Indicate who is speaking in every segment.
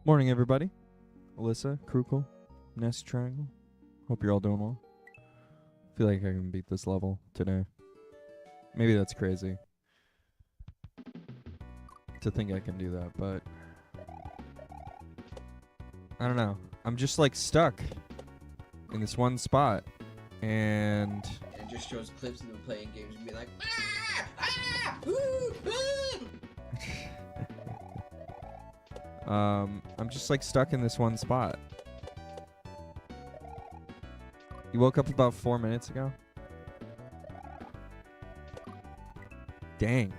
Speaker 1: Morning, everybody. Alyssa, Krukle, Nasty Triangle. Hope you're all doing well. Feel like I can beat this level today. Maybe that's crazy to think I can do that, but I don't know. I'm just like stuck in this one spot, and
Speaker 2: it just shows clips of them playing games and be like, ah, ah, woo, woo.
Speaker 1: I'm just like stuck in this one spot. You woke up about 4 minutes ago? Dang.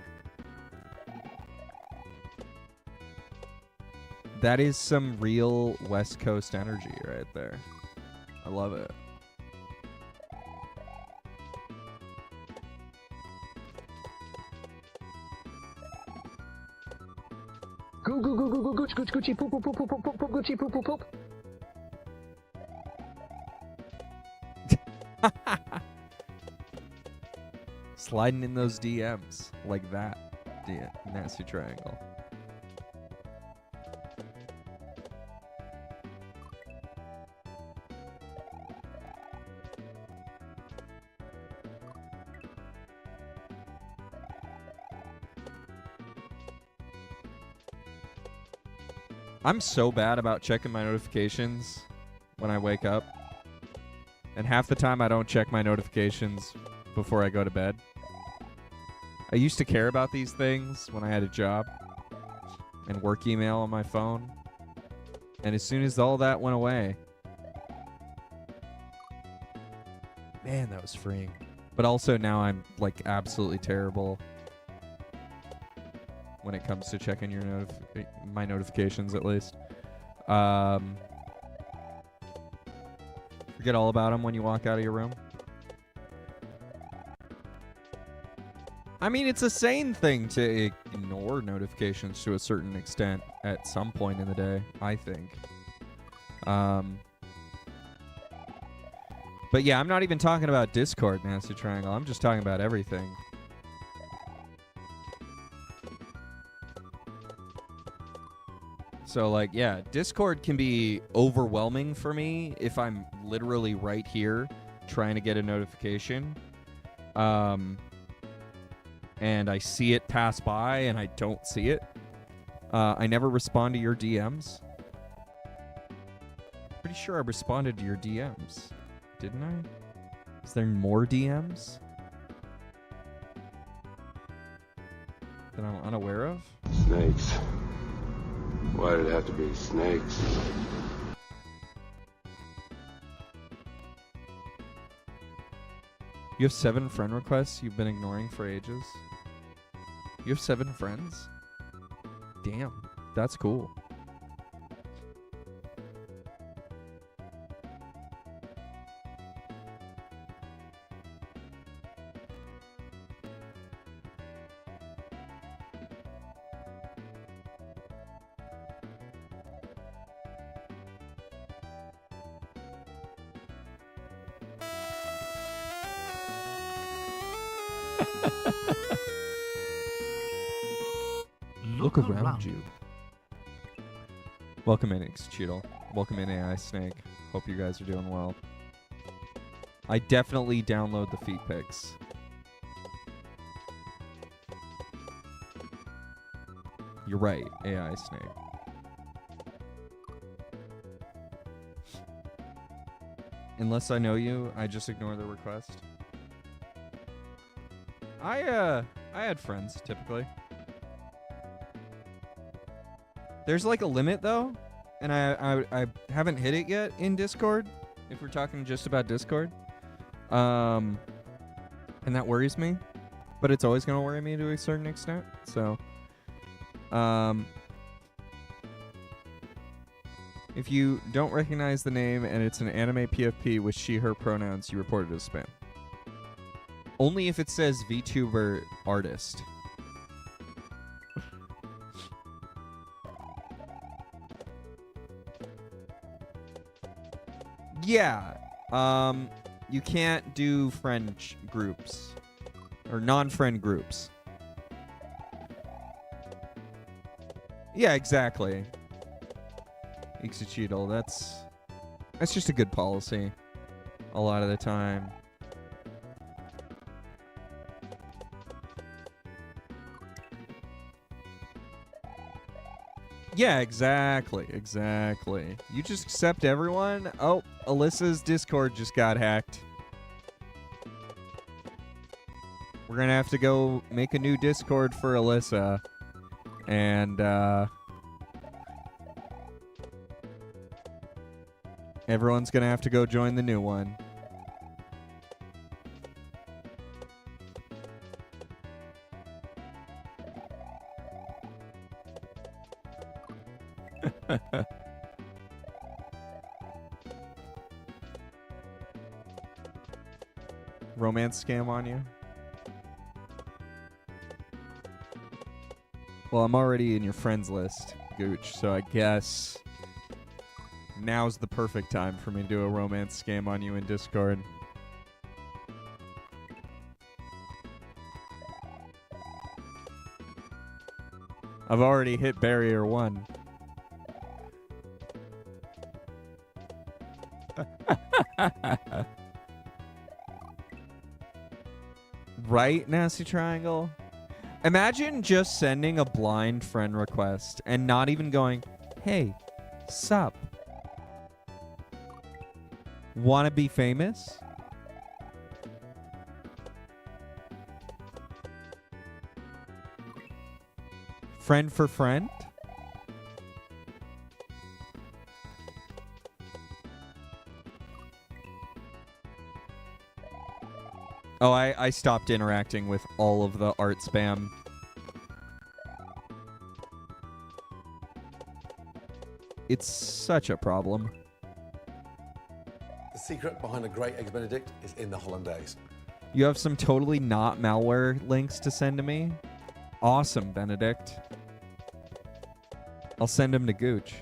Speaker 1: That is some real West Coast energy right there. I love it.
Speaker 3: Goo goo goo goo goo gooch gooch goochie poop poop poop poop poop poop poop goochie poop poop poop.
Speaker 1: Sliding in those DMs like that. Nasty Triangle. I'm so bad about checking my notifications when I wake up. And half the time I don't check my notifications before I go to bed. I used to care about these things when I had a job and work email on my phone. And as soon as all that went away, man, that was freeing. But also now I'm like absolutely terrible when it comes to checking your my notifications, at least. Forget all about them when you walk out of your room. I mean, it's a sane thing to ignore notifications to a certain extent at some point in the day, I think. But yeah, I'm not even talking about Discord, Nasty Triangle. I'm just talking about everything. So, like, yeah, Discord can be overwhelming for me if I'm literally right here trying to get a notification. And I see it pass by and I don't see it. I never respond to your DMs. Pretty sure I responded to your DMs. Didn't I? Is there more DMs that I'm unaware of?
Speaker 4: Snakes. Why did it have to be snakes?
Speaker 1: You have 7 friend requests you've been ignoring for ages? You have 7 friends? Damn, that's cool. Look around you. Welcome in, Xcheetle. Welcome in, AI Snake. Hope you guys are doing well. I definitely download the feet pics. You're right, AI Snake. Unless I know you, I just ignore the request. I had friends, typically. There's like a limit though, and I haven't hit it yet in Discord, if we're talking just about Discord. And that worries me, but it's always gonna worry me to a certain extent. So if you don't recognize the name and it's an anime PFP with she her pronouns, you report it as spam. Only if it says VTuber artist. Yeah, you can't do friend groups or non-friend groups. Yeah, exactly. Ixuchitl. That's just a good policy. A lot of the time. Yeah, exactly. You just accept everyone. Oh, Alyssa's Discord just got hacked. We're gonna have to go make a new Discord for Alyssa. And, everyone's gonna have to go join the new one. Romance scam on you? Well, I'm already in your friends list, Gooch, so I guess now's the perfect time for me to do a romance scam on you in Discord. I've already hit barrier 1. Right, Nasty Triangle? Imagine just sending a blind friend request and not even going, hey, sup? Wanna be famous? Friend for friend? Oh, I stopped interacting with all of the art spam. It's such a problem.
Speaker 5: The secret behind a great Eggs Benedict is in the hollandaise.
Speaker 1: You have some totally not malware links to send to me? Awesome, Benedict. I'll send them to Gooch.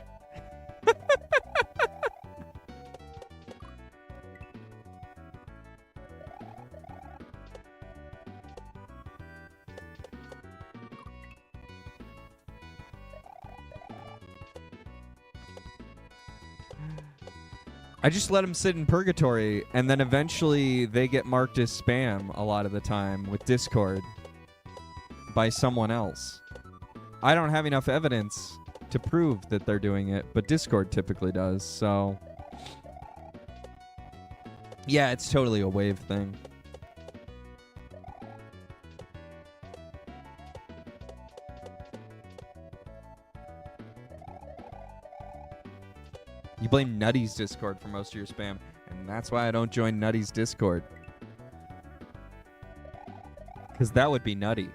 Speaker 1: I just let them sit in purgatory, and then eventually they get marked as spam a lot of the time with Discord by someone else. I don't have enough evidence to prove that they're doing it, but Discord typically does, so... Yeah, it's totally a wave thing. You blame Nutty's Discord for most of your spam, and that's why I don't join Nutty's Discord. Because that would be nutty.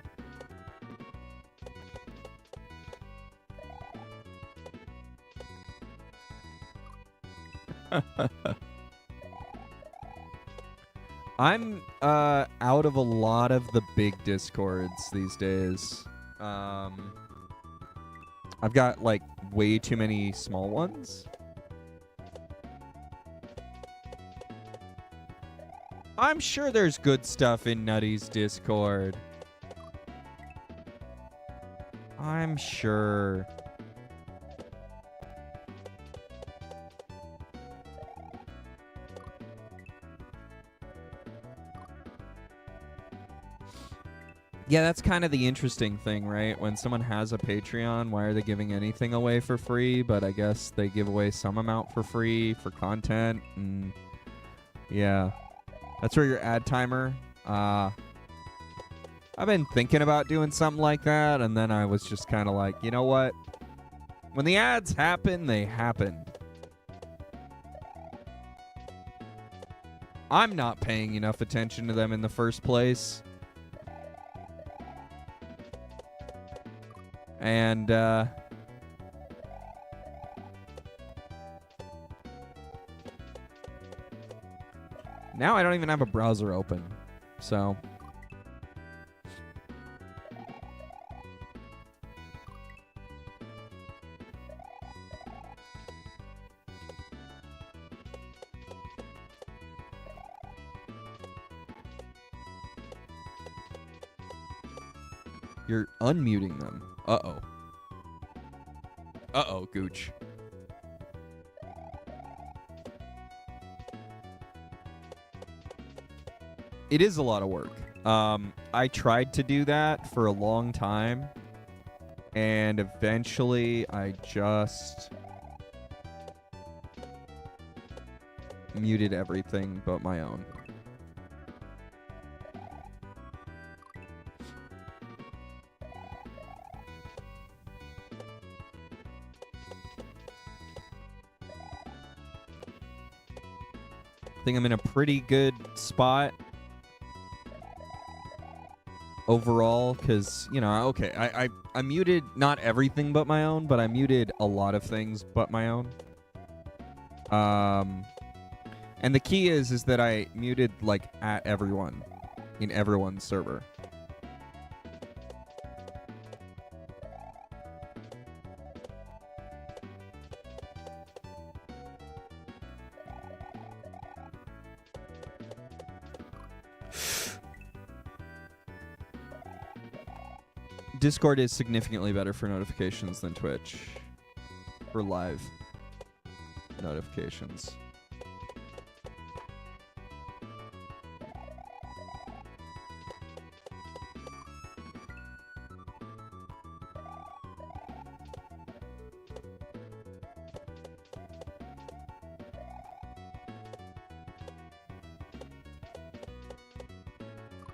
Speaker 1: I'm out of a lot of the big Discords these days. I've got like way too many small ones. I'm sure there's good stuff in Nutty's Discord. I'm sure. Yeah, that's kind of the interesting thing, right? When someone has a Patreon, why are they giving anything away for free? But I guess they give away some amount for free for content. And yeah. That's where your ad timer. I've been thinking about doing something like that, and then I was just kind of like, you know what? When the ads happen, they happen. I'm not paying enough attention to them in the first place. And, now I don't even have a browser open, so... You're unmuting them. Uh-oh. Uh-oh, Gooch. It is a lot of work. I tried to do that for a long time, and eventually I just muted everything but my own. I think I'm in a pretty good spot overall, because, you know, okay, I muted not everything but my own, but I muted a lot of things but my own. And the key is that I muted, like, at everyone in everyone's server. Discord is significantly better for notifications than Twitch. For live notifications.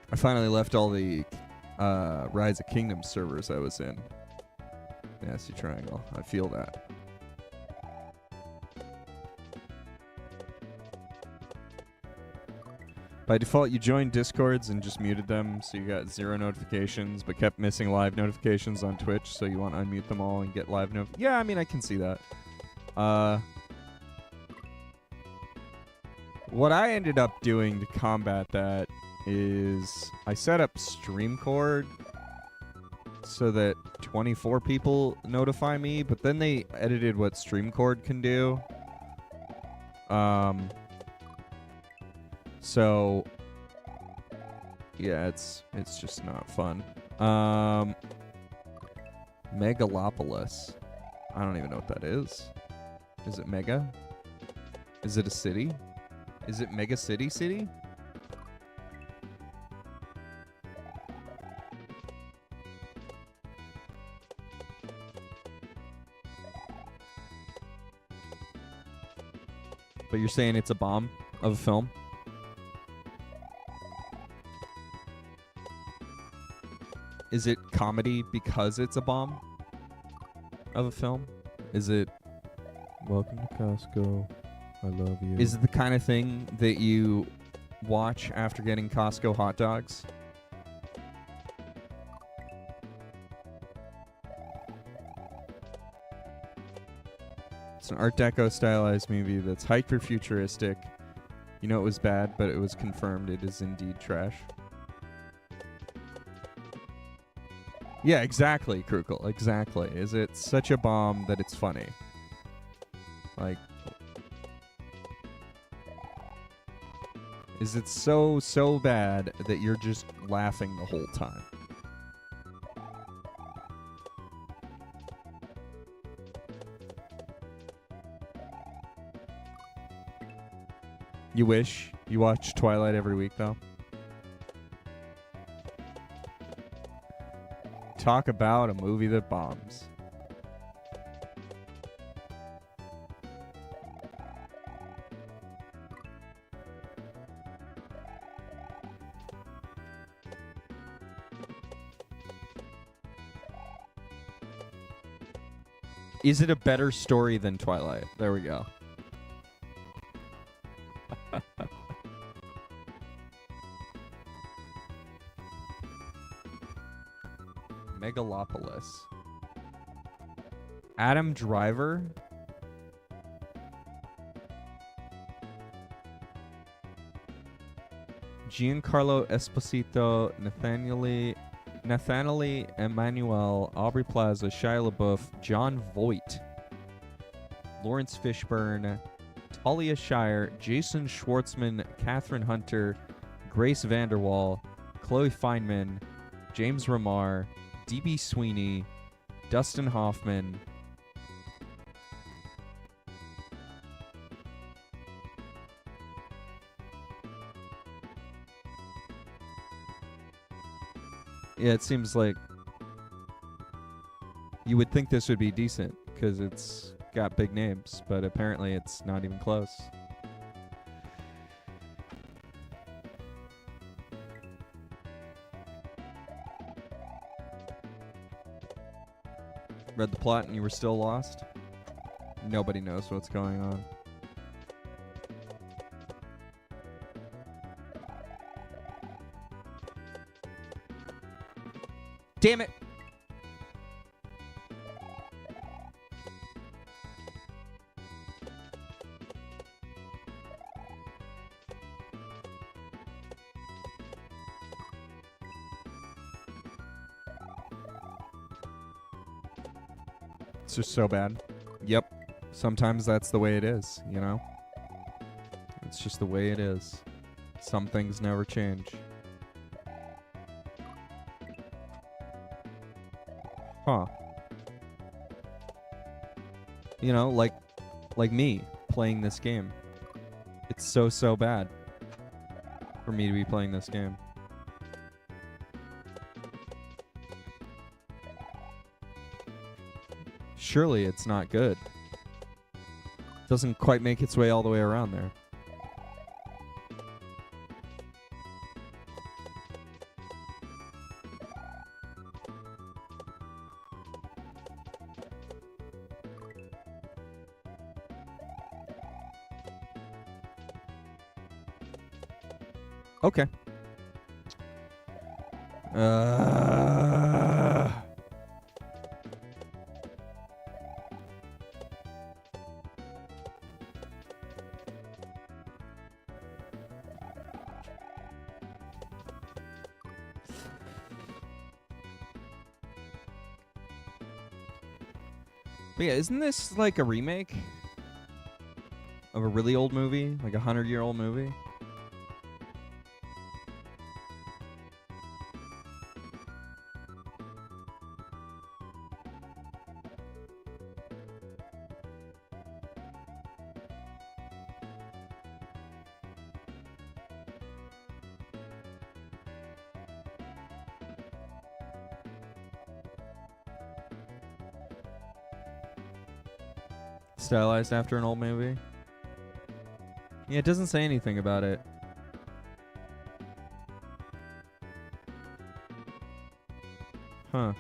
Speaker 1: I finally left all the Rise of Kingdom servers I was in. Nasty Triangle. I feel that. By default, you joined Discords and just muted them, so you got 0 notifications, but kept missing live notifications on Twitch, so you want to unmute them all and get live Yeah, I mean, I can see that. What I ended up doing to combat that is I set up StreamCord so that 24 people notify me, but then they edited what StreamCord can do. So yeah, it's just not fun. Megalopolis. I don't even know what that is. Is it mega? Is it a city? Is it Mega City? But you're saying it's a bomb of a film? Is it comedy because it's a bomb of a film? Is it Welcome to Costco, I love you? Is it the kind of thing that you watch after getting Costco hot dogs? It's an Art Deco stylized movie that's hyper-futuristic. You know it was bad, but it was confirmed it is indeed trash. Yeah, exactly, Krukle. Exactly. Is it such a bomb that it's funny? Like, is it so bad that you're just laughing the whole time? You wish you watched Twilight every week, though? Talk about a movie that bombs. Is it a better story than Twilight? There we go. Megalopolis. Adam Driver? Giancarlo Esposito, Nathaniel Emmanuel, Aubrey Plaza, Shia LaBeouf, John Voight, Lawrence Fishburne, Talia Shire, Jason Schwartzman, Catherine Hunter, Grace Vanderwall, Chloe Feynman, James Remar, D.B. Sweeney, Dustin Hoffman, Yeah, it seems like you would think this would be decent because it's got big names, but apparently it's not even close. Read the plot and you were still lost? Nobody knows what's going on. Damn it! It's just so bad. Yep. Sometimes that's the way it is, you know? It's just the way it is. Some things never change. Huh. You know, like me playing this game. It's so bad for me to be playing this game. Surely it's not good. Doesn't quite make its way all the way around there. Okay. But yeah, isn't this like a remake of a really old movie? Like a 100-year-old movie? Stylized after an old movie? Yeah, it doesn't say anything about it. Huh.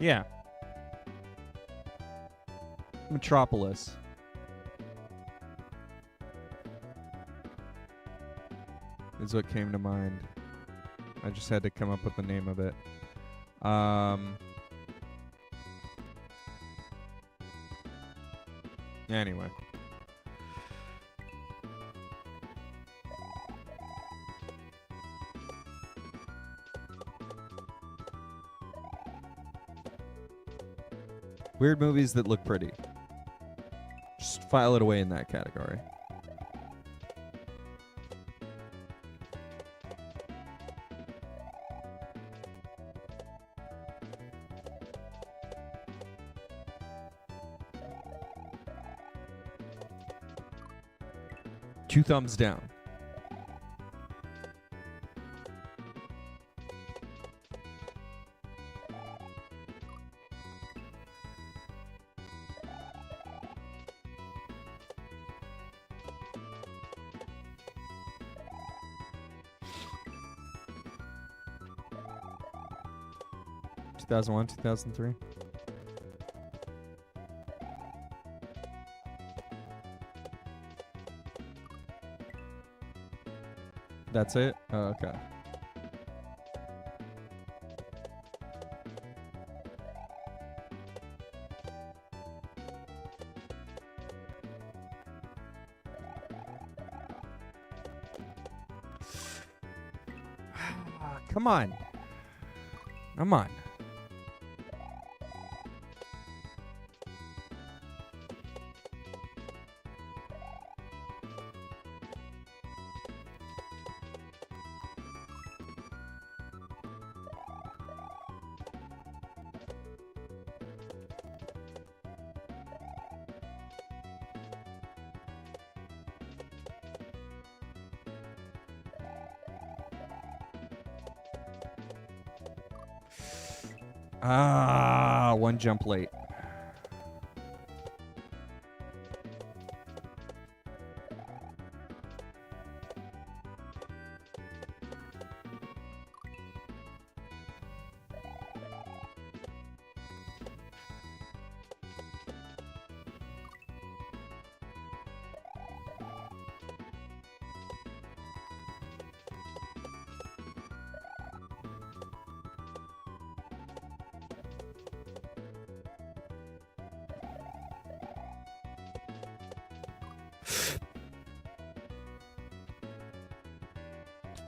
Speaker 1: Yeah. Metropolis. Is what came to mind. I just had to come up with the name of it. Anyway. Weird movies that look pretty. Just file it away in that category. Two thumbs down. Two 2001, 2003. That's it? Oh, okay. Come on. Come on. Ah, one jump late.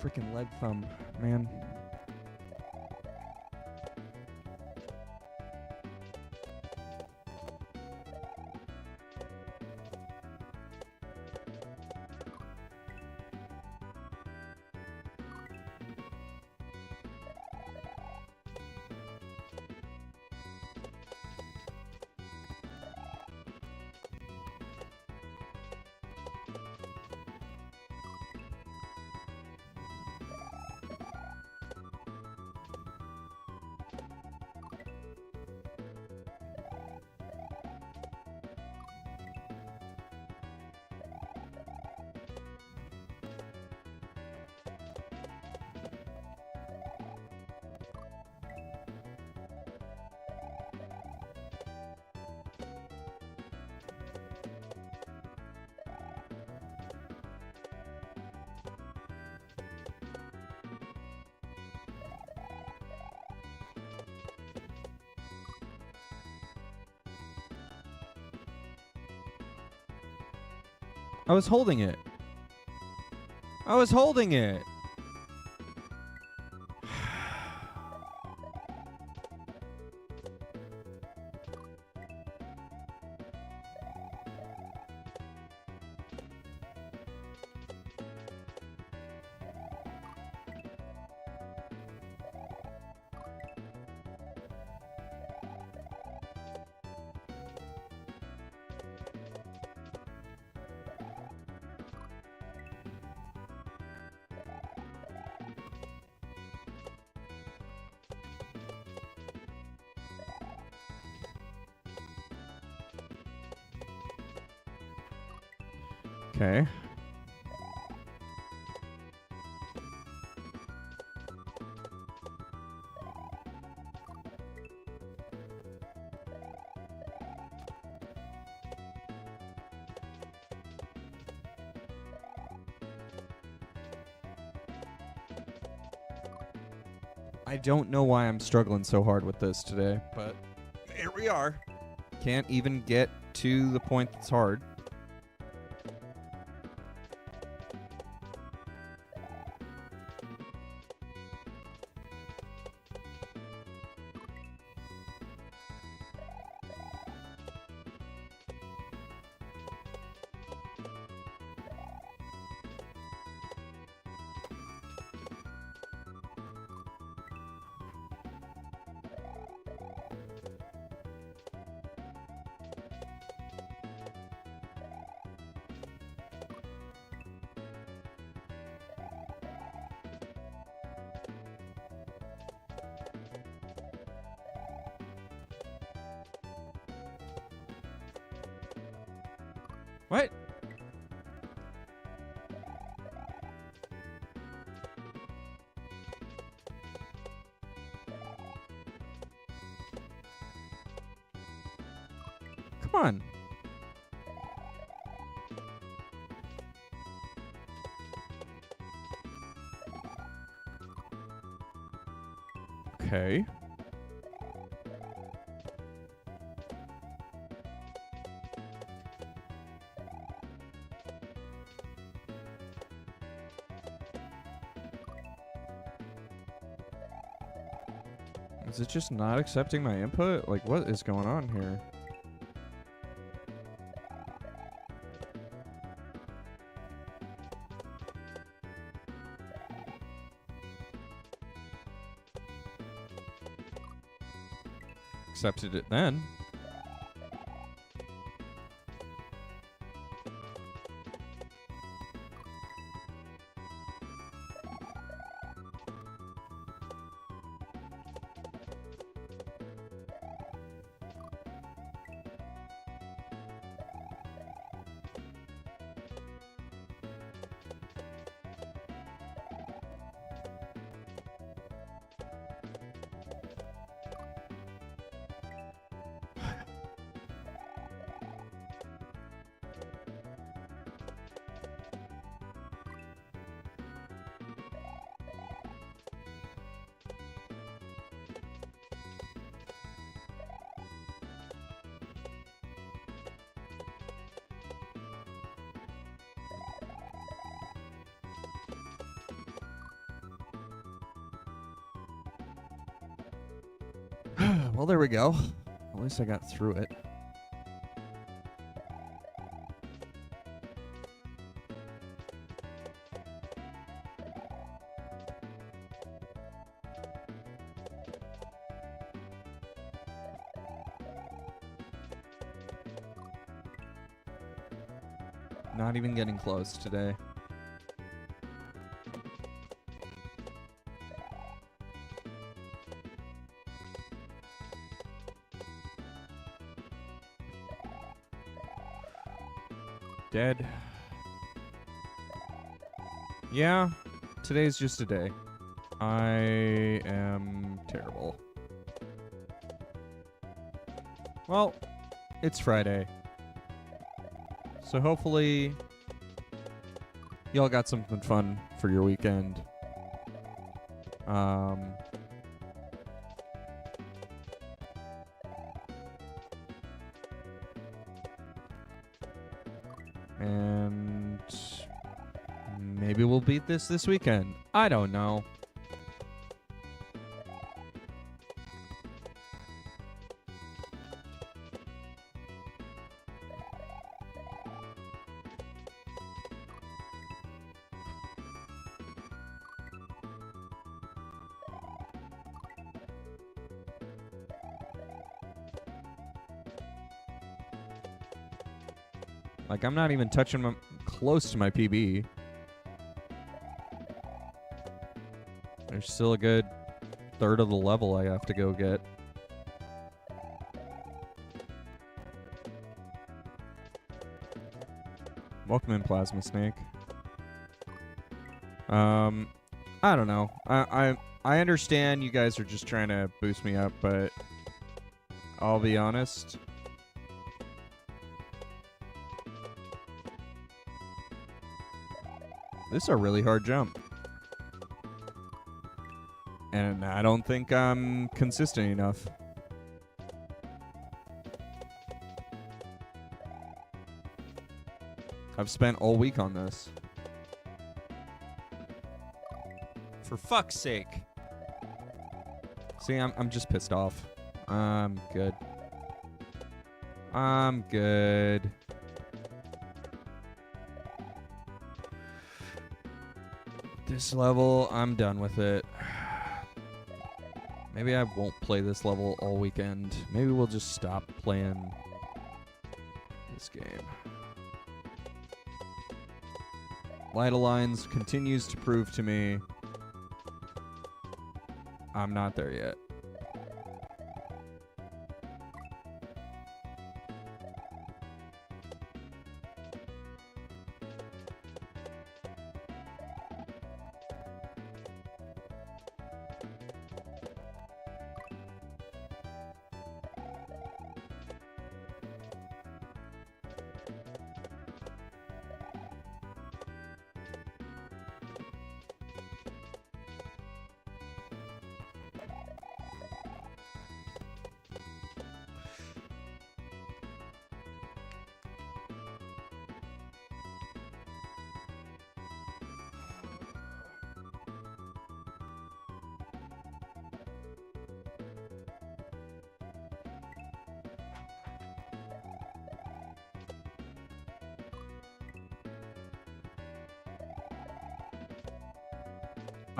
Speaker 1: Freaking leg thumb, man. I was holding it. I was holding it. Okay. I don't know why I'm struggling so hard with this today, but here we are. Can't even get to the point that's hard. What? Come on. Okay. Is it just not accepting my input? Like, what is going on here? Accepted it then. Well, there we go. At least I got through it. Not even getting close today. Dead. Yeah, today's just a day. I am terrible. Well, it's Friday. So hopefully y'all got something fun for your weekend. And maybe we'll beat this weekend. I don't know. Like, I'm not even touching close to my PB. There's still a good third of the level I have to go get. Welcome in, Plasma Snake. I don't know. I understand you guys are just trying to boost me up, but I'll be honest. This is a really hard jump. And I don't think I'm consistent enough. I've spent all week on this. For fuck's sake. See, I'm just pissed off. I'm good. I'm good. This level, I'm done with it. Maybe I won't play this level all weekend. Maybe we'll just stop playing this game. Light Lines continues to prove to me I'm not there yet.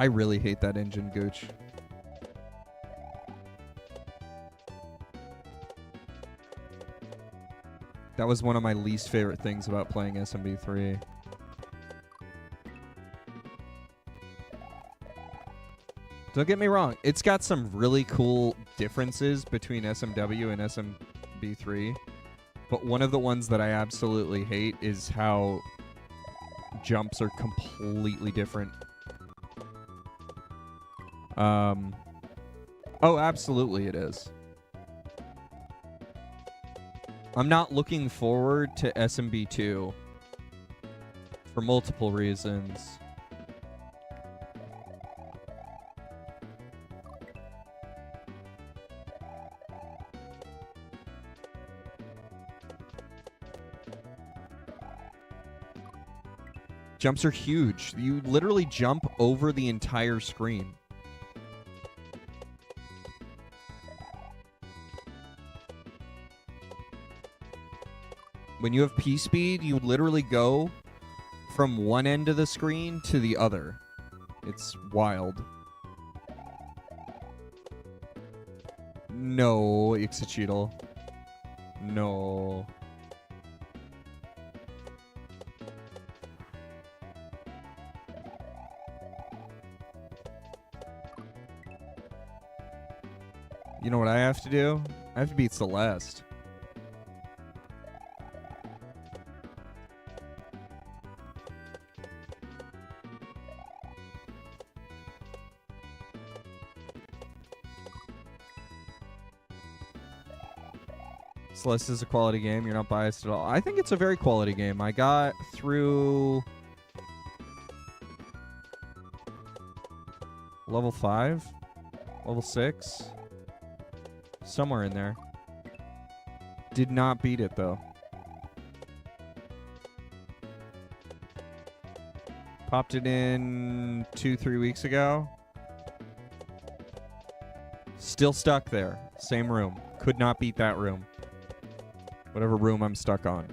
Speaker 1: I really hate that engine, Gooch. That was one of my least favorite things about playing SMB3. Don't get me wrong, it's got some really cool differences between SMW and SMB3, but one of the ones that I absolutely hate is how jumps are completely different. Oh, absolutely it is. I'm not looking forward to SMB2 for multiple reasons. Jumps are huge. You literally jump over the entire screen. When you have P-Speed, you literally go from one end of the screen to the other. It's wild. No, Ixacheetle. No. You know what I have to do? I have to beat Celeste. Celeste is a quality game. You're not biased at all. I think it's a very quality game. I got through level 5, level 6, somewhere in there. Did not beat it though. Popped it in 2-3 weeks ago. Still stuck there. Same room. Could not beat that room. Whatever room I'm stuck on.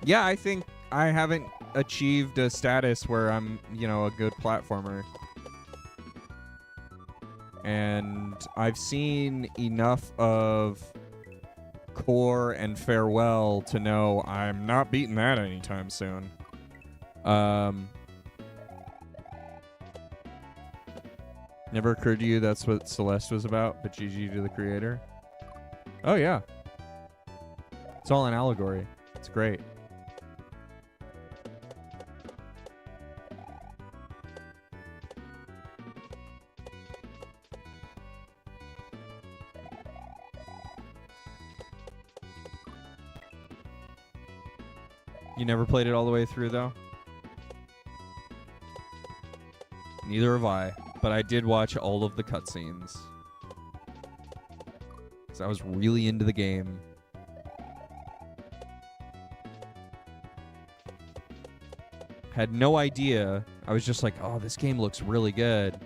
Speaker 1: Yeah, I think I haven't achieved a status where I'm, you know, a good platformer. And I've seen enough of Core and Farewell to know I'm not beating that anytime soon. Never occurred to you that's what Celeste was about, but GG to the creator? Oh, yeah. It's all an allegory. It's great. You never played it all the way through, though? Neither have I, but I did watch all of the cutscenes. Because I was really into the game. Had no idea. I was just like, oh, this game looks really good.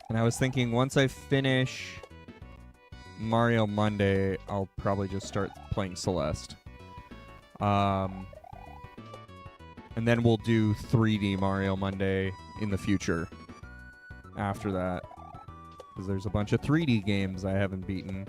Speaker 1: And I was thinking once I finish Mario Monday, I'll probably just start playing Celeste. And then we'll do 3D Mario Monday in the future after that. Because there's a bunch of 3D games I haven't beaten.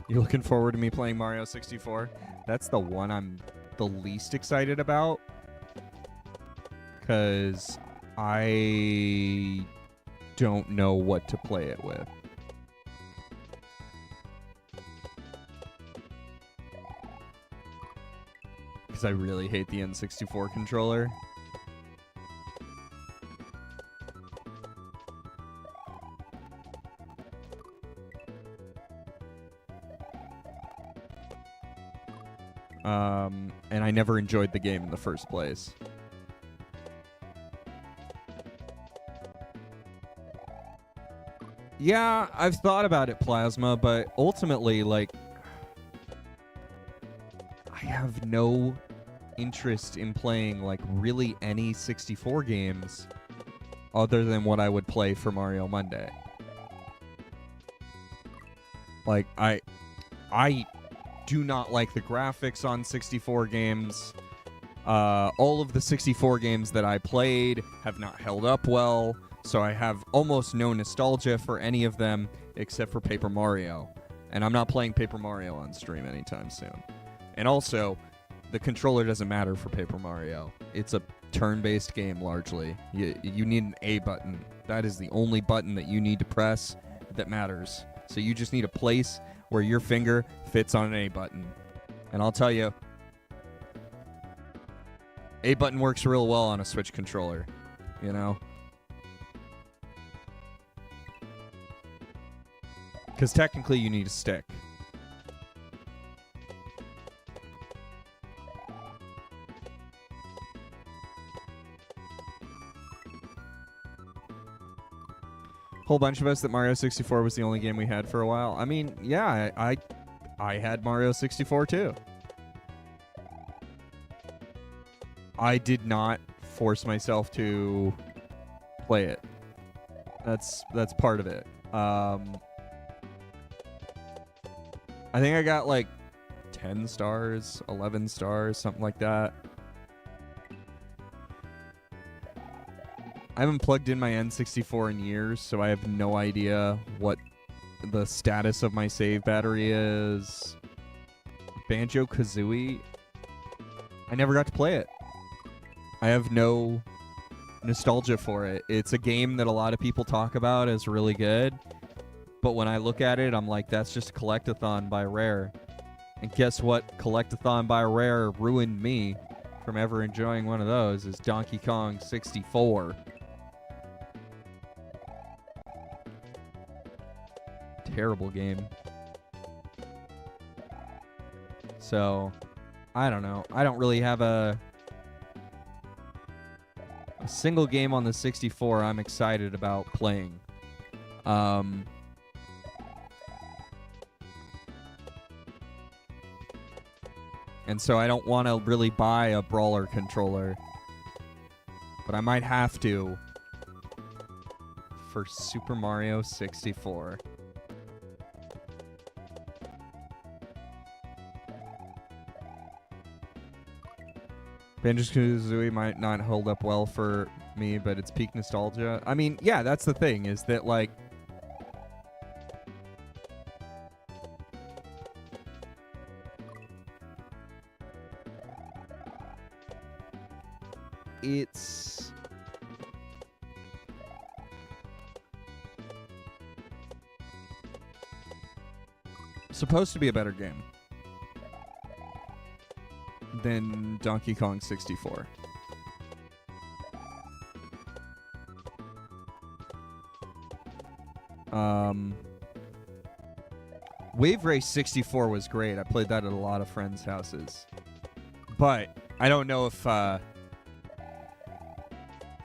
Speaker 1: You looking forward to me playing Mario 64? That's the one I'm the least excited about. Because I don't know what to play it with. Because I really hate the N64 controller. and I never enjoyed the game in the first place. Yeah, I've thought about it, Plasma, but ultimately, like, I have no interest in playing, like, really any 64 games other than what I would play for Mario Monday. Like, I do not like the graphics on 64 games. All of the 64 games that I played have not held up well, so I have almost no nostalgia for any of them except for Paper Mario. And I'm not playing Paper Mario on stream anytime soon. And also, the controller doesn't matter for Paper Mario. It's a turn-based game, largely. You need an A button. That is the only button that you need to press that matters. So you just need a place where your finger fits on an A button. And I'll tell you, A button works real well on a Switch controller, you know? Because technically you need a stick. Whole bunch of us that Mario 64 was the only game we had for a while. I mean, yeah, I had Mario 64 too. I did not force myself to play it. That's part of it. I think I got like 10 stars, 11 stars, something like that. I haven't plugged in my N64 in years, so I have no idea what the status of my save battery is. Banjo-Kazooie, I never got to play it. I have no nostalgia for it. It's a game that a lot of people talk about as really good, but when I look at it, I'm like, that's just a collectathon by Rare. And guess what? Collectathon by Rare ruined me from ever enjoying one of those, is Donkey Kong 64. Terrible game. So, I don't know. I don't really have a single game on the 64 I'm excited about playing. And so I don't want to really buy a brawler controller. But I might have to for Super Mario 64. Banjo-Kazooie might not hold up well for me, but it's peak nostalgia. I mean, yeah, that's the thing, is that, like, it's supposed to be a better game than Donkey Kong 64. Wave Race 64 was great. I played that at a lot of friends' houses. But I don't know if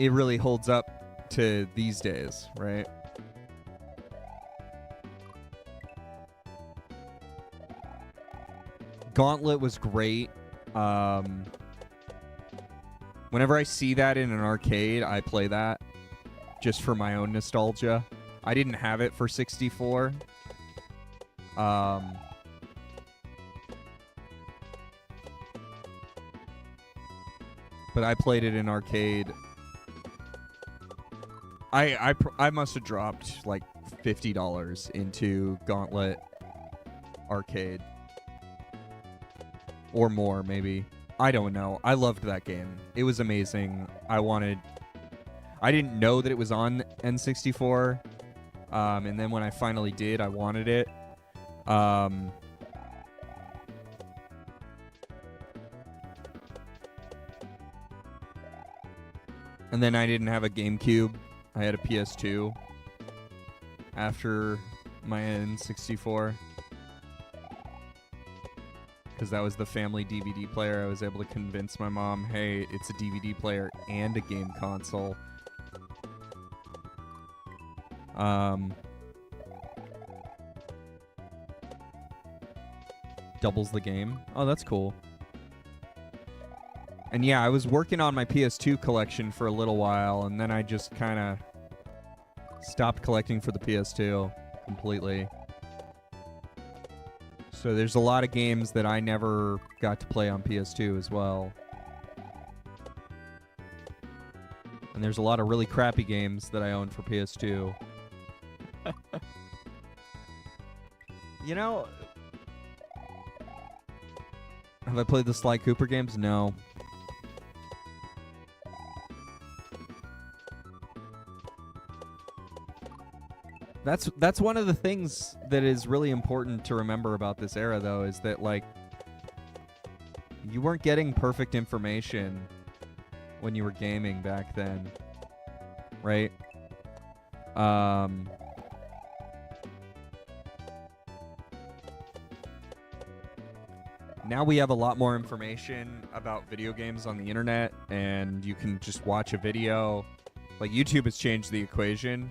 Speaker 1: it really holds up to these days, right? Gauntlet was great. Whenever I see that in an arcade, I play that just for my own nostalgia. I didn't have it for 64. But I played it in arcade. I must have dropped like $50 into Gauntlet arcade. Or more, maybe. I don't know. I loved that game. It was amazing. I didn't know that it was on N64. And then when I finally did, I wanted it. And then I didn't have a GameCube. I had a PS2 after my N64. because that was the family DVD player. I was able to convince my mom, hey, it's a DVD player and a game console. Doubles the game. Oh, that's cool. And yeah, I was working on my PS2 collection for a little while, and then I just kind of stopped collecting for the PS2 completely. So there's a lot of games that I never got to play on PS2 as well. And there's a lot of really crappy games that I own for PS2. You know, have I played the Sly Cooper games? No. That's one of the things that is really important to remember about this era, though, is that, like, you weren't getting perfect information when you were gaming back then, right? Now we have a lot more information about video games on the internet, and you can just watch a video. Like, YouTube has changed the equation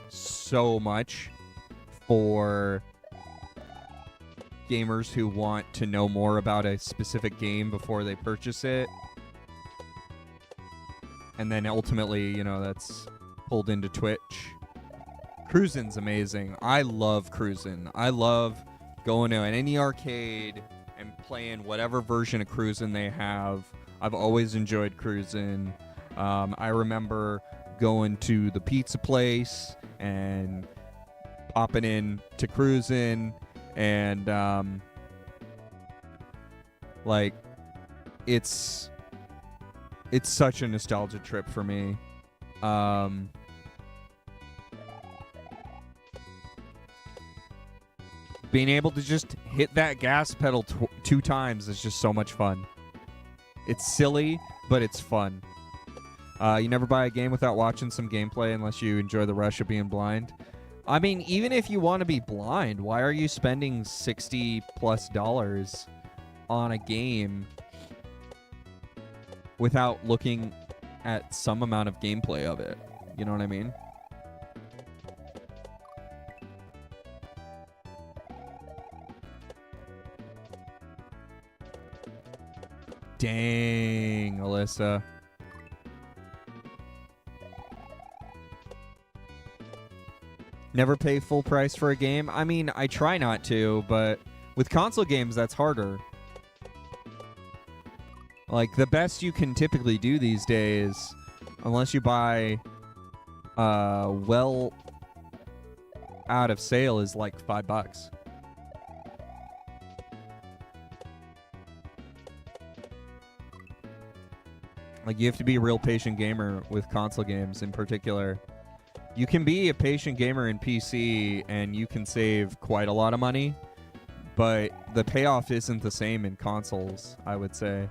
Speaker 1: so much for gamers who want to know more about a specific game before they purchase it. And then ultimately, you know, that's pulled into Twitch. Cruisin's amazing. I love Cruisin'. I love going to any arcade and playing whatever version of Cruisin' they have. I've always enjoyed Cruisin'. I remember going to the pizza place and popping in to Cruisin', and like, it's such a nostalgia trip for me. Being able to just hit that gas pedal 2 times is just so much fun. It's silly, but it's fun. You never buy a game without watching some gameplay unless you enjoy the rush of being blind. I mean, even if you want to be blind, why are you spending $60+ on a game without looking at some amount of gameplay of it? You know what I mean? Dang, Alyssa. Never pay full price for a game? I mean, I try not to, but with console games, that's harder. Like, the best you can typically do these days, unless you buy well out of sale, is like $5. Like, you have to be a real patient gamer with console games in particular. You can be a patient gamer in PC and you can save quite a lot of money, but the payoff isn't the same in consoles, I would say.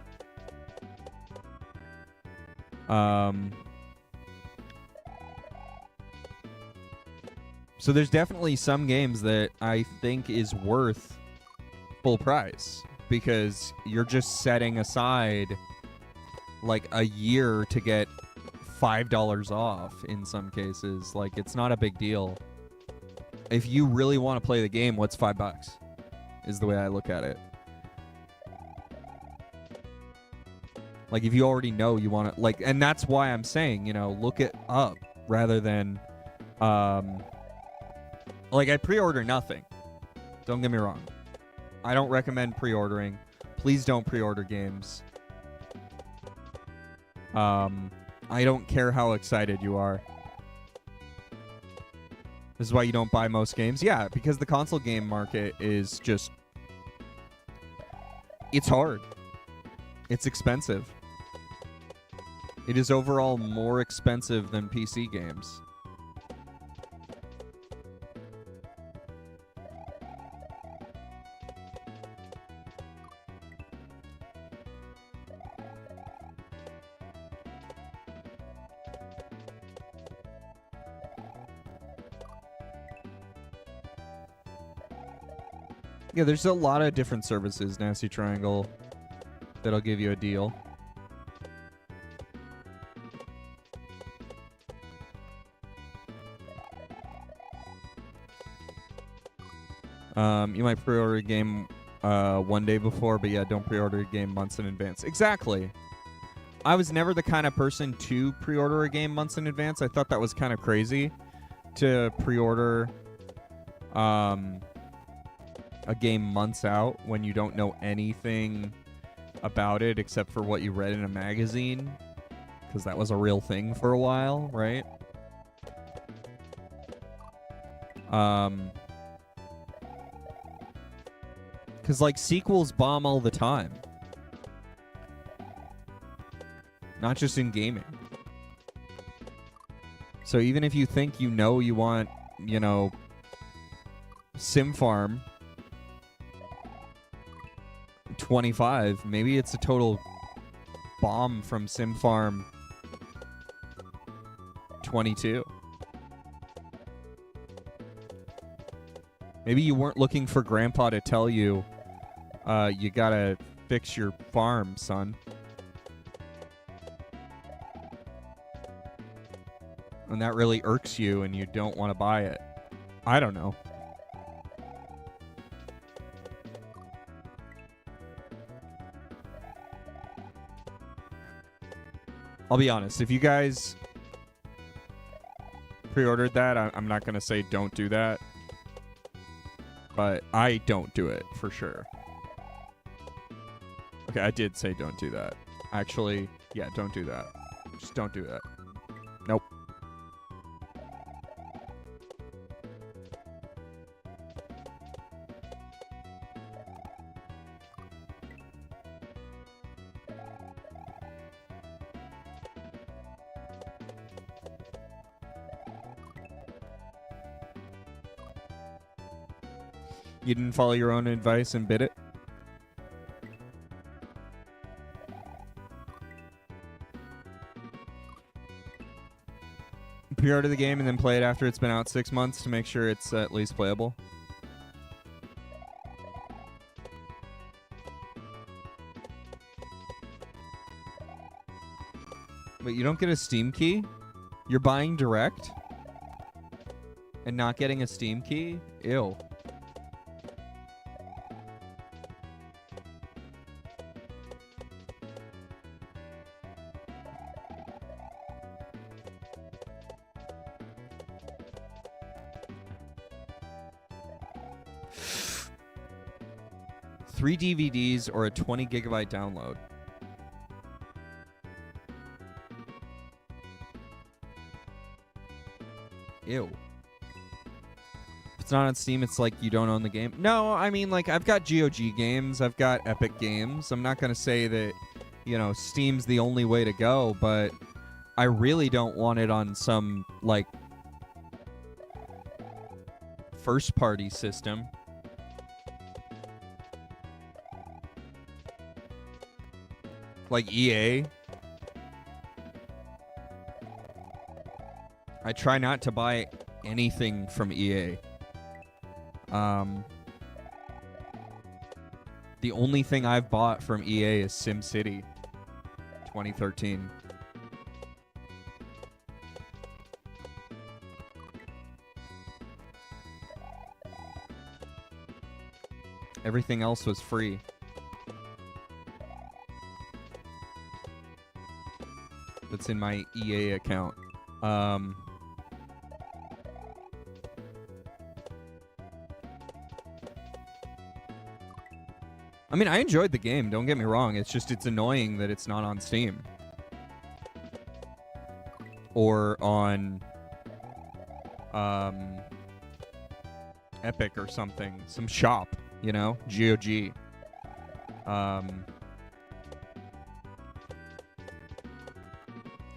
Speaker 1: So there's definitely some games that I think is worth full price, because you're just setting aside like a year to get $5 off in some cases. Like, it's not a big deal. If you really want to play the game, what's $5? Is the way I look at it. Like, if you already know you want to, like, and that's why I'm saying, you know, look it up rather than, like, I pre-order nothing. Don't get me wrong. I don't recommend pre-ordering. Please don't pre-order games. I don't care how excited you are. This is why you don't buy most games. Yeah, because the console game market is just... It's hard. It's expensive. It is overall more expensive than PC games. Yeah, there's a lot of different services, Nasty Triangle, that'll give you a deal. You might pre-order a game one day before, but yeah, don't pre-order a game months in advance. Exactly. I was never the kind of person to pre-order a game months in advance. I thought that was kind of crazy to pre-order a game months out when you don't know anything about it except for what you read in a magazine, because that was a real thing for a while, right? Because, like, sequels bomb all the time. Not just in gaming. So even if you think you know you want, you know, Sim Farm 25, maybe it's a total bomb from Sim Farm 22. Maybe you weren't looking for Grandpa to tell you, you gotta fix your farm, son. And that really irks you and you don't want to buy it. I don't know. I'll be honest, if you guys pre-ordered that, I'm not going to say don't do that. But I don't do it, for sure. Okay, I did say don't do that. Actually, yeah, don't do that. Just don't do that. Nope. You didn't follow your own advice and bid it? Pre-order the game and then play it after it's been out 6 months to make sure it's at least playable. Wait, you don't get a Steam key? You're buying direct? And not getting a Steam key? Ew. Three DVDs or a 20 gigabyte download. Ew. If it's not on Steam, it's like you don't own the game. No, I mean, like, I've got GOG games. I've got Epic Games. I'm not going to say that, you know, Steam's the only way to go, but I really don't want it on some, like, first-party system. Like EA. I try not to buy anything from EA. The only thing I've bought from EA is SimCity 2013. Everything else was free. That's in my EA account. I mean, I enjoyed the game, don't get me wrong. It's just, it's annoying that it's not on Steam. Or on Epic or something. Some shop, you know? GOG.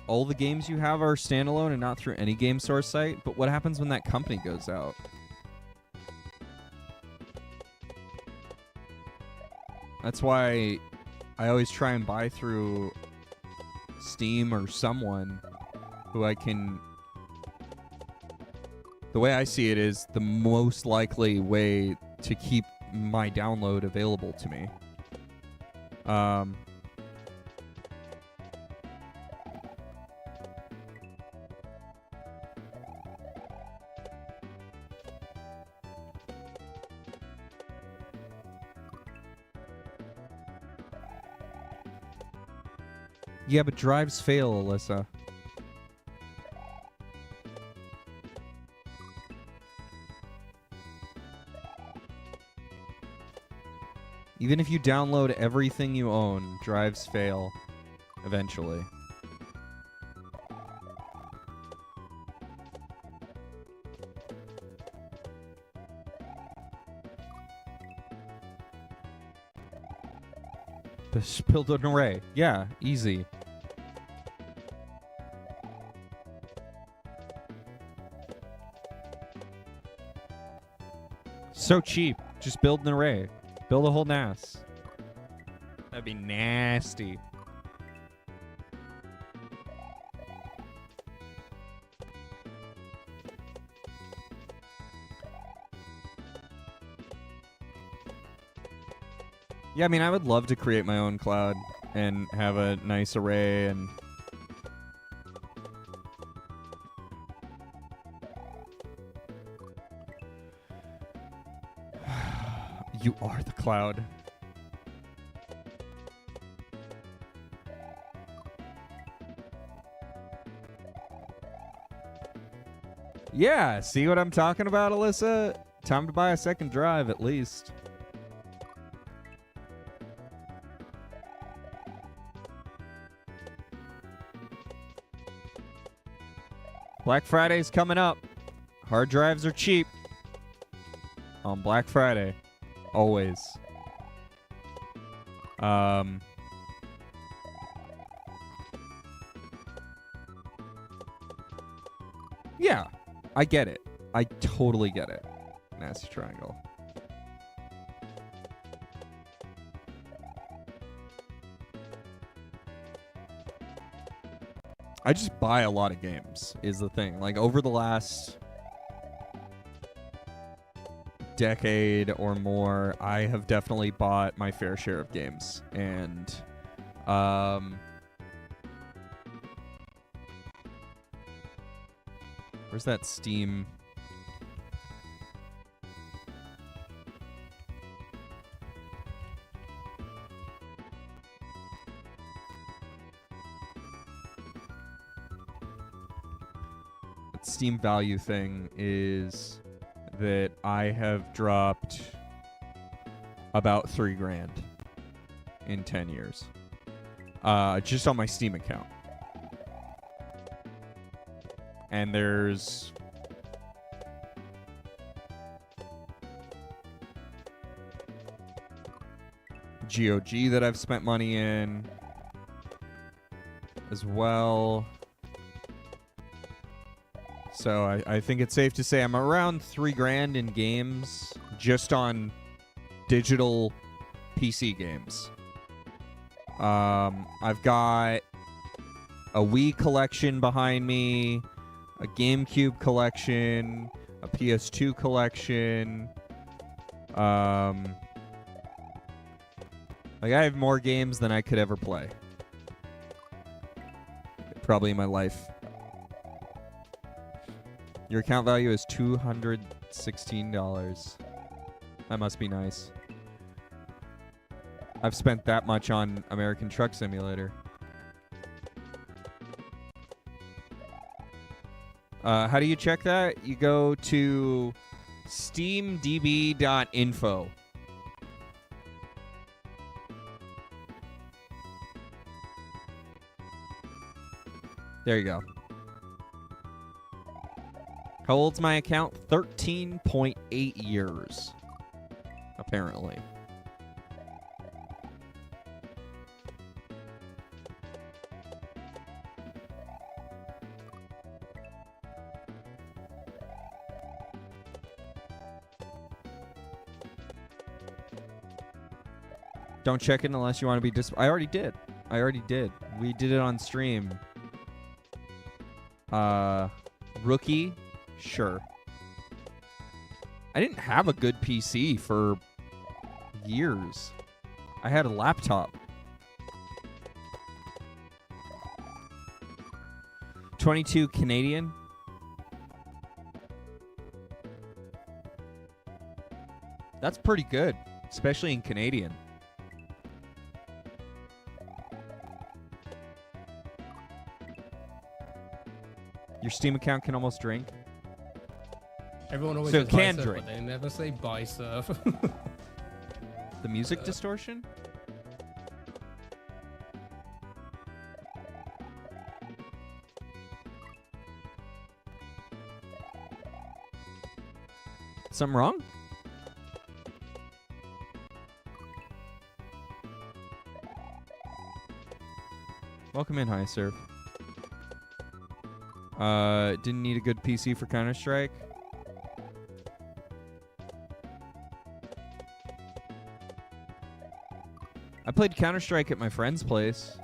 Speaker 1: All the games you have are standalone and not through any game source site, but what happens when that company goes out? That's why I always try and buy through Steam or someone who I can... The way I see it is the most likely way to keep my download available to me. Yeah, but drives fail, Alyssa. Even if you download everything you own, drives fail eventually. Just build an array. Yeah, easy. So cheap. Just build an array. Build a whole NAS. That'd be nasty. Yeah, I mean, I would love to create my own cloud and have a nice array and... You are the cloud. Yeah, see what I'm talking about, Alyssa? Time to buy a second drive, at least. Black Friday's coming up. Hard drives are cheap on Black Friday. Always. Yeah, I get it. I totally get it. Nasty triangle. I just buy a lot of games, is the thing. Like, over the last decade or more, I have definitely bought my fair share of games. And, where's that Steam? Steam value thing is that I have dropped about $3,000 in 10 years, just on my Steam account. And there's GOG that I've spent money in as well. So I think it's safe to say I'm around $3,000 in games just on digital PC games. I've got a Wii collection behind me, a GameCube collection, a PS2 collection. Like, I have more games than I could ever play. Probably in my life. Your account value is $216. That must be nice. I've spent that much on American Truck Simulator. How do you check that? You go to steamdb.info. There you go. How old's my account? 13.8 years, apparently. Don't check it unless you want to be I already did. We did it on stream. Rookie? Sure. I didn't have a good PC for years. I had a laptop. 22 Canadian. That's pretty good, especially in Canadian. Your Steam account can almost drink.
Speaker 6: Everyone always
Speaker 1: So
Speaker 6: says buy
Speaker 1: can
Speaker 6: surf,
Speaker 1: drink.
Speaker 6: but they never say buy surf.
Speaker 1: The music distortion? Something wrong? Welcome in, High Surf. Didn't need a good PC for Counter-Strike. I played Counter-Strike at my friend's place.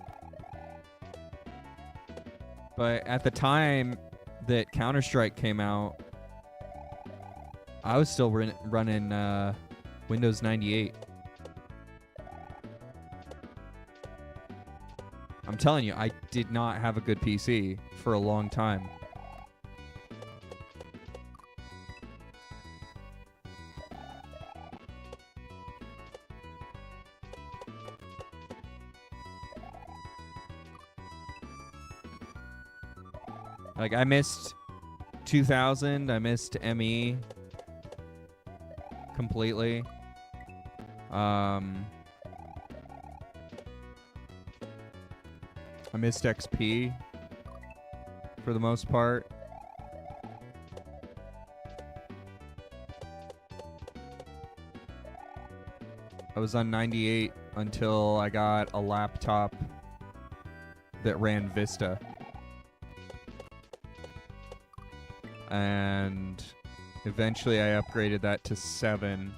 Speaker 1: But at the time that Counter-Strike came out, I was still running Windows 98. I'm telling you, I did not have a good PC for a long time. Like, I missed 2000, I missed ME completely. I missed XP for the most part. I was on 98 until I got a laptop that ran Vista. And eventually I upgraded that to 7.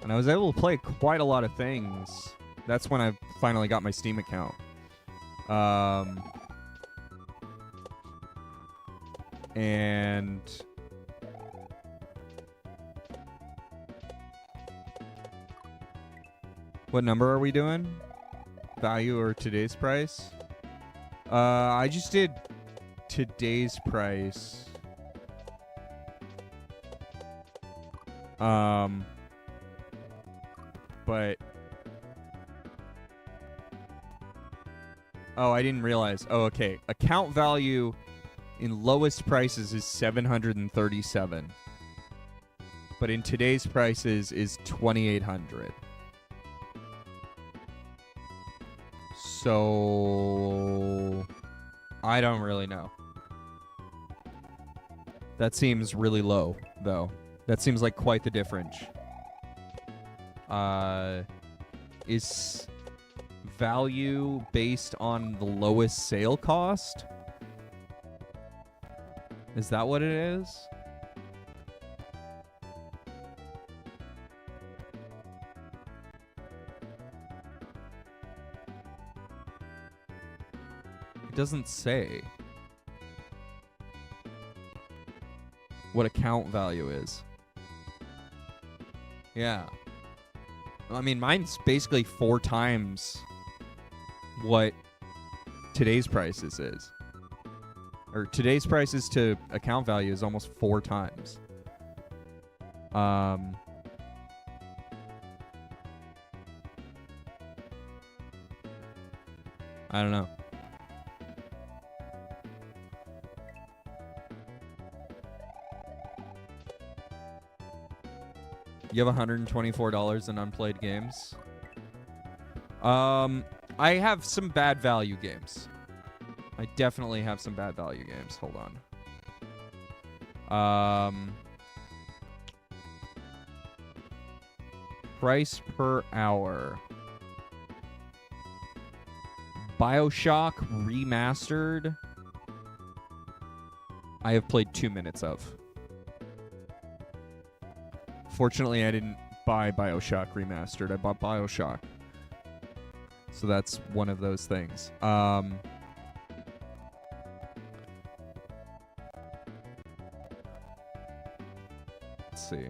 Speaker 1: And I was able to play quite a lot of things. That's when I finally got my Steam account. And what number are we doing? Value or today's price? I just did today's price. But oh, I didn't realize. Oh, okay. Account value in lowest prices is 737. But in today's prices is 2,800. So I don't really know. That seems really low, though. That seems like quite the difference. Is value based on the lowest sale cost? Is that what it is? It doesn't say what account value is. Yeah. I mean, mine's basically 4 times what today's prices is. Or today's prices to account value is almost 4 times. I don't know. You have $124 in unplayed games. I have some bad value games. I definitely have some bad value games. Hold on. Price per hour. BioShock Remastered. I have played 2 minutes of. Fortunately, I didn't buy BioShock Remastered. I bought BioShock. So that's one of those things. Let's see.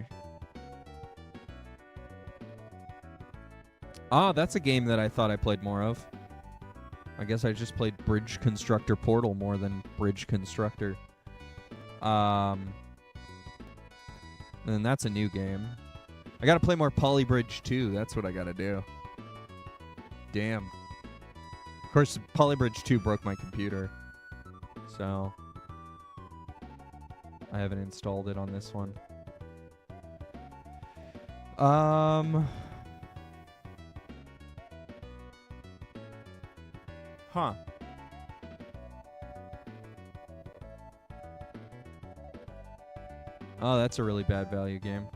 Speaker 1: Ah, that's a game that I thought I played more of. I guess I just played Bridge Constructor Portal more than Bridge Constructor. And that's a new game. I gotta play more Polybridge 2. That's what I gotta do. Damn. Of course, Polybridge 2 broke my computer. So I haven't installed it on this one. Huh. Oh, that's a really bad value game.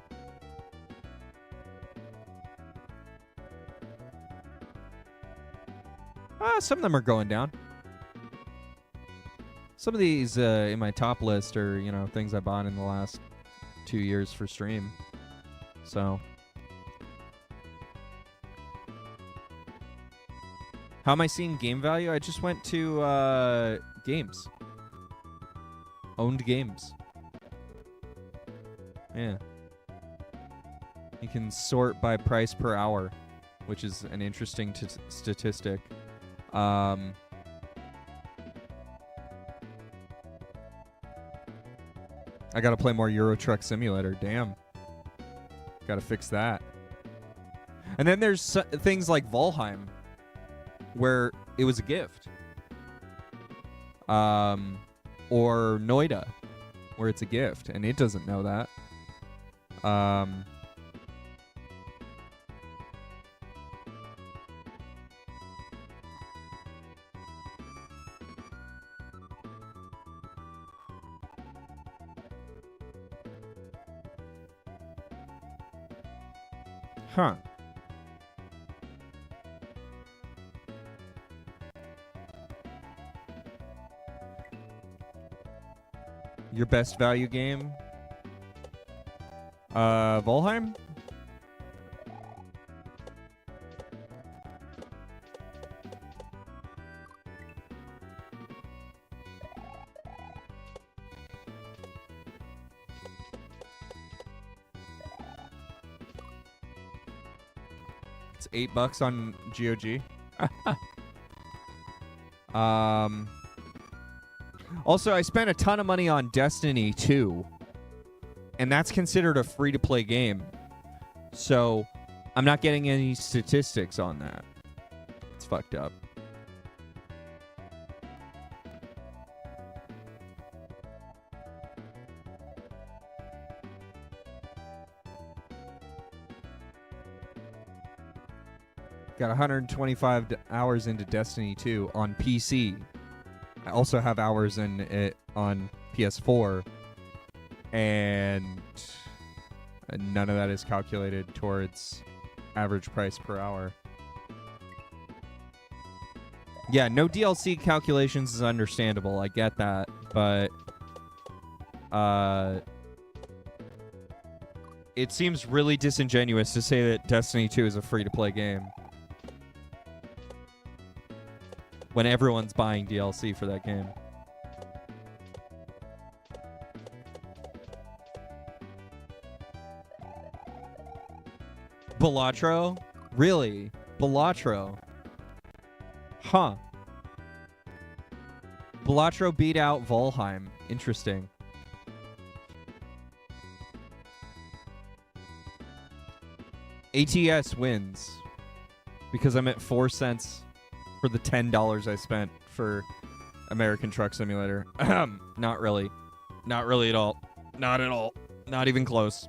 Speaker 1: Some of them are going down. Some of these in my top list are, you know, things I bought in the last 2 years for stream. So. How am I seeing game value? I just went to games. Owned games. Yeah. You can sort by price per hour, which is an interesting statistic. I gotta play more Euro Truck Simulator. Damn. Gotta fix that. And then there's things like Valheim, where it was a gift. Or Noida, where it's a gift, and it doesn't know that. Huh. Your best value game? Valheim? It's $8 on GOG. Also, I spent a ton of money on Destiny 2, and that's considered a free-to-play game. So, I'm not getting any statistics on that. It's fucked up. Got 125 hours into Destiny 2 on PC. I also have hours in it on PS4, and none of that is calculated towards average price per hour. Yeah, no DLC calculations is understandable. I get that, but it seems really disingenuous to say that Destiny 2 is a free-to-play game when everyone's buying DLC for that game. Balatro? Really? Balatro? Huh. Balatro beat out Valheim. Interesting. ATS wins because I'm at 4 cents for the $10 I spent for American Truck Simulator. Not really. Not really at all. Not at all. Not even close.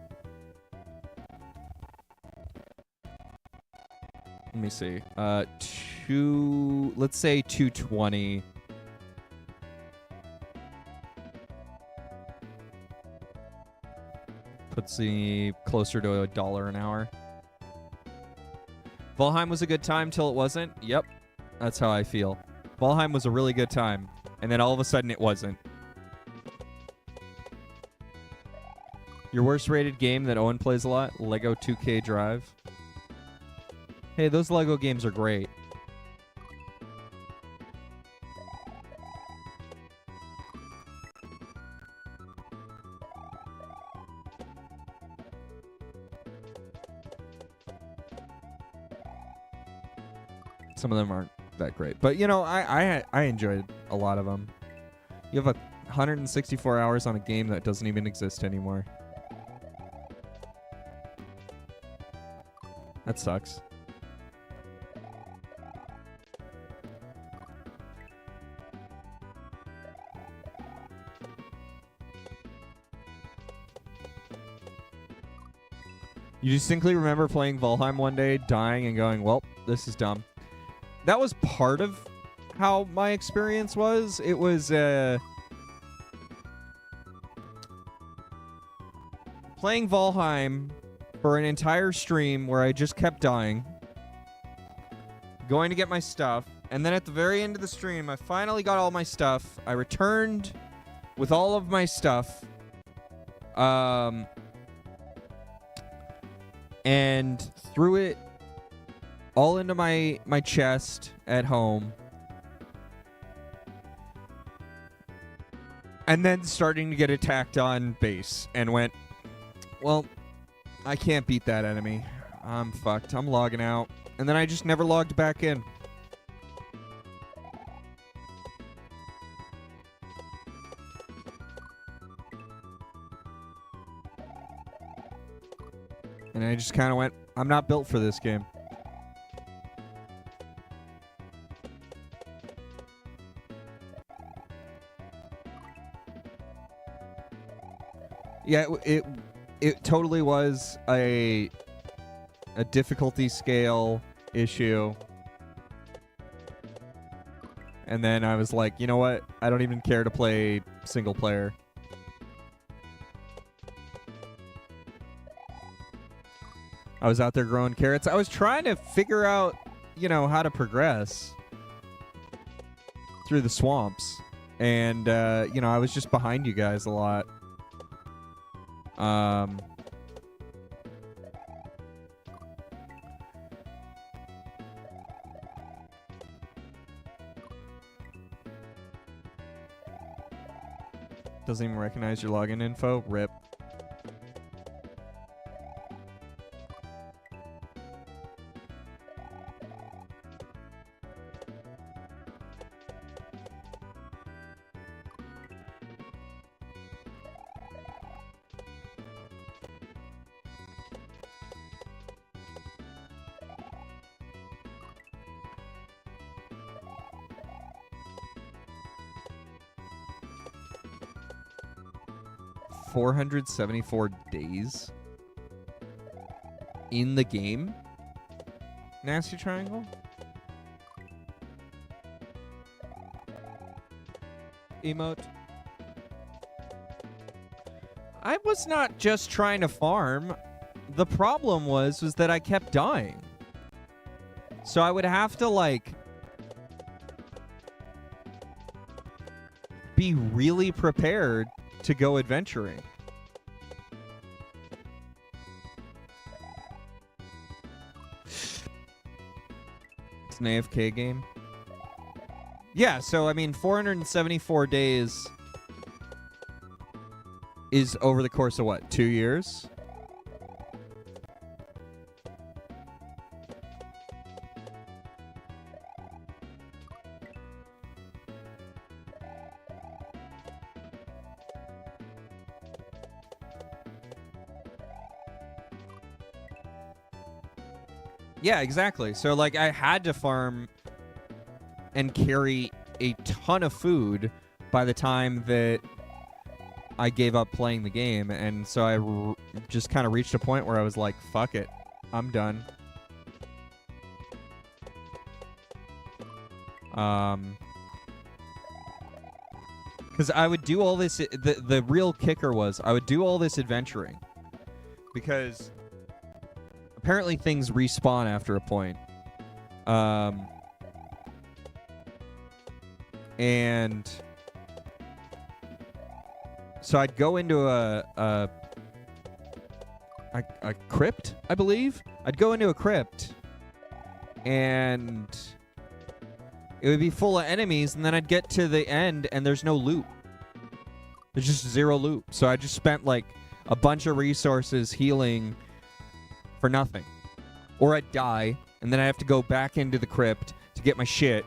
Speaker 1: Let me see. Let's say 220. Puts me closer to $1 an hour. Valheim was a good time till it wasn't. Yep. That's how I feel. Valheim was a really good time, and then all of a sudden it wasn't. Your worst rated game that Owen plays a lot? Lego 2K Drive. Hey, those Lego games are great. Some of them aren't that great. But, you know, I enjoyed a lot of them. You have 164 hours on a game that doesn't even exist anymore. That sucks. You distinctly remember playing Valheim one day, dying, and going, well, this is dumb. That was part of how my experience was. It was playing Valheim for an entire stream where I just kept dying, going to get my stuff, and then at the very end of the stream, I finally got all my stuff. I returned with all of my stuff. And threw it all into my chest at home. And then starting to get attacked on base and went, well, I can't beat that enemy. I'm fucked. I'm logging out. And then I just never logged back in. And I just kind of went, I'm not built for this game. Yeah, it totally was a difficulty scale issue. And then I was like, you know what? I don't even care to play single player. I was out there growing carrots. I was trying to figure out, you know, how to progress through the swamps. And, you know, I was just behind you guys a lot. Doesn't even recognize your login info. RIP. $474 days in the game. Nasty Triangle. Emote. I was not just trying to farm. The problem was that I kept dying. So I would have to like be really prepared to go adventuring. It's an AFK game. Yeah, so I mean 474 days is over the course of what, 2 years? Yeah, exactly. So, like, I had to farm and carry a ton of food by the time that I gave up playing the game. And so I just kind of reached a point where I was like, fuck it. I'm done. Because I would do all this. The real kicker was I would do all this adventuring. Because apparently things respawn after a point. And so I'd go into a crypt, I believe. I'd go into a crypt and it would be full of enemies, and then I'd get to the end and there's no loot. There's just zero loot. So I just spent like a bunch of resources healing for nothing. Or I'd die, and then I have to go back into the crypt, get my shit.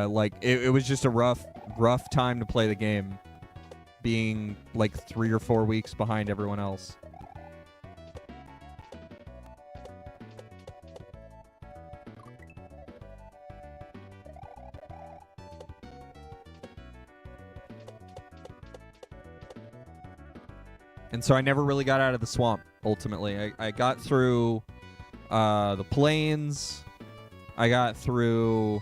Speaker 1: Like it was just a rough time to play the game, being like 3 or 4 weeks behind everyone else. And so I never really got out of the swamp, ultimately. I got through the plains. I got through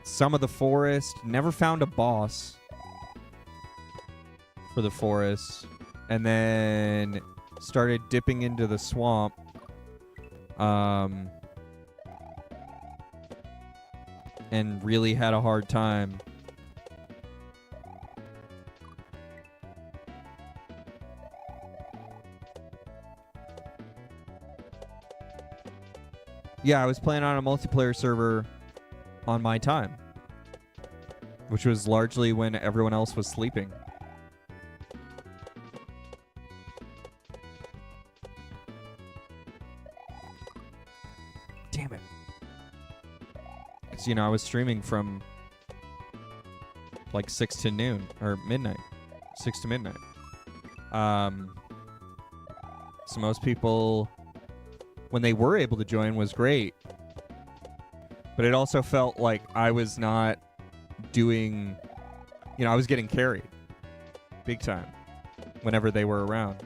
Speaker 1: some of the forest. Never found a boss for the forest. And then started dipping into the swamp. And really had a hard time. Yeah, I was playing on a multiplayer server on my time, which was largely when everyone else was sleeping. Damn it. Because, I was streaming from like 6 to noon, or midnight. 6 to midnight. So most people, when they were able to join, was great. But it also felt like I was not doing, I was getting carried big time whenever they were around.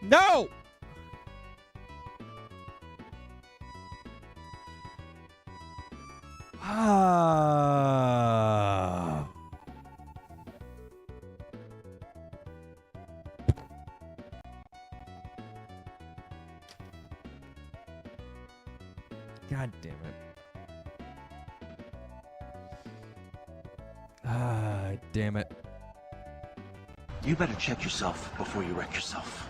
Speaker 1: No! Ah. God damn it. Ah, damn it.
Speaker 7: You better check yourself before you wreck yourself.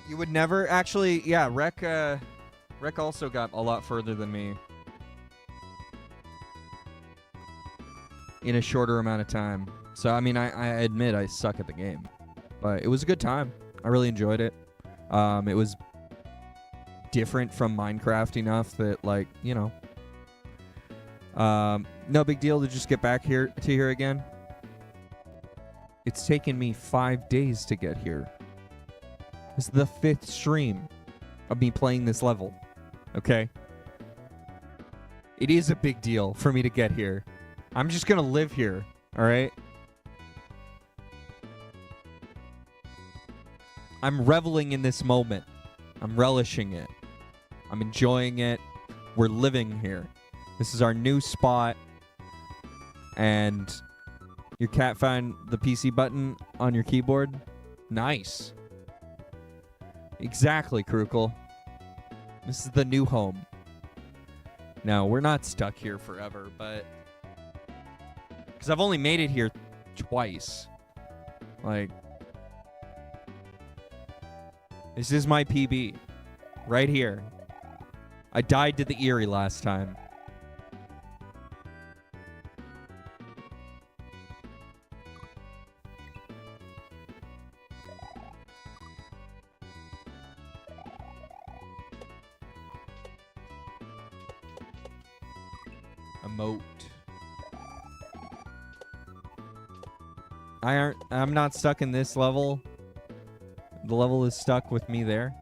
Speaker 1: You would never actually, yeah. Rec also got a lot further than me in a shorter amount of time. So I mean, I admit I suck at the game, but it was a good time. I really enjoyed it. It was different from Minecraft enough that, like, no big deal to just get back here to here again. It's taken me 5 days to get here. This is the 5th stream of me playing this level, okay? It is a big deal for me to get here. I'm just gonna live here, all right? I'm reveling in this moment. I'm relishing it. I'm enjoying it. We're living here. This is our new spot. And your cat found the PC button on your keyboard? Nice. Exactly, Krukle. This is the new home. No, we're not stuck here forever, but... Because I've only made it here twice. Like... This is my PB. Right here. I died to the Eerie last time. Emote. I'm not stuck in this level. The level is stuck with me there.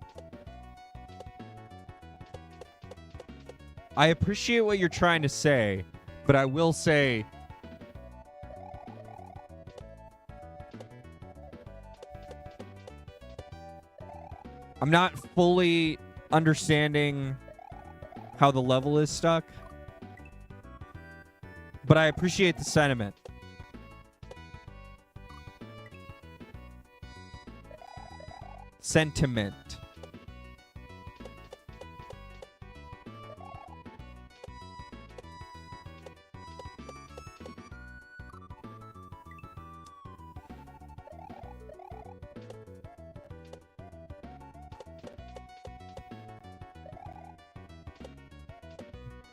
Speaker 1: I appreciate what you're trying to say, but I will say I'm not fully understanding how the level is stuck. But I appreciate the sentiment. Sentiment.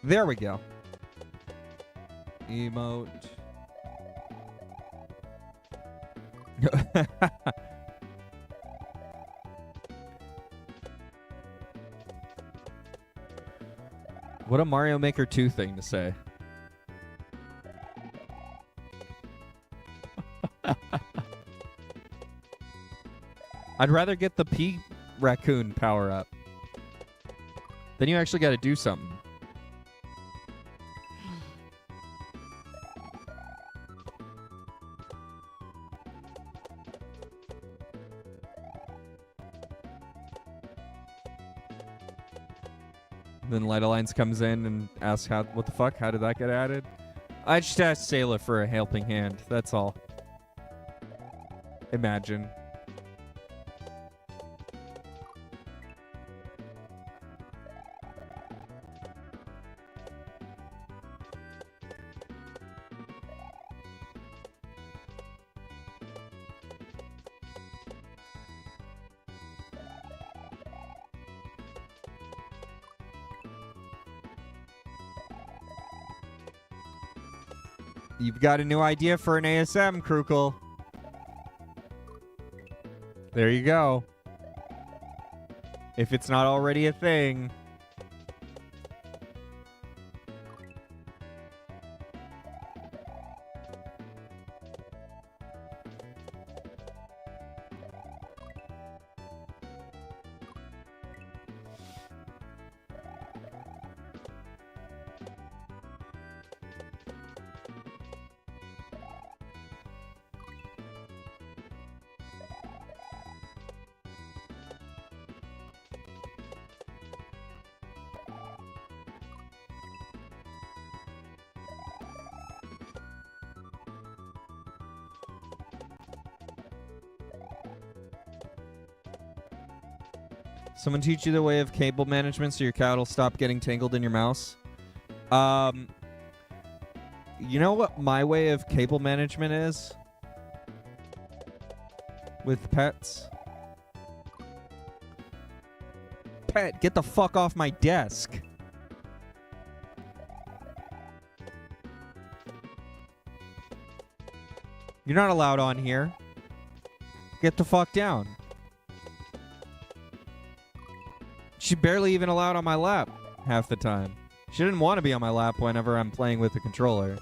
Speaker 1: There we go. Emote. What a Mario Maker 2 thing to say. I'd rather get the pea raccoon power up. Then you actually got to do something. Then Light Alliance comes in and asks, what the fuck? How did that get added? I just asked Sayla for a helping hand. That's all. Imagine. You've got a new idea for an ASM, Krukle. There you go. If it's not already a thing. Someone teach you the way of cable management so your cat will stop getting tangled in your mouse? You know what my way of cable management is? With pets? Pet, get the fuck off my desk. You're not allowed on here. Get the fuck down. She's barely even allowed on my lap half the time. She didn't want to be on my lap whenever I'm playing with the controller.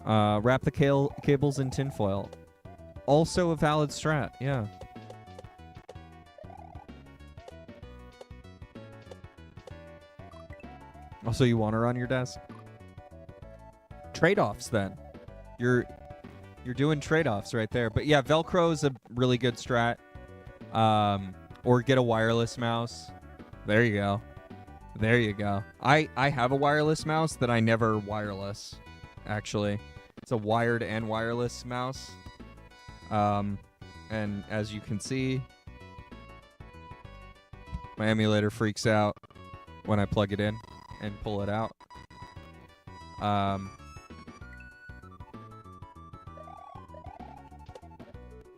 Speaker 1: Wrap the cables in tinfoil. Also a valid strat, yeah. Also, you want her on your desk? Trade-offs, then. You're doing trade-offs right there. But yeah, Velcro is a really good strat. Or get a wireless mouse. There you go. There you go. I have a wireless mouse that I never wireless, actually. It's a wired and wireless mouse. And as you can see, my emulator freaks out when I plug it in and pull it out.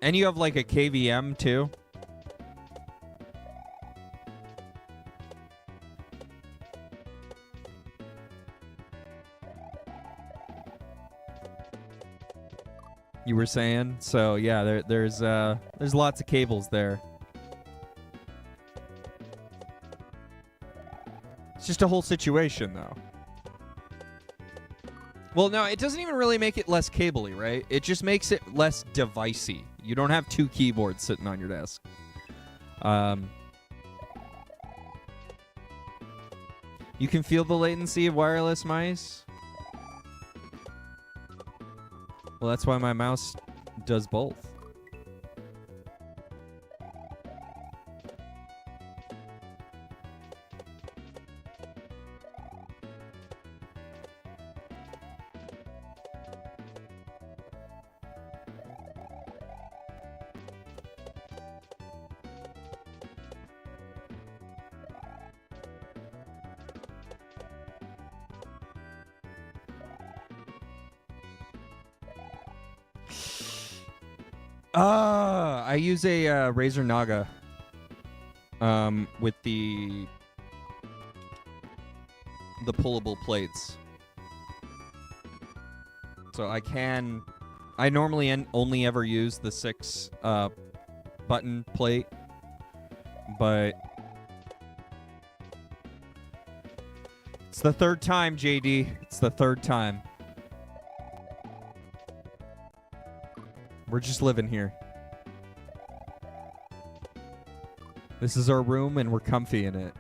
Speaker 1: And you have like a KVM too. You were saying? So yeah, there's lots of cables there. It's just a whole situation though. Well, no, it doesn't even really make it less cabley, right? It just makes it less devicey. You don't have two keyboards sitting on your desk. You can feel the latency of wireless mice. Well, that's why my mouse does both. I use a Razer Naga with the pullable plates. So I normally only ever use the 6 button plate, but it's the 3rd time, JD. It's the 3rd time. We're just living here. This is our room and we're comfy in it.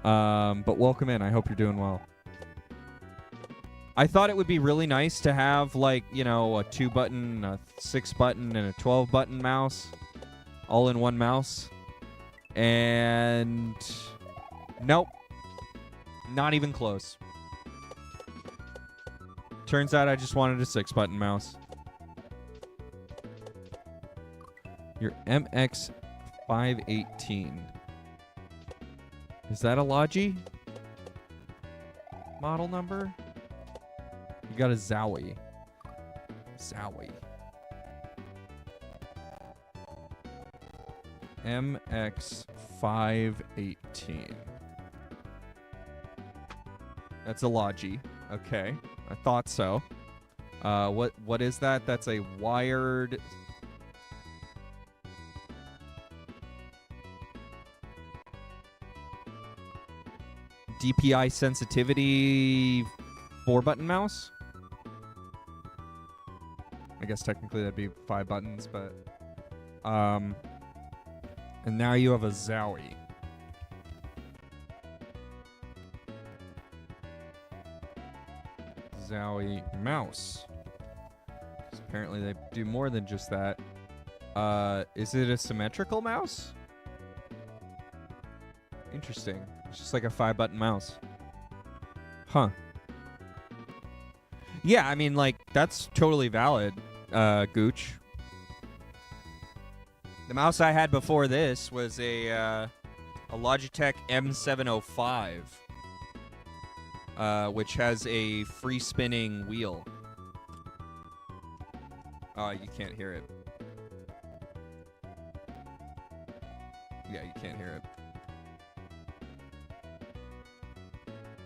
Speaker 1: But welcome in. I hope you're doing well. I thought it would be really nice to have, like, you know, a 2-button, a 6-button, and a 12-button mouse all in one mouse. And nope. Not even close. Turns out I just wanted a 6-button mouse. Your MX518. Is that a Logi model number? You got a Zowie. Zowie. MX518. That's a Logi. Okay. I thought so. What is that? That's a wired DPI sensitivity 4-button mouse. I guess technically that'd be 5 buttons, but and now you have a Zowie. Zowie mouse. 'Cause apparently they do more than just that. Is it a symmetrical mouse? Interesting. It's just like a 5-button mouse. Huh. Yeah, I mean, like, that's totally valid, Gooch. The mouse I had before this was a Logitech M705, which has a free-spinning wheel. You can't hear it. Yeah, you can't hear it.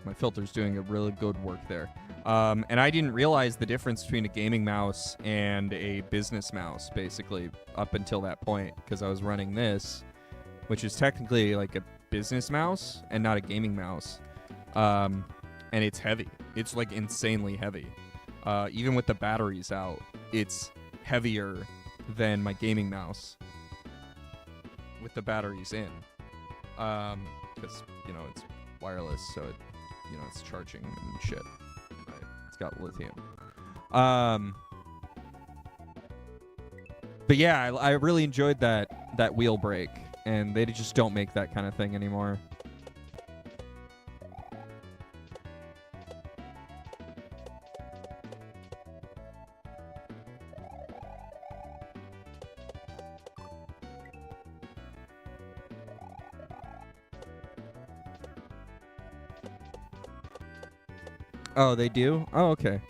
Speaker 1: My filter's doing a really good work there. And I didn't realize the difference between a gaming mouse and a business mouse, basically, up until that point, because I was running this, which is technically like a business mouse and not a gaming mouse. And it's heavy. It's like insanely heavy. Even with the batteries out, it's heavier than my gaming mouse with the batteries in. Because, you know, it's wireless, so it, you know, it's charging and shit. Right? It's got lithium. But yeah, I really enjoyed that wheel brake, and they just don't make that kind of thing anymore. Oh, they do? Oh, okay.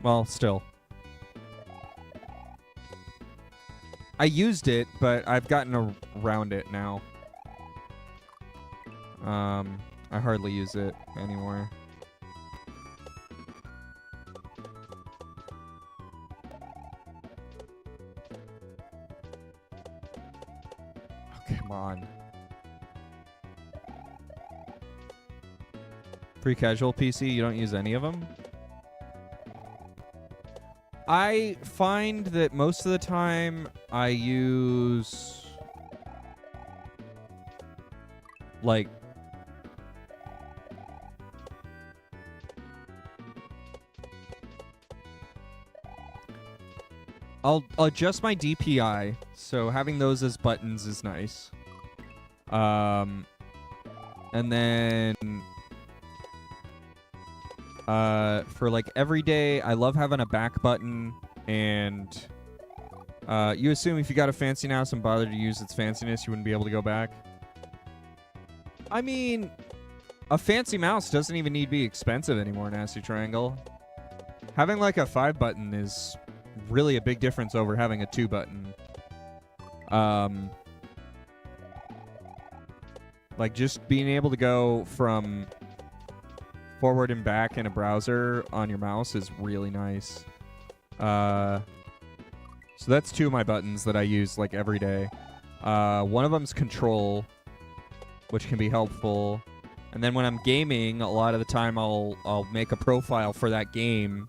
Speaker 1: Well, still. I used it, but I've gotten around it now. I hardly use it anymore. Oh, come on. Free casual PC, you don't use any of them? I find that most of the time I use like I'll adjust my DPI, so having those as buttons is nice. And then for like everyday, I love having a back button, and you assume if you got a fancy mouse and bothered to use its fanciness, you wouldn't be able to go back. I mean, a fancy mouse doesn't even need to be expensive anymore, Nasty Triangle. Having like a 5-button is really a big difference over having a 2-button. Like just being able to go from forward and back in a browser on your mouse is really nice. So that's 2 of my buttons that I use like every day. One of them's control, which can be helpful. And then when I'm gaming, a lot of the time I'll make a profile for that game,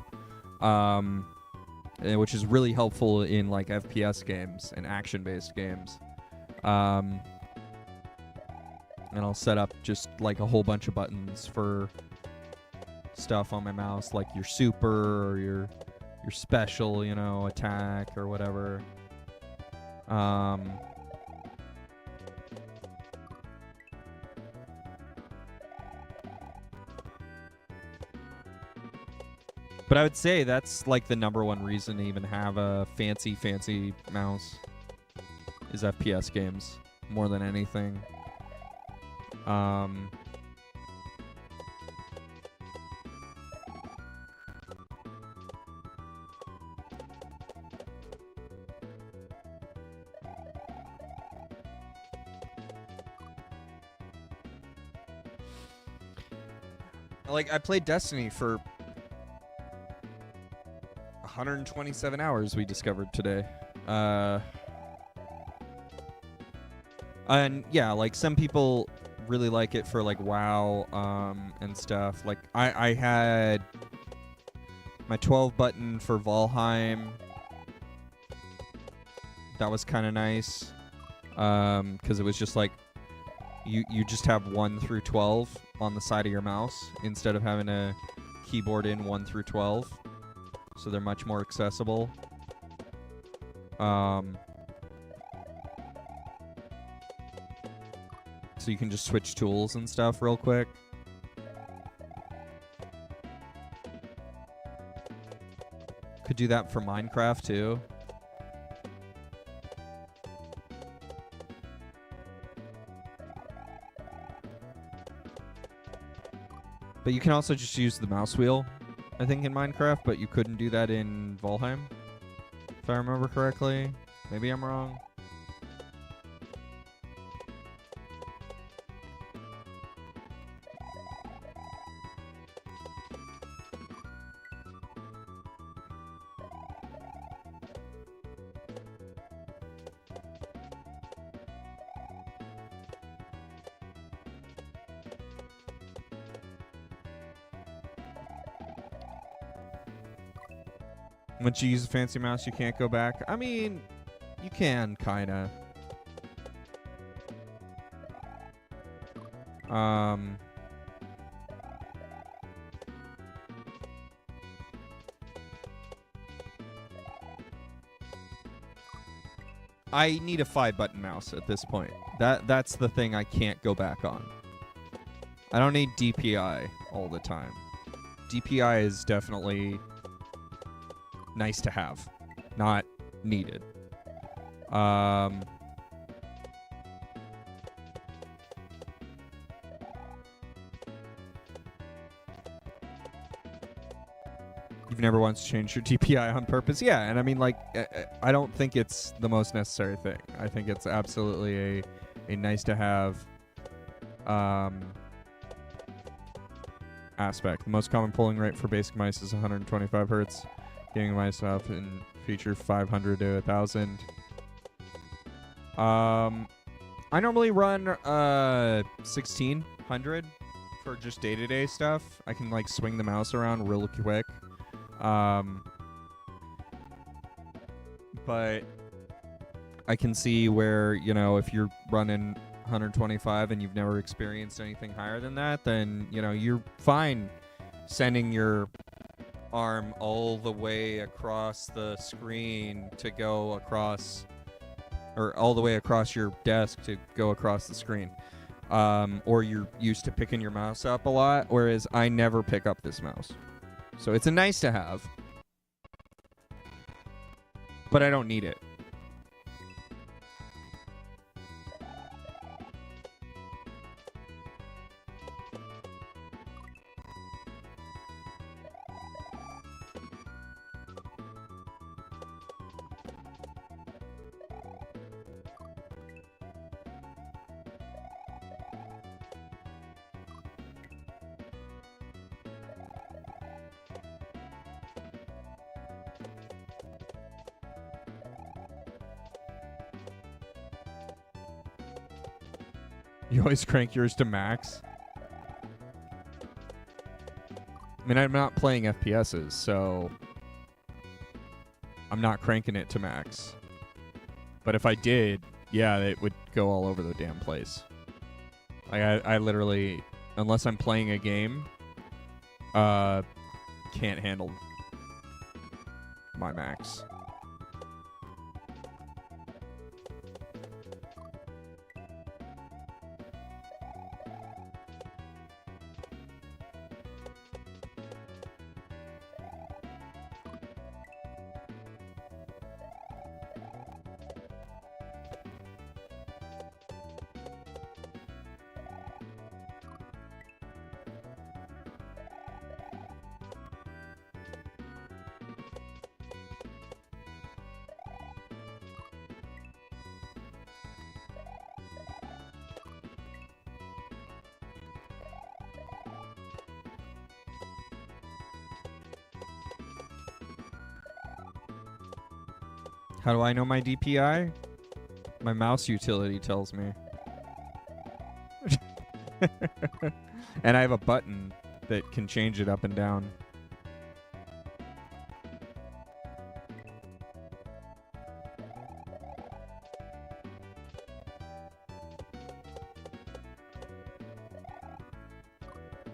Speaker 1: which is really helpful in like FPS games and action-based games. And I'll set up just like a whole bunch of buttons for stuff on my mouse, like your super or your special, you know, attack or whatever. But I would say that's like the number one reason to even have a fancy mouse is FPS games more than anything. Like, I played Destiny for 127 hours, we discovered today. And yeah, like some people really like it for like WoW and stuff. Like I had my 12 button for Valheim. That was kind of nice because it was just like you just have 1 through 12 on the side of your mouse instead of having a keyboard in 1 through 12. So they're much more accessible. So you can just switch tools and stuff real quick. Could do that for Minecraft too. But you can also just use the mouse wheel, I think, in Minecraft, but you couldn't do that in Valheim, if I remember correctly. Maybe I'm wrong. Once you use a fancy mouse, you can't go back. I mean, you can, kinda. I need a 5-button mouse at this point. That's the thing I can't go back on. I don't need DPI all the time. DPI is definitely nice to have, not needed. You've never once changed your DPI on purpose? Yeah, and I mean, like, I don't think it's the most necessary thing. I think it's absolutely a nice to have aspect. The most common polling rate for basic mice is 125 hertz. Gaming mice often feature 500 to 1,000. I normally run 1600 for just day-to-day stuff. I can like swing the mouse around real quick. But I can see where, you know, if you're running 125 and you've never experienced anything higher than that, then, you know, you're fine sending your arm all the way across the screen to go across, or all the way across your desk to go across the screen. Or you're used to picking your mouse up a lot, whereas I never pick up this mouse. So it's a nice to have, but I don't need it. You always crank yours to max? I mean, I'm not playing FPSs, so I'm not cranking it to max. But if I did, yeah, it would go all over the damn place. Like, I literally, unless I'm playing a game, can't handle my max. How do I know my DPI? My mouse utility tells me. And I have a button that can change it up and down.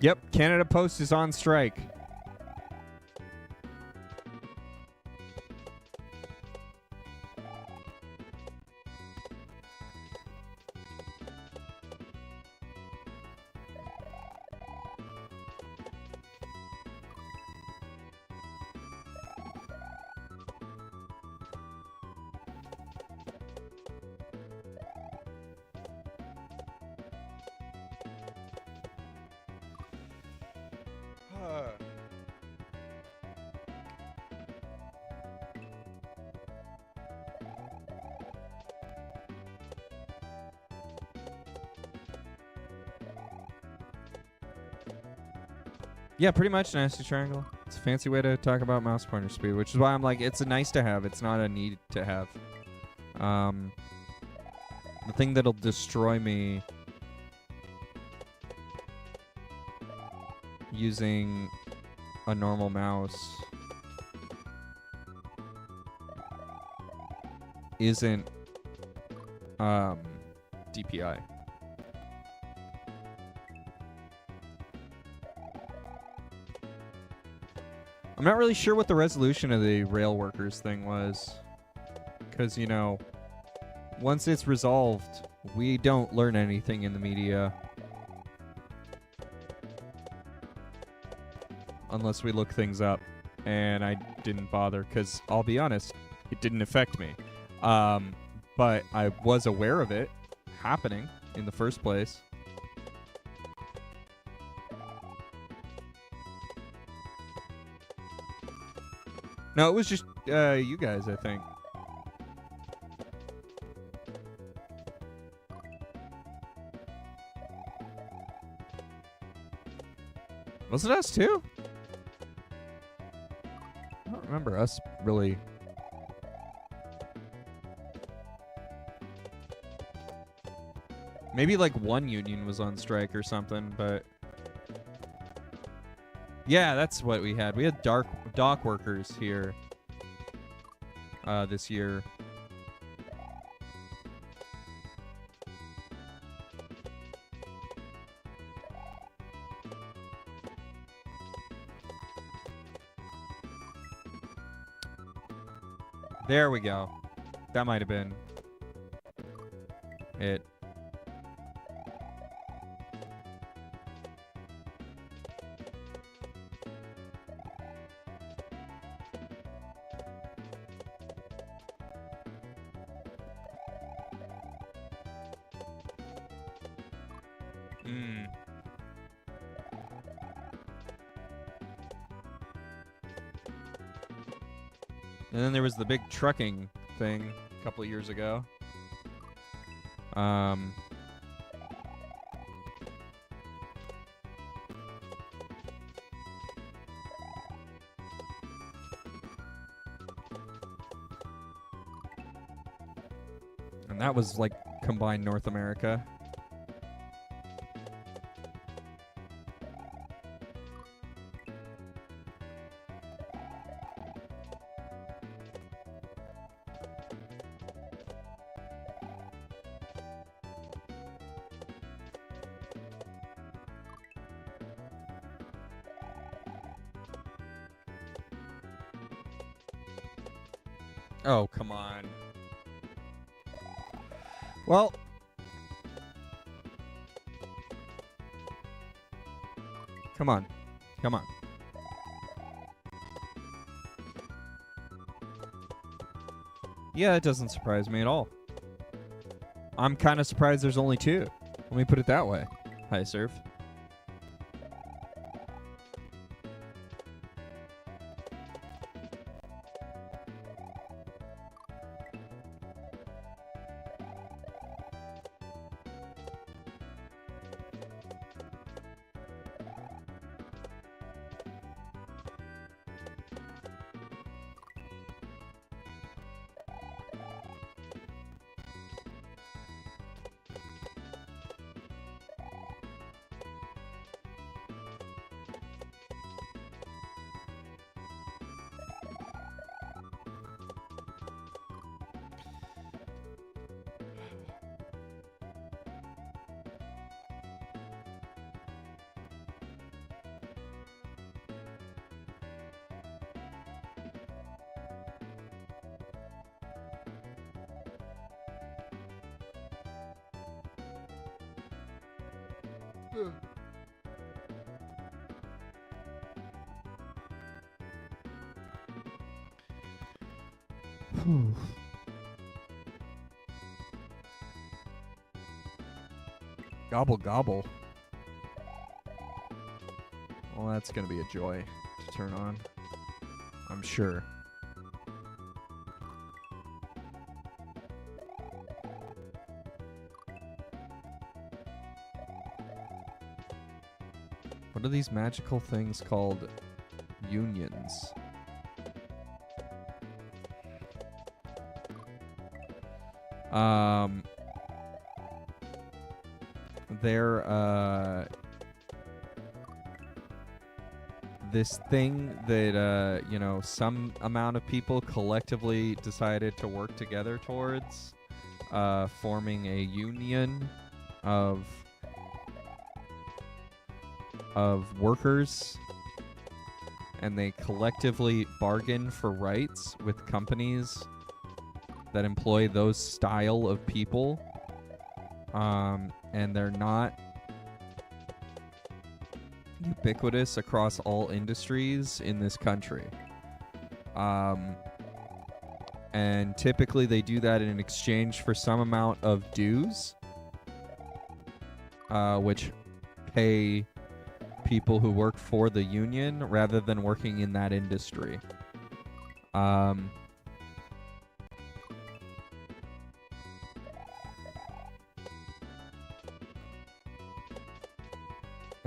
Speaker 1: Yep, Canada Post is on strike. Yeah, pretty much Nasty Triangle. It's a fancy way to talk about mouse pointer speed, which is why I'm like, it's a nice to have. It's not a need to have. The thing that'll destroy me using a normal mouse isn't DPI. I'm not really sure what the resolution of the rail workers thing was. Because, you know, once it's resolved, we don't learn anything in the media. Unless we look things up. And I didn't bother because, I'll be honest, it didn't affect me. But I was aware of it happening in the first place. No, it was just you guys, I think. Was it us too? I don't remember us really. Maybe like one union was on strike or something, but yeah, that's what we had. We had dock workers here this year. There we go. That might have been it. And then there was the big trucking thing a couple of years ago. And that was like combined North America. come on. Well. Come on. Come on. Yeah, it doesn't surprise me at all. I'm kind of surprised there's only 2. Let me put it that way. Hi, Surf. Gobble gobble. Well, that's gonna be a joy to turn on, I'm sure. What are these magical things called? Unions. They're this thing that you know, some amount of people collectively decided to work together towards forming a union of workers, and they collectively bargain for rights with companies that employ those style of people, and they're not ubiquitous across all industries in this country. And typically they do that in exchange for some amount of dues, which pay people who work for the union rather than working in that industry.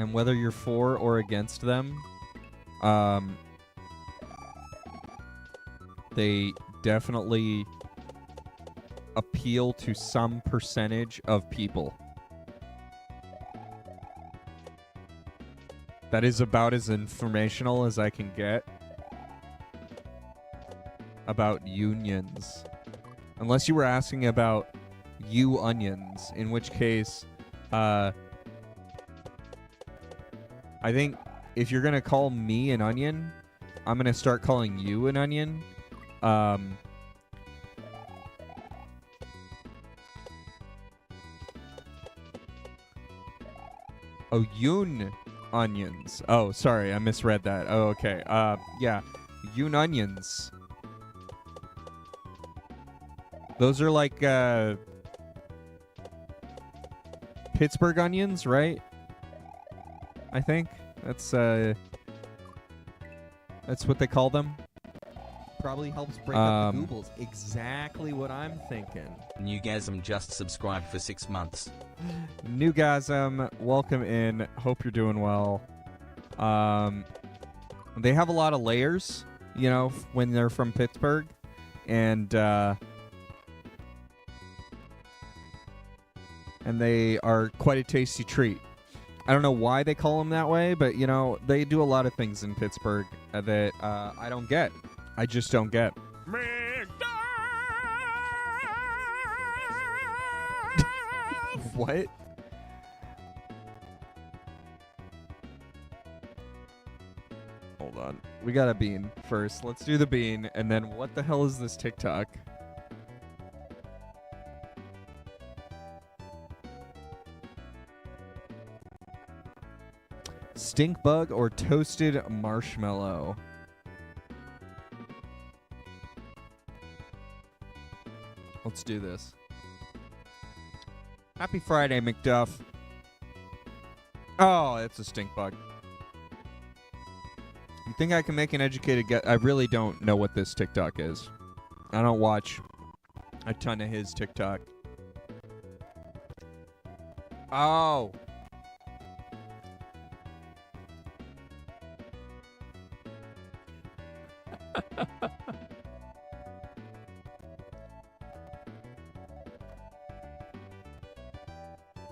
Speaker 1: And whether you're for or against them, they definitely appeal to some percentage of people. That is about as informational as I can get about unions. Unless you were asking about you onions, in which case, I think if you're going to call me an onion, I'm going to start calling you an onion. Oh, Yoon onions. Oh, sorry, I misread that. Oh, okay. Yeah, Yoon onions. Those are like Pittsburgh onions, right? I think that's what they call them. Probably helps break up the Googles. Exactly what I'm thinking.
Speaker 8: Newgasm just subscribed for 6 months.
Speaker 1: Newgasm, welcome in. Hope you're doing well. They have a lot of layers, you know, when they're from Pittsburgh, and they are quite a tasty treat. I don't know why they call them that way, but, you know, they do a lot of things in Pittsburgh that I don't get. I just don't get. What? Hold on. We got a bean first. Let's do the bean, and then what the hell is this TikTok? Stink bug or toasted marshmallow? Let's do this. Happy Friday, McDuff. Oh, it's a stink bug. You think I can make an educated guess? I really don't know what this TikTok is. I don't watch a ton of his TikTok. Oh.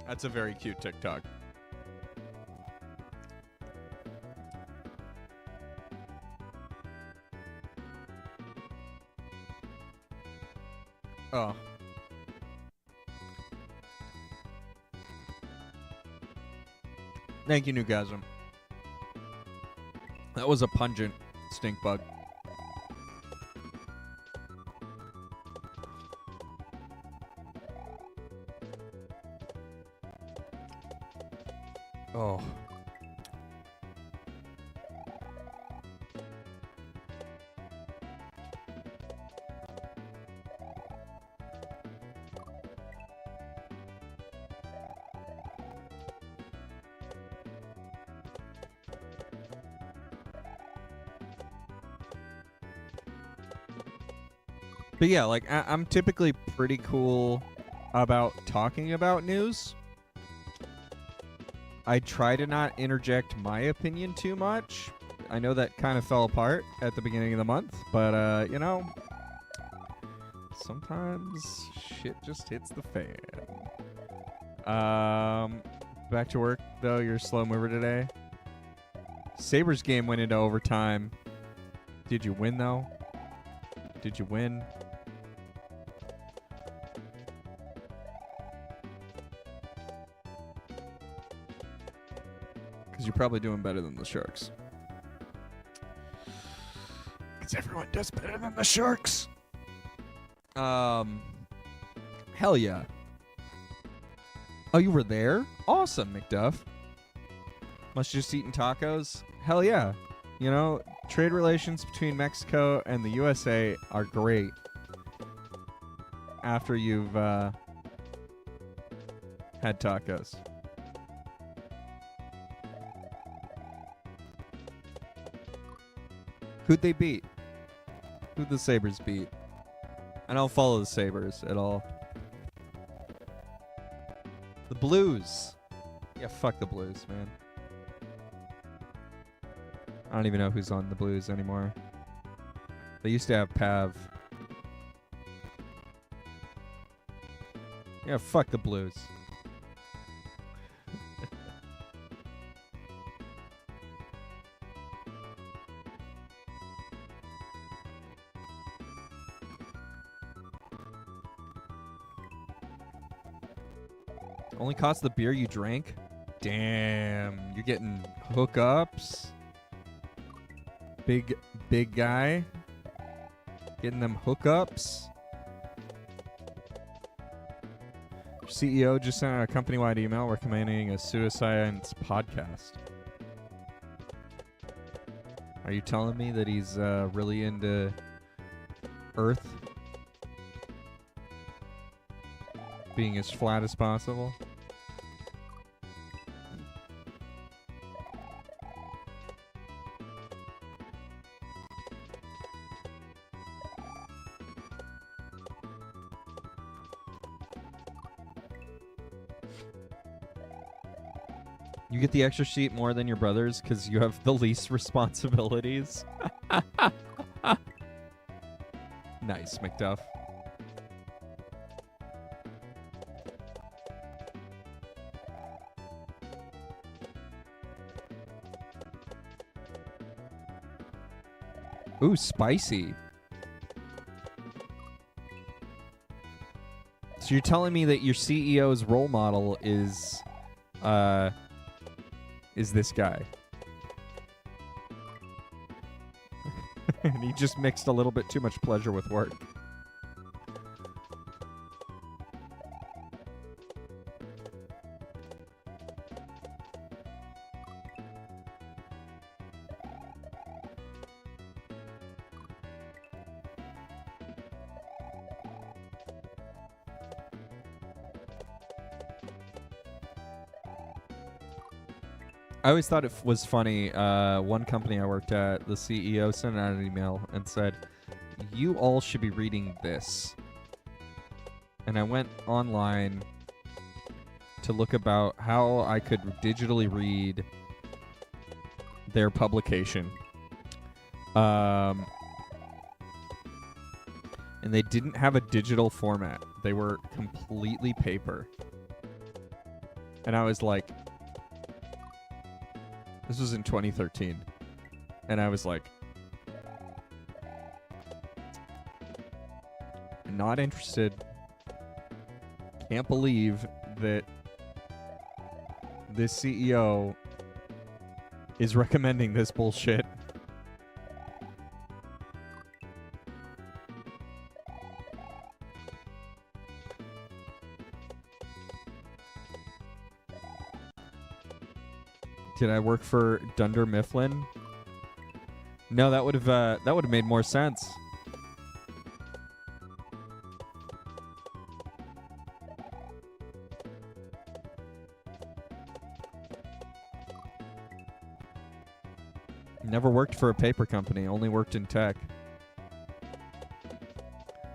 Speaker 1: That's a very cute TikTok. Oh. Thank you, Newgasm. That was a pungent stink bug. Oh. But yeah, like, I'm typically pretty cool about talking about news. I try to not interject my opinion too much. I know that kind of fell apart at the beginning of the month, but, you know, sometimes shit just hits the fan. Back to work, though. You're a slow mover today. Sabres game went into overtime. Did you win, though? Did you win? Because you're probably doing better than the Sharks. Because everyone does better than the Sharks. Hell yeah. Oh, you were there? Awesome, McDuff. Must just eaten tacos? Hell yeah. You know, trade relations between Mexico and the USA are great after you've had tacos. Who'd they beat? Who'd the Sabres beat? I don't follow the Sabres at all. The Blues. Yeah, fuck the Blues, man. I don't even know who's on the Blues anymore. They used to have Pav. Yeah, fuck the Blues. Only cost the beer you drank? Damn, you're getting hookups? Big guy? Getting them hookups? CEO just sent out a company-wide email recommending a pseudoscience podcast. Are you telling me that he's really into Earth being as flat as possible? You get the extra sheet more than your brothers because you have the least responsibilities. Nice, McDuff. Ooh, spicy. So you're telling me that your CEO's role model is this guy. And he just mixed a little bit too much pleasure with work. I always thought it was funny. One company I worked at, the CEO sent out an email and said, "You all should be reading this." And I went online to look about how I could digitally read their publication. And they didn't have a digital format. They were completely paper. And I was like, this was in 2013. And I was like, not interested. Can't believe that this CEO is recommending this bullshit. Did I work for Dunder Mifflin? No, that would have made more sense. Never worked for a paper company, only worked in tech.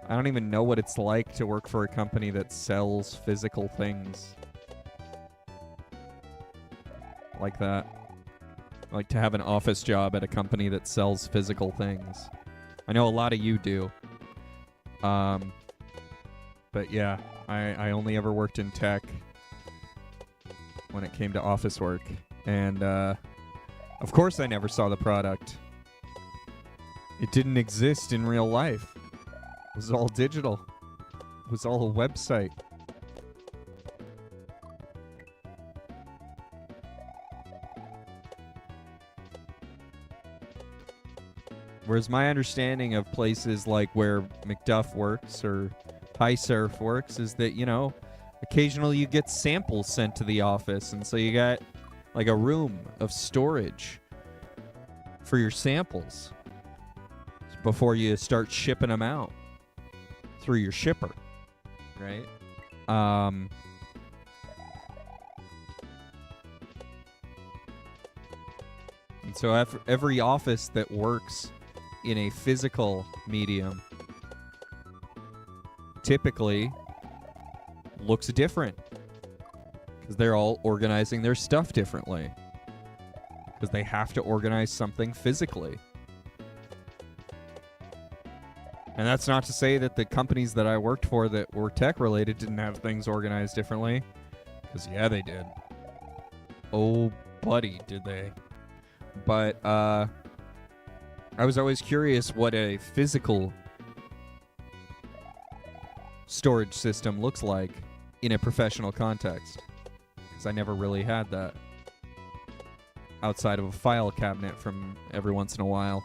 Speaker 1: I don't even know what it's like to work for a company that sells physical things. Like that. Like to have an office job at a company that sells physical things. I know a lot of you do. But yeah, I only ever worked in tech when it came to office work. And of course I never saw the product. It didn't exist in real life. It was all digital. It was all a website. Whereas my understanding of places like where McDuff works or HiSurf works is that, you know, occasionally you get samples sent to the office, and so you got like a room of storage for your samples before you start shipping them out through your shipper, right? And so every office that works in a physical medium typically looks different because they're all organizing their stuff differently because they have to organize something physically. And that's not to say that the companies that I worked for that were tech related didn't have things organized differently, because yeah, they did. Oh buddy, did they. But I was always curious what a physical storage system looks like in a professional context, because I never really had that outside of a file cabinet from every once in a while.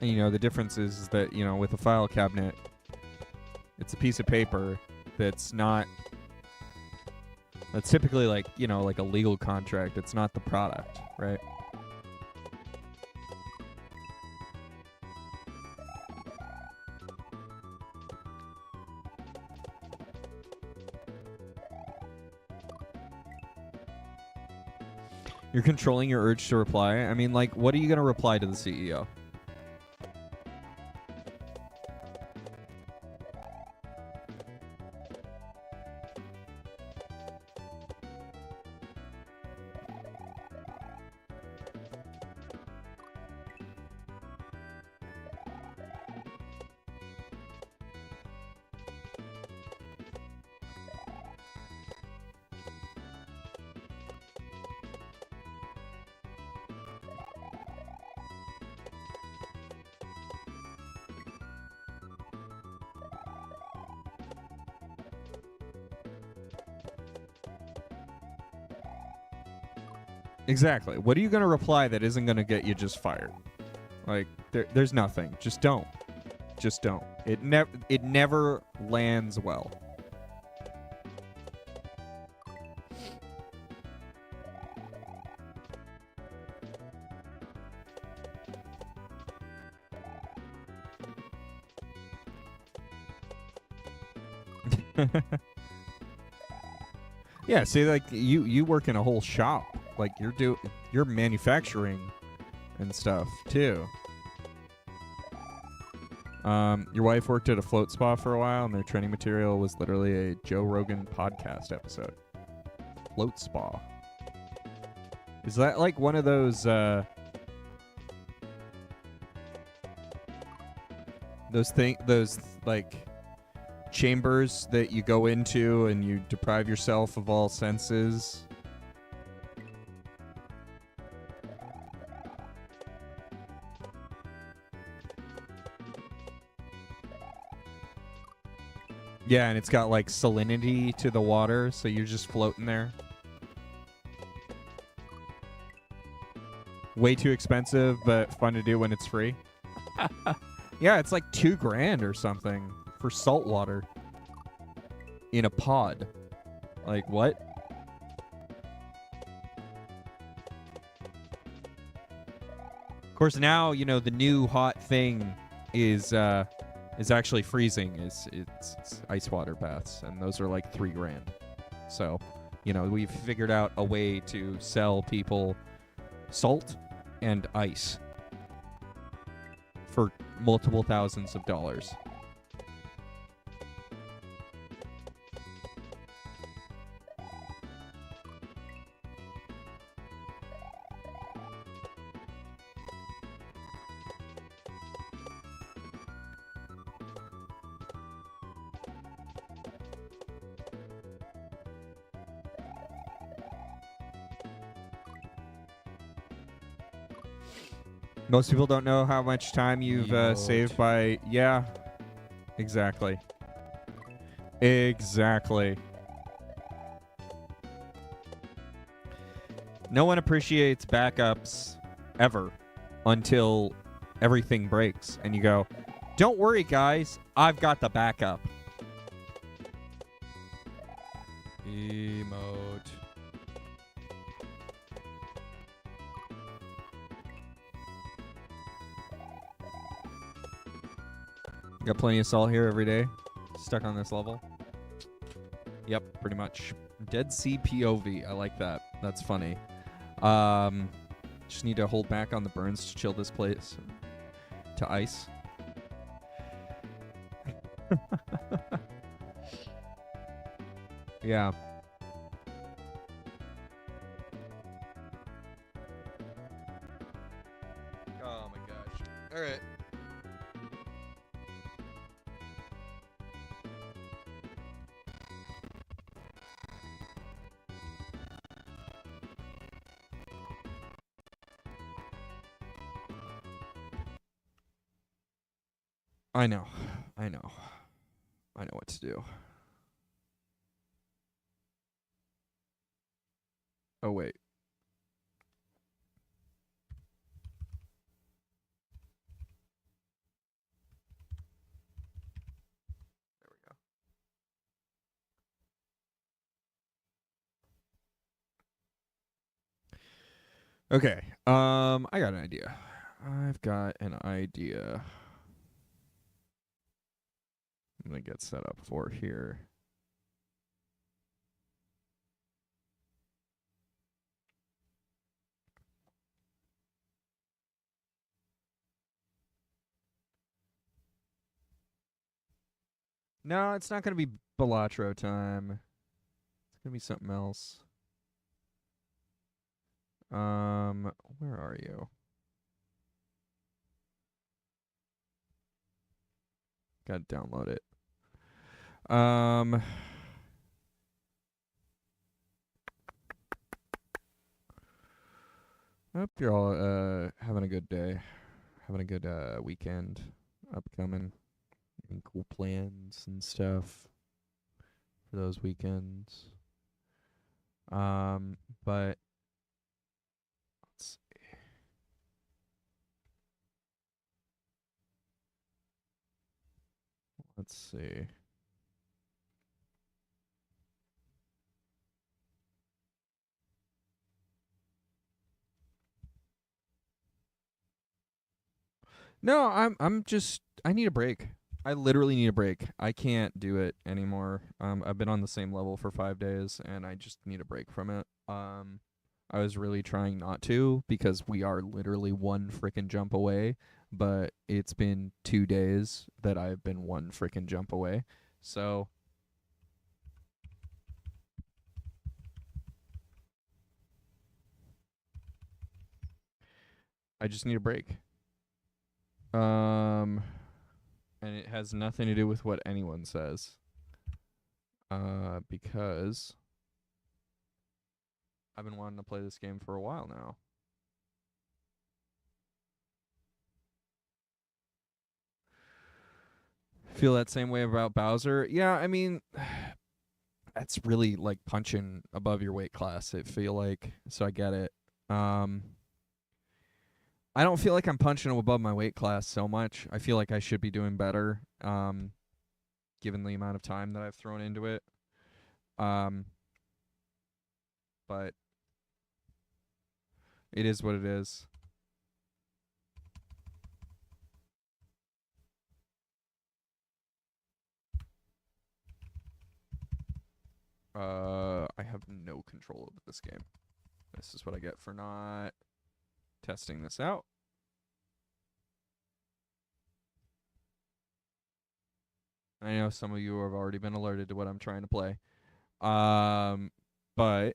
Speaker 1: And, you know, the difference is that, you know, with a file cabinet, it's a piece of paper that's typically like, you know, like a legal contract. It's not the product, right? You're controlling your urge to reply. I mean, like, what are you going to reply to the CEO? Exactly. What are you gonna reply that isn't gonna get you just fired? Like, there's nothing. Just don't. Just don't. It never lands well. Yeah, see, like you work in a whole shop. Like you're manufacturing and stuff too. Your wife worked at a float spa for a while, and their training material was literally a Joe Rogan podcast episode. Float spa. Is that like one of those like chambers that you go into and you deprive yourself of all senses? Yeah, and it's got like salinity to the water, so you're just floating there. Way too expensive, but fun to do when it's free. Yeah, it's like $2,000 or something for salt water in a pod. Like, what? Of course, now, you know, the new hot thing is actually freezing. It's ice water baths, and those are like $3,000. So, you know, we've figured out a way to sell people salt and ice for multiple thousands of dollars. Most people don't know how much time you've saved by... Yeah, exactly. Exactly. No one appreciates backups ever until everything breaks. And you go, don't worry, guys. I've got the backup. Emote. Got plenty of salt here every day. Stuck on this level. Yep, pretty much. Dead Sea POV. I like that. That's funny. Just need to hold back on the burns to chill this place to ice. Yeah. Oh my gosh. All right. I know. I know what to do. Oh, wait. There we go. Okay. I got an idea. I've got an idea. I'm going to get set up for here. No, it's not going to be Balatro time. It's going to be something else. Where are you? Got to download it. Hope you're all having a good day, having a good weekend upcoming, and cool plans and stuff for those weekends. But Let's see. No, I need a break. I literally need a break. I can't do it anymore. I've been on the same level for 5 days and I just need a break from it. I was really trying not to because we are literally one frickin' jump away, but it's been 2 days that I've been one frickin' jump away. So I just need a break. And it has nothing to do with what anyone says. Because I've been wanting to play this game for a while now. Feel that same way about Bowser? Yeah, I mean, that's really like punching above your weight class, I feel like. So I get it. I don't feel like I'm punching above my weight class so much. I feel like I should be doing better, given the amount of time that I've thrown into it. But it is what it is. I have no control over this game. This is what I get for not testing this out. I know some of you have already been alerted to what I'm trying to play. But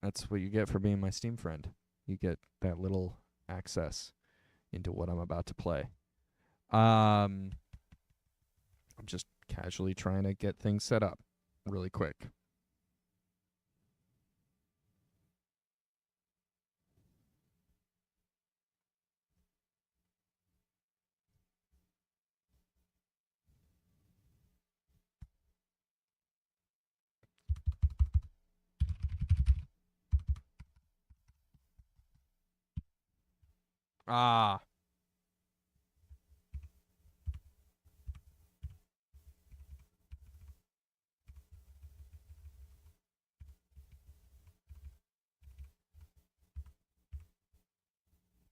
Speaker 1: that's what you get for being my Steam friend. You get that little access into what I'm about to play. I'm just casually trying to get things set up really quick. Ah.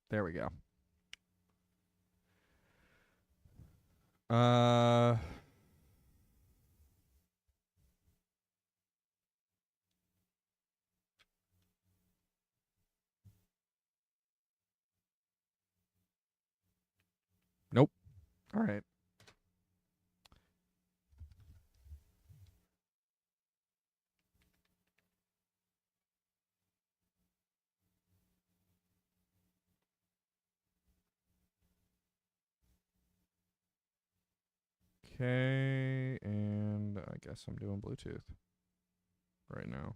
Speaker 1: There we go. Nope. All right. Okay, and I guess I'm doing Bluetooth right now.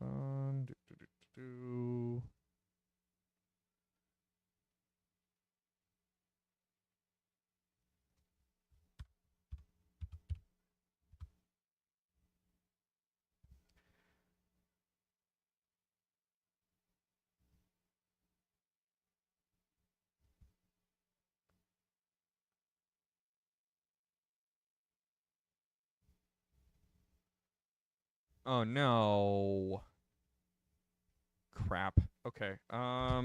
Speaker 1: Hold on. Do. Oh no. Crap. Okay. I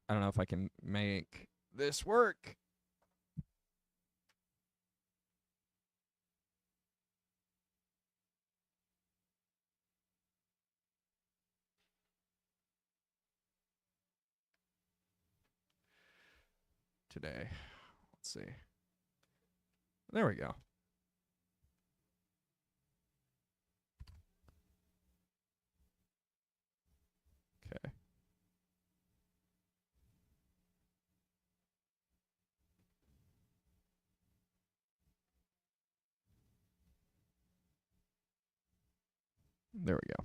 Speaker 1: don't know if I can make this work. Today. Let's see. There we go. Okay. There we go.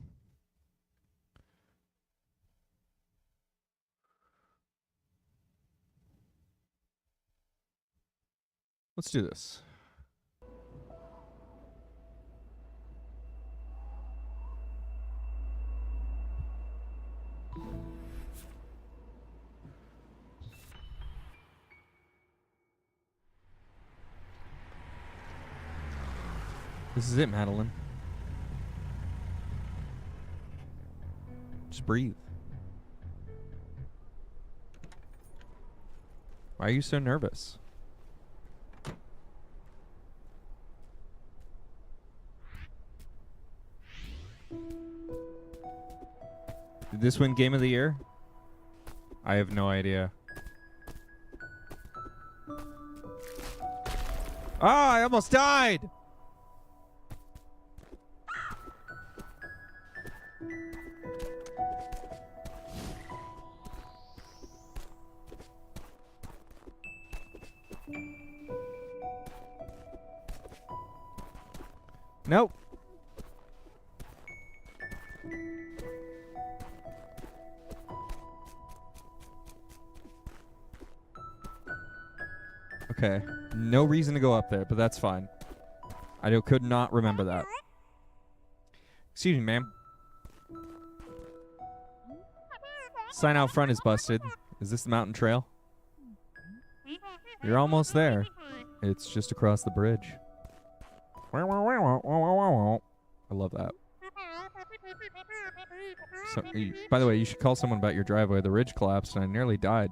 Speaker 1: Let's do this. This is it, Madeline. Just breathe. Why are you so nervous? Did this win Game of the Year? I have no idea. Ah, I almost died! Nope. Okay. No reason to go up there, but that's fine. Could not remember that. Excuse me, ma'am. Sign out front is busted. Is this the mountain trail? You're almost there. It's just across the bridge. I love that. So, by the way, you should call someone about your driveway. The ridge collapsed and I nearly died.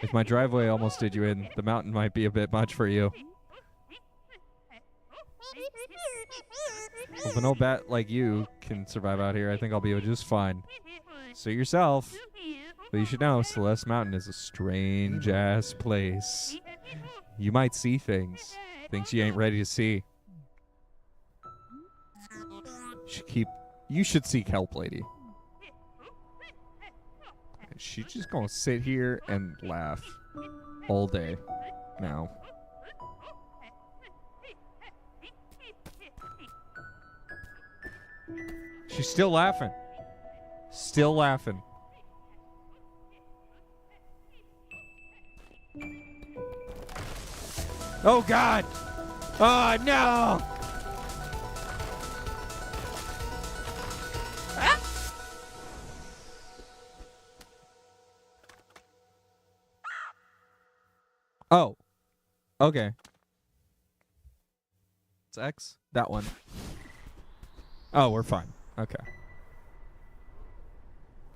Speaker 1: If my driveway almost did you in, the mountain might be a bit much for you. Well, if an old bat like you can survive out here, I think I'll be just fine. Suit yourself. But you should know, Celeste Mountain is a strange-ass place. You might see things you ain't ready to see. You should seek help, lady. She's just gonna sit here and laugh all day now. She's still laughing. Still laughing. Oh, God! Oh, no! Oh. Okay. It's X? That one. Oh, we're fine. Okay.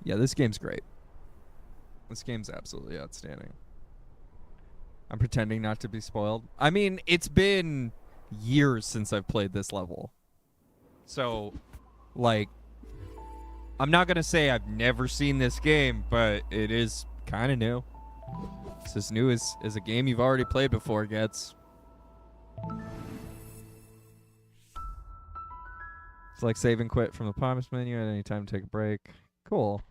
Speaker 1: Yeah, this game's great. This game's absolutely outstanding. I'm pretending not to be spoiled. I mean, it's been years since I've played this level. So, like, I'm not going to say I've never seen this game, but it is kind of new. It's as new as a game you've already played before gets. Select save and quit from the promise menu at any time to take a break. Cool.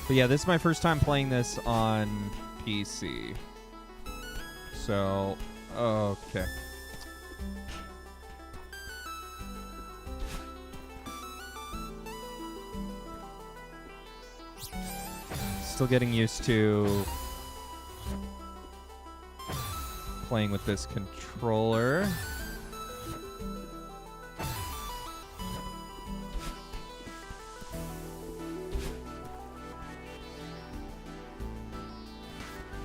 Speaker 1: But yeah, this is my first time playing this on PC. So, okay. Still getting used to playing with this controller.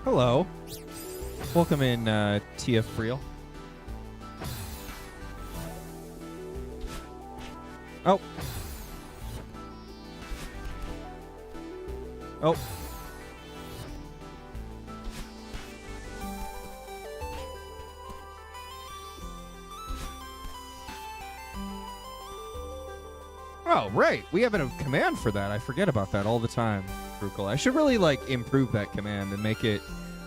Speaker 1: Hello. Welcome in, TF Friel. Oh. Oh. Oh, right. We have a command for that. I forget about that all the time, Frugal. I should really, like, improve that command and make it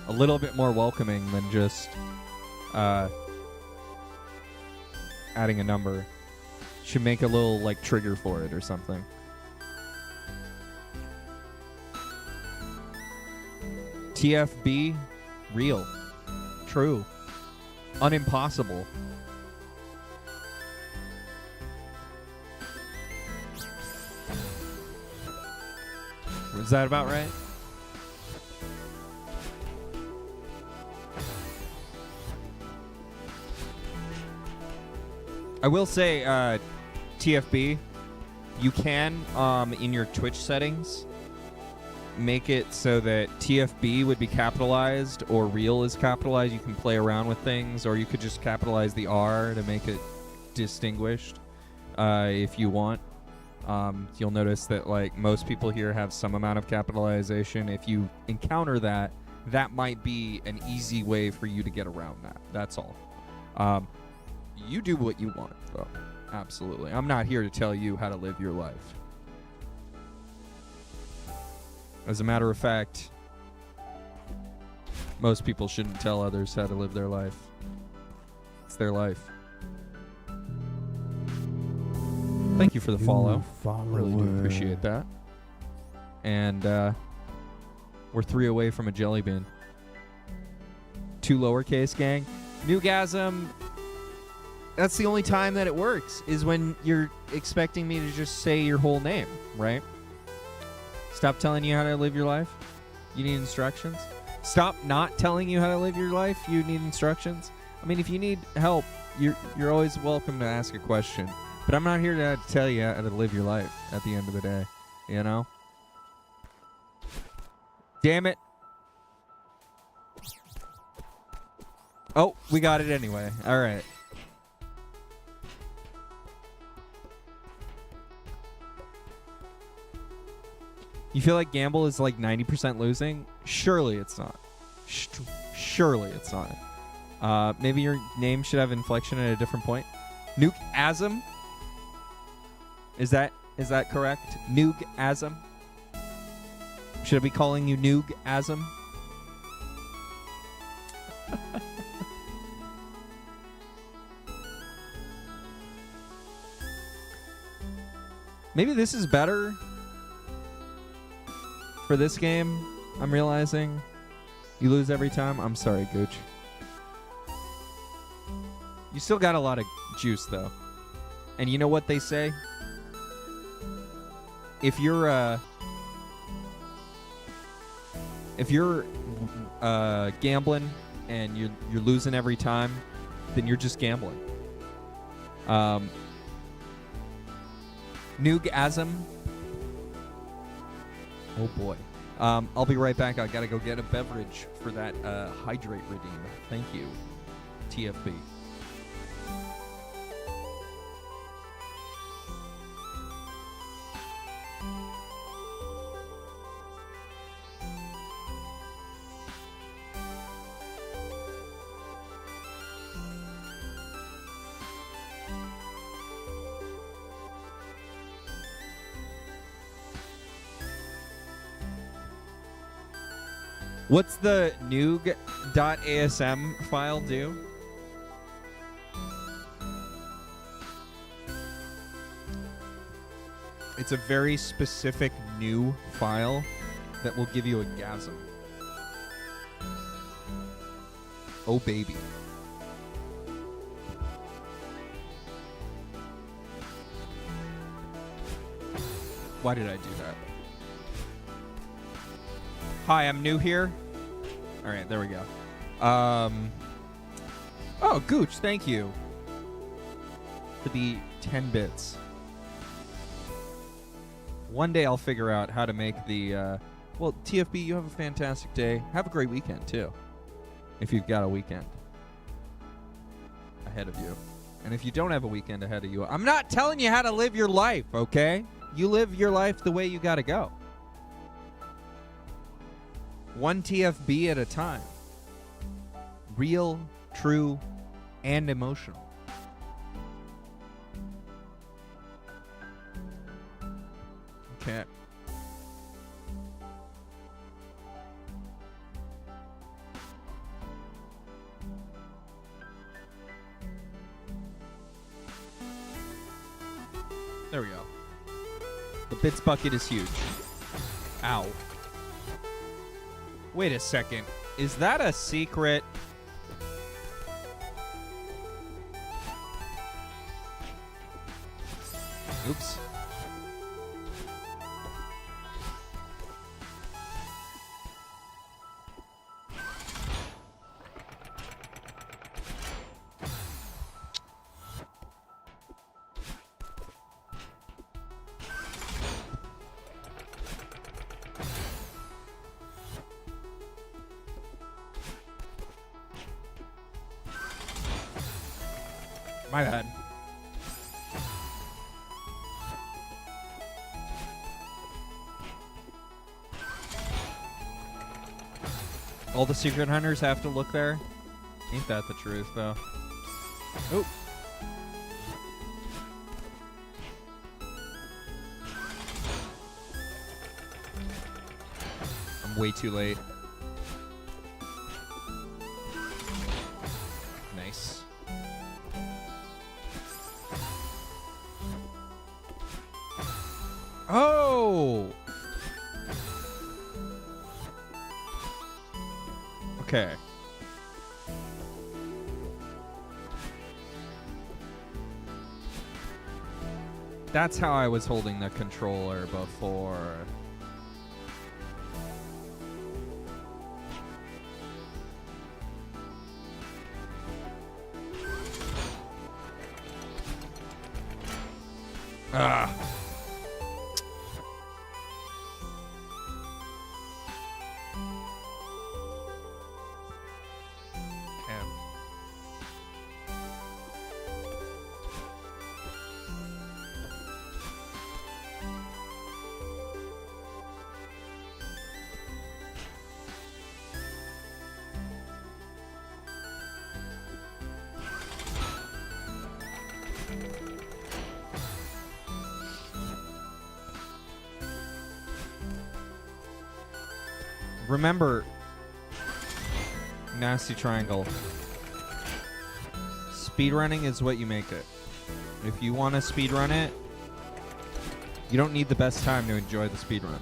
Speaker 1: a little bit more welcoming than just adding a number. Should make a little, like, trigger for it or something. TFB, real. True. Unimpossible. Is that about right? I will say, TFB, you can, in your Twitch settings, make it so that TFB would be capitalized or real is capitalized. You can play around with things, or you could just capitalize the R to make it distinguished if you want. You'll notice that like most people here have some amount of capitalization. If you encounter that, that might be an easy way for you to get around that. That's all. You do what you want, though. Absolutely. I'm not here to tell you how to live your life. As a matter of fact, most people shouldn't tell others how to live their life. It's their life. Thank you for the follow. Really do appreciate that. And we're 3 away from a jelly bean. 2 lowercase gang. Newgasm. That's the only time that it works, is when you're expecting me to just say your whole name, right? Stop telling you how to live your life. You need instructions. Stop not telling you how to live your life. You need instructions. I mean, if you need help, you're always welcome to ask a question. But I'm not here to tell you how to live your life at the end of the day, you know? Damn it. Oh, we got it anyway. All right. You feel like Gamble is like 90% losing? Surely it's not. Surely it's not. Maybe your name should have inflection at a different point. Nuke-asm? Is that correct? Noog-asm? Should I be calling you Noog-asm? Maybe this is better for this game. I'm realizing you lose every time. I'm sorry, Gooch. You still got a lot of juice, though. And you know what they say? If you're gambling and you're losing every time, then you're just gambling. Noog-asm. Oh boy. I'll be right back. I gotta go get a beverage for that hydrate redeem. Thank you, TFB. What's the noog.asm file do? It's a very specific new file that will give you a gasm. Oh, baby. Why did I do that? Hi, I'm new here. All right, there we go. Oh, Gooch, thank you for the 10 bits. One day I'll figure out how to make the... well, TFB, you have a fantastic day. Have a great weekend, too, if you've got a weekend ahead of you. And if you don't have a weekend ahead of you, I'm not telling you how to live your life, okay? You live your life the way you got to go. One TFB at a time. Real, true, and emotional. Can't. There we go. The bits bucket is huge. Ow. Wait a second. Is that a secret? Oops. My bad. All the secret hunters have to look there? Ain't that the truth, though? Oh. I'm way too late. Nice. Oh! Okay. That's how I was holding the controller before. Ah. Remember, Nasty Triangle. Speedrunning is what you make it. If you want to speedrun it, you don't need the best time to enjoy the speedrun.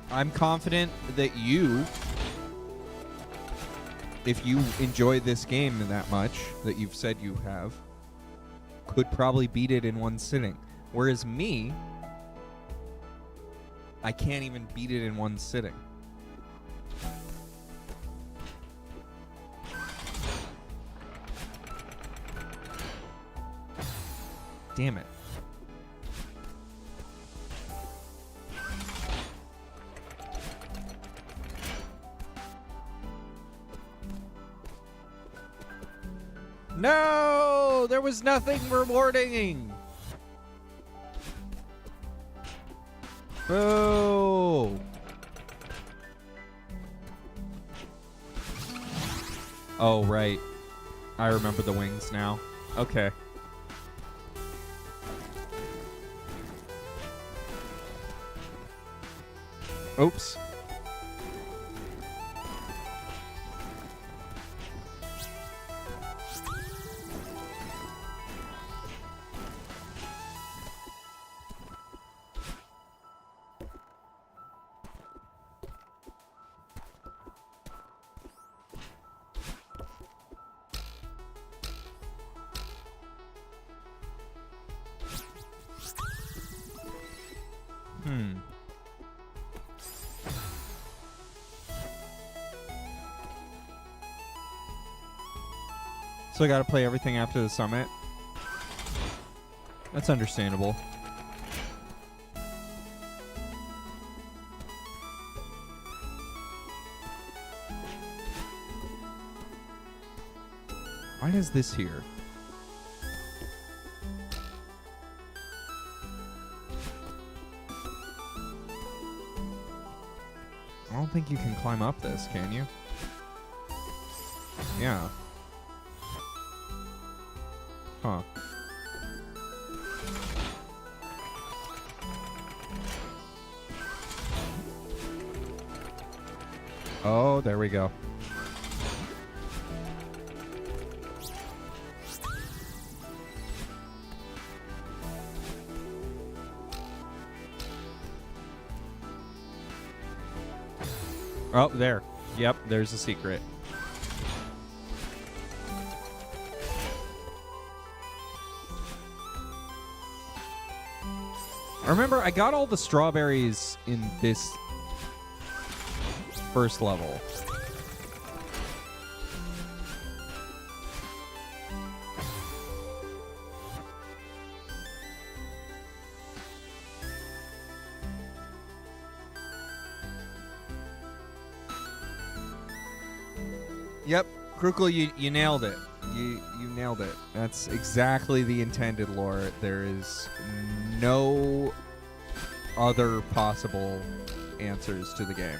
Speaker 1: I'm confident that you, if you enjoy this game that much, that you've said you have, could probably beat it in one sitting. Whereas me, I can't even beat it in one sitting. Damn it. No! There was nothing rewarding! Boo! Oh, right. I remember the wings now. Okay. Oops. So I gotta play everything after the summit. That's understandable. Why is this here? I don't think you can climb up this, can you? Yeah. Huh. Oh, there we go. Oh, there. Yep, there's a secret. Remember, I got all the strawberries in this first level. Yep, Krukle, you nailed it. You nailed it. That's exactly the intended lore. There is no other possible answers to the game.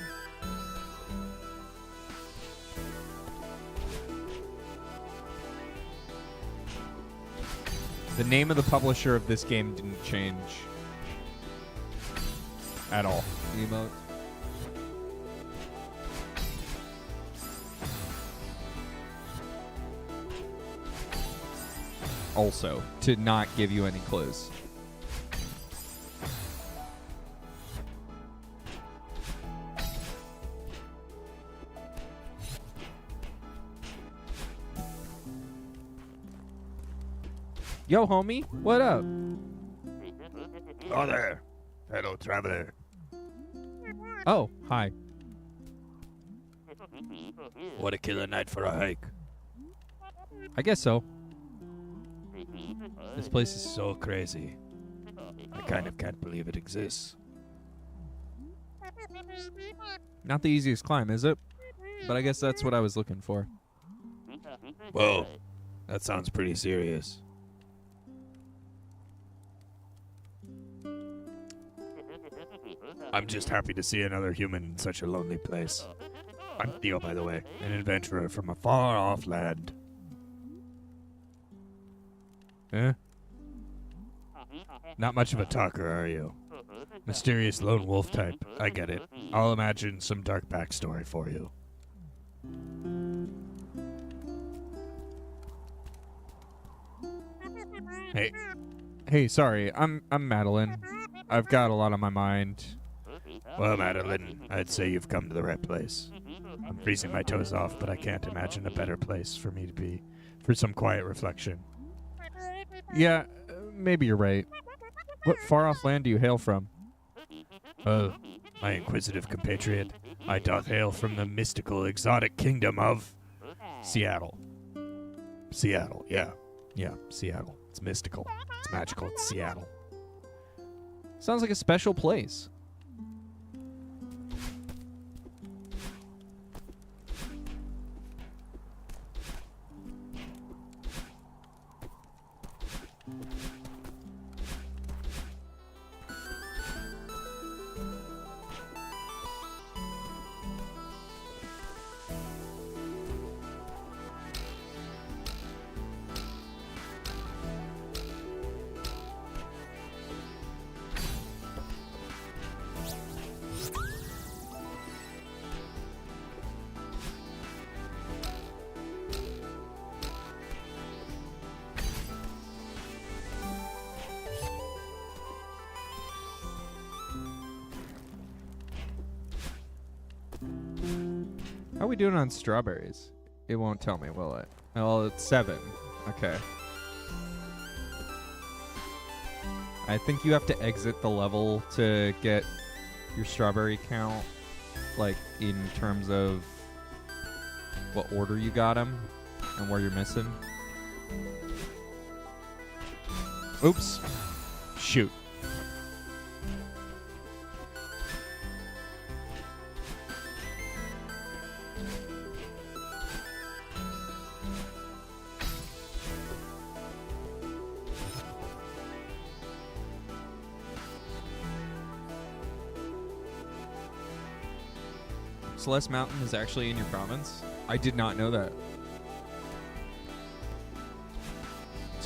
Speaker 1: The name of the publisher of this game didn't change at all. The emote. Also, to not give you any clues. Yo, homie, what up?
Speaker 9: Oh there. Hello, traveler.
Speaker 1: Oh, hi.
Speaker 9: What a killer night for a hike.
Speaker 1: I guess so.
Speaker 9: This place is so crazy. I kind of can't believe it exists.
Speaker 1: Not the easiest climb, is it? But I guess that's what I was looking for.
Speaker 9: Whoa, that sounds pretty serious. I'm just happy to see another human in such a lonely place. I'm Theo, by the way, an adventurer from a far-off land. Eh? Not much of a talker, are you? Mysterious lone wolf type. I get it. I'll imagine some dark backstory for you.
Speaker 1: Hey, sorry. I'm Madeline. I've got a lot on my mind.
Speaker 9: Well, Madeline, I'd say you've come to the right place. I'm freezing my toes off, but I can't imagine a better place for me to be for some quiet reflection.
Speaker 1: Yeah, maybe you're right. What far-off land do you hail from?
Speaker 9: Oh, my inquisitive compatriot, I doth hail from the mystical, exotic kingdom of Seattle. Seattle, yeah. Yeah, Seattle. It's mystical. It's magical. It's Seattle.
Speaker 1: Sounds like a special place. How are we doing on strawberries? It won't tell me, will it? Well, it's 7. Okay. I think you have to exit the level to get your strawberry count, like, in terms of what order you got them and where you're missing. Oops. Shoot. Celeste Mountain is actually in your province? I did not know that.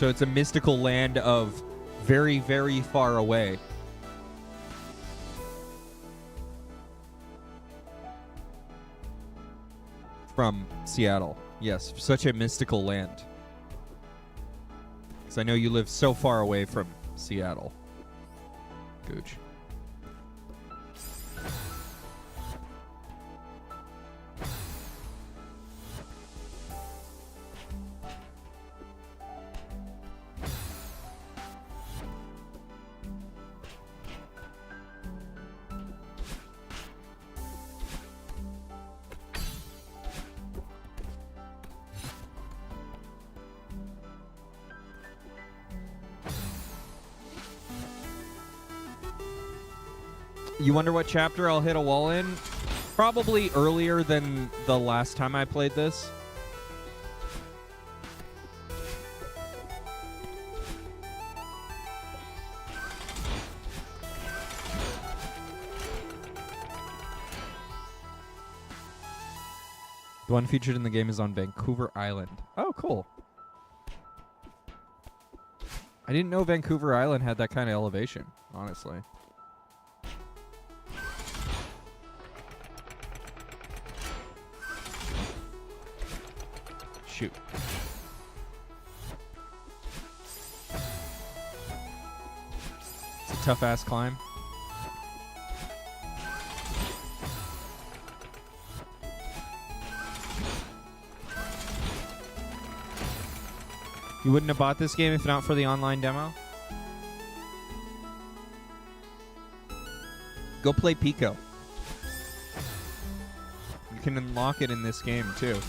Speaker 1: So it's a mystical land of very, very far away. From Seattle. Yes, such a mystical land. Because I know you live so far away from Seattle. Gooch. You wonder what chapter I'll hit a wall in? Probably earlier than the last time I played this. The one featured in the game is on Vancouver Island. Oh, cool. I didn't know Vancouver Island had that kind of elevation, honestly. Shoot. It's a tough-ass climb. You wouldn't have bought this game if not for the online demo? Go play Pico. You can unlock it in this game, too.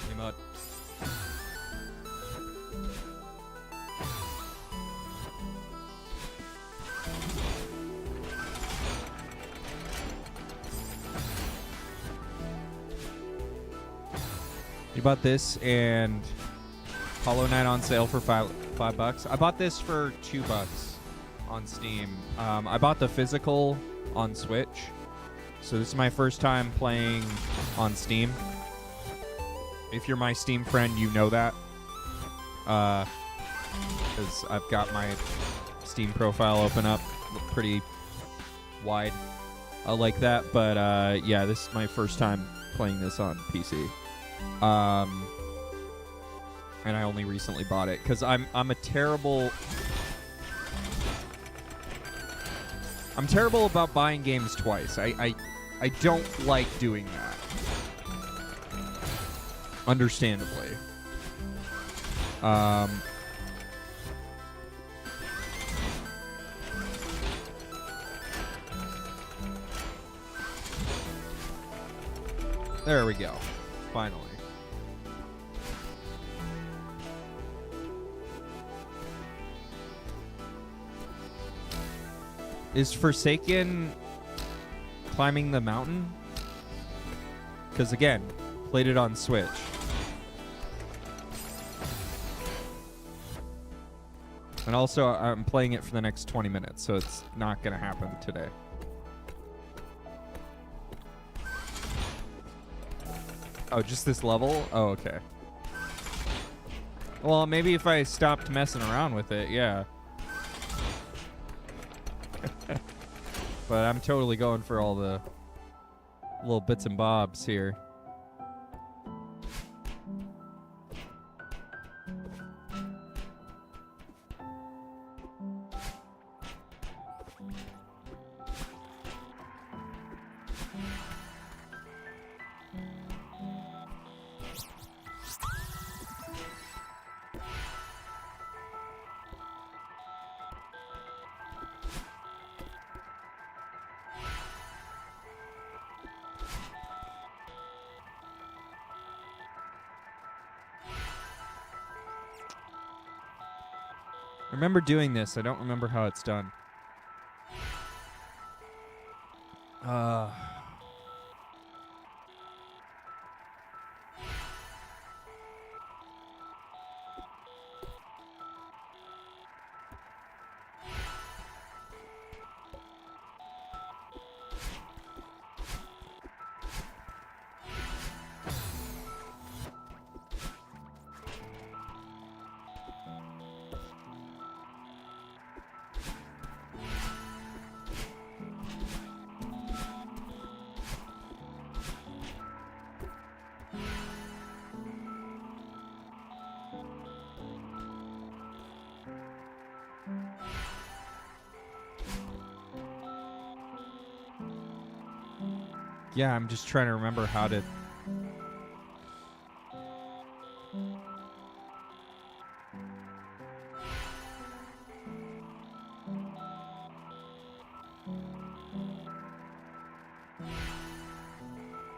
Speaker 1: Hey, Mud. You bought this and Hollow Knight on sale for $5. I bought this for $2 on Steam. I bought the physical on Switch, so this is my first time playing on Steam. If you're my Steam friend, you know that, because I've got my Steam profile open up pretty wide. I like that, but yeah, this is my first time playing this on PC. And I only recently bought it because I'm terrible about buying games twice. I don't like doing that. Understandably. There we go. Finally. Is Forsaken climbing the mountain? Because again, played it on Switch. And also, I'm playing it for the next 20 minutes, so it's not going to happen today. Oh, just this level? Oh, okay. Well, maybe if I stopped messing around with it, yeah. But I'm totally going for all the little bits and bobs here. I remember doing this. I don't remember how it's done. Yeah, I'm just trying to remember how to...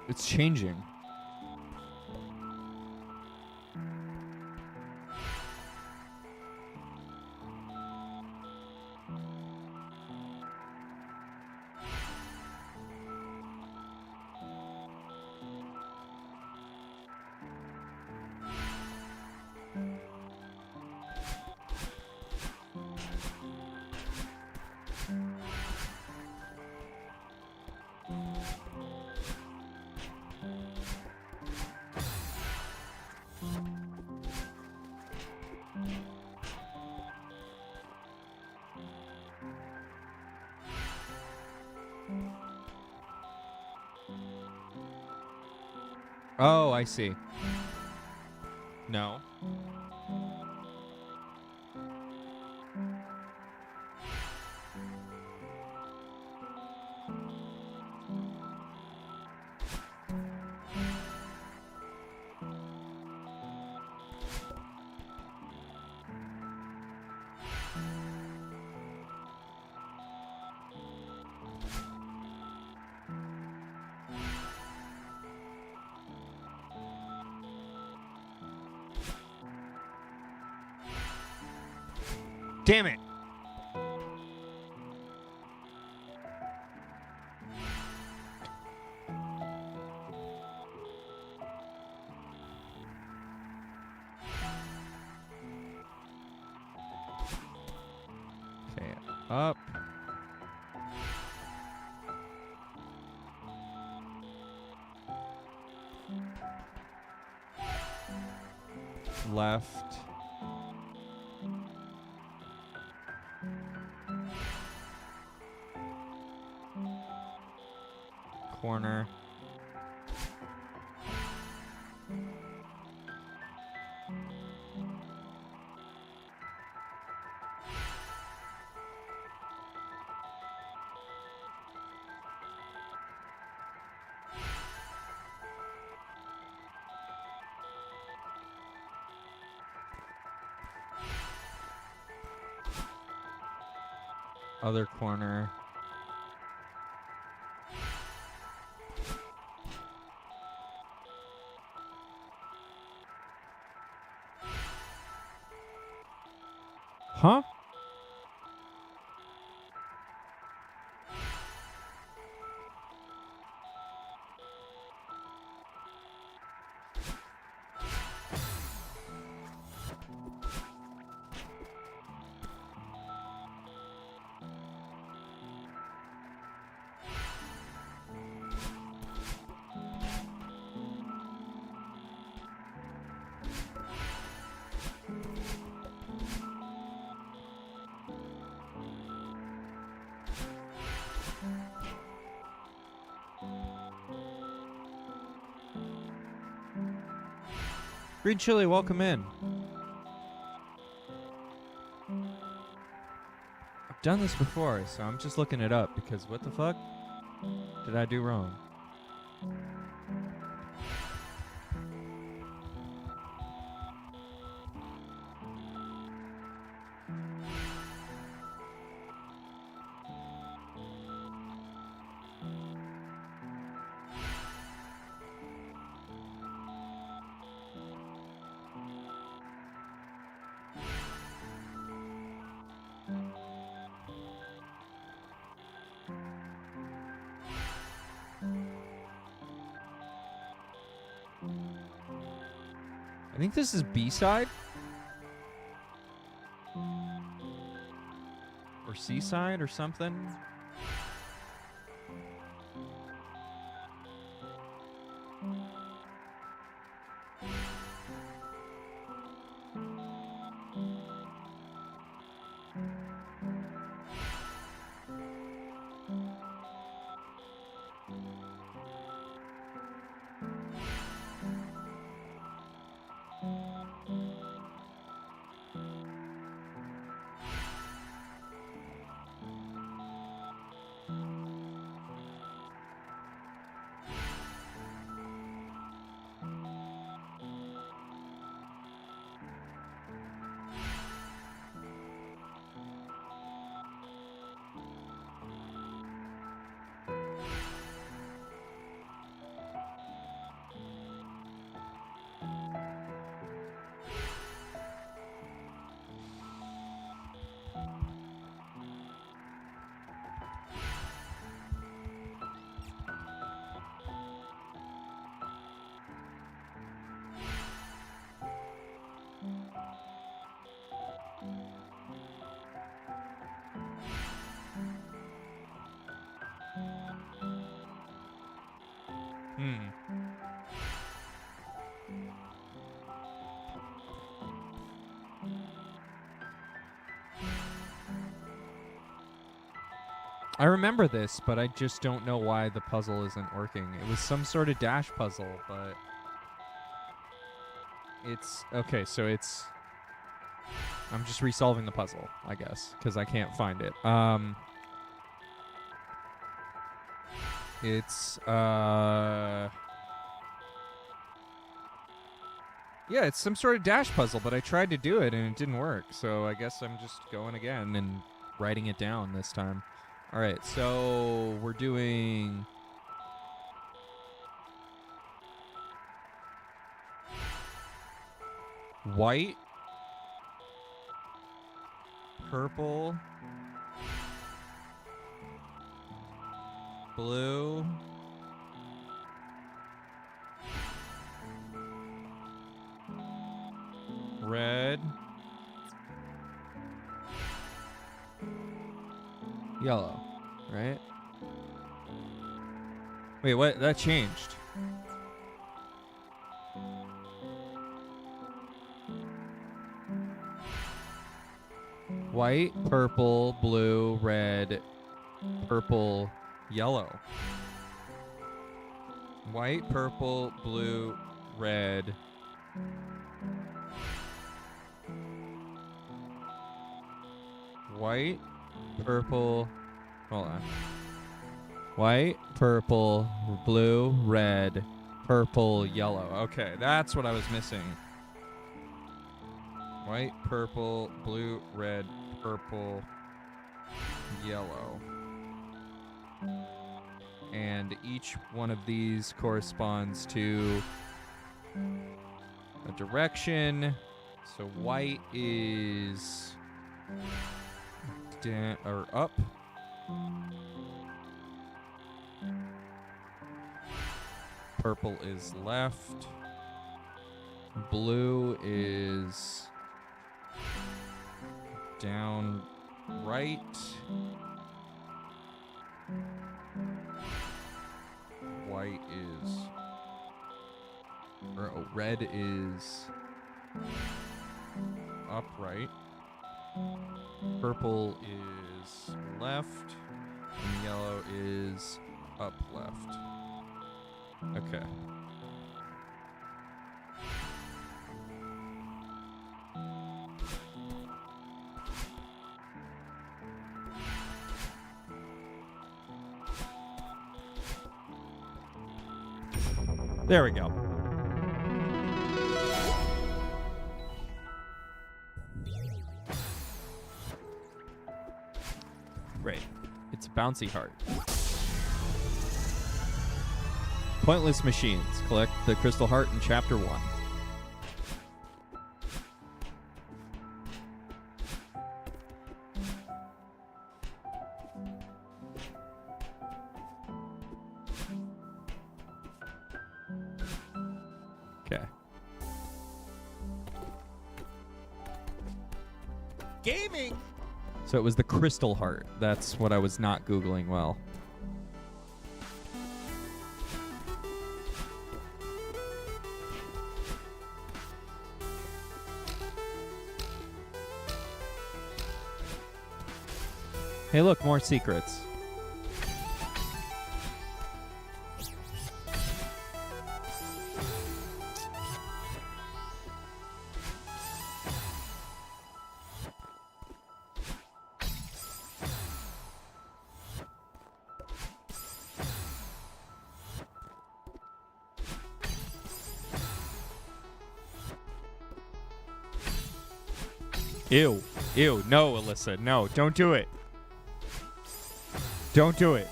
Speaker 1: It's changing. Oh, I see. No. Damn it. Okay, up. Left. Corner. Other corner. Huh? Green Chili, welcome in. I've done this before, so I'm just looking it up because what the fuck did I do wrong? I think this is B-side? Or C-side or something? I remember this, but I just don't know why the puzzle isn't working. It was some sort of dash puzzle, but it's okay. So it's I'm just resolving the puzzle, I guess, because I can't find it. It's yeah, it's some sort of dash puzzle, but I tried to do it and it didn't work. So I guess I'm just going again and writing it down this time. All right, so we're doing white, purple, blue, red, yellow, right? Wait, what? That changed. White, purple, blue, red, purple, yellow. White, purple, blue, red. White, purple, hold on. White, purple, blue, red, purple, yellow. Okay, that's what I was missing. White, purple, blue, red, purple, yellow. And each one of these corresponds to a direction. So white is down or up. Purple is left. Blue is down right. White is red is upright. Purple is left, and yellow is up left. Okay. There we go. Great. It's a bouncy heart. Pointless machines. Collect the crystal heart in chapter 1. Okay.
Speaker 8: Gaming!
Speaker 1: So it was the crystal heart. That's what I was not Googling well. Hey, look, more secrets. Ew. Ew. No, Alyssa. No, don't do it. Don't do it.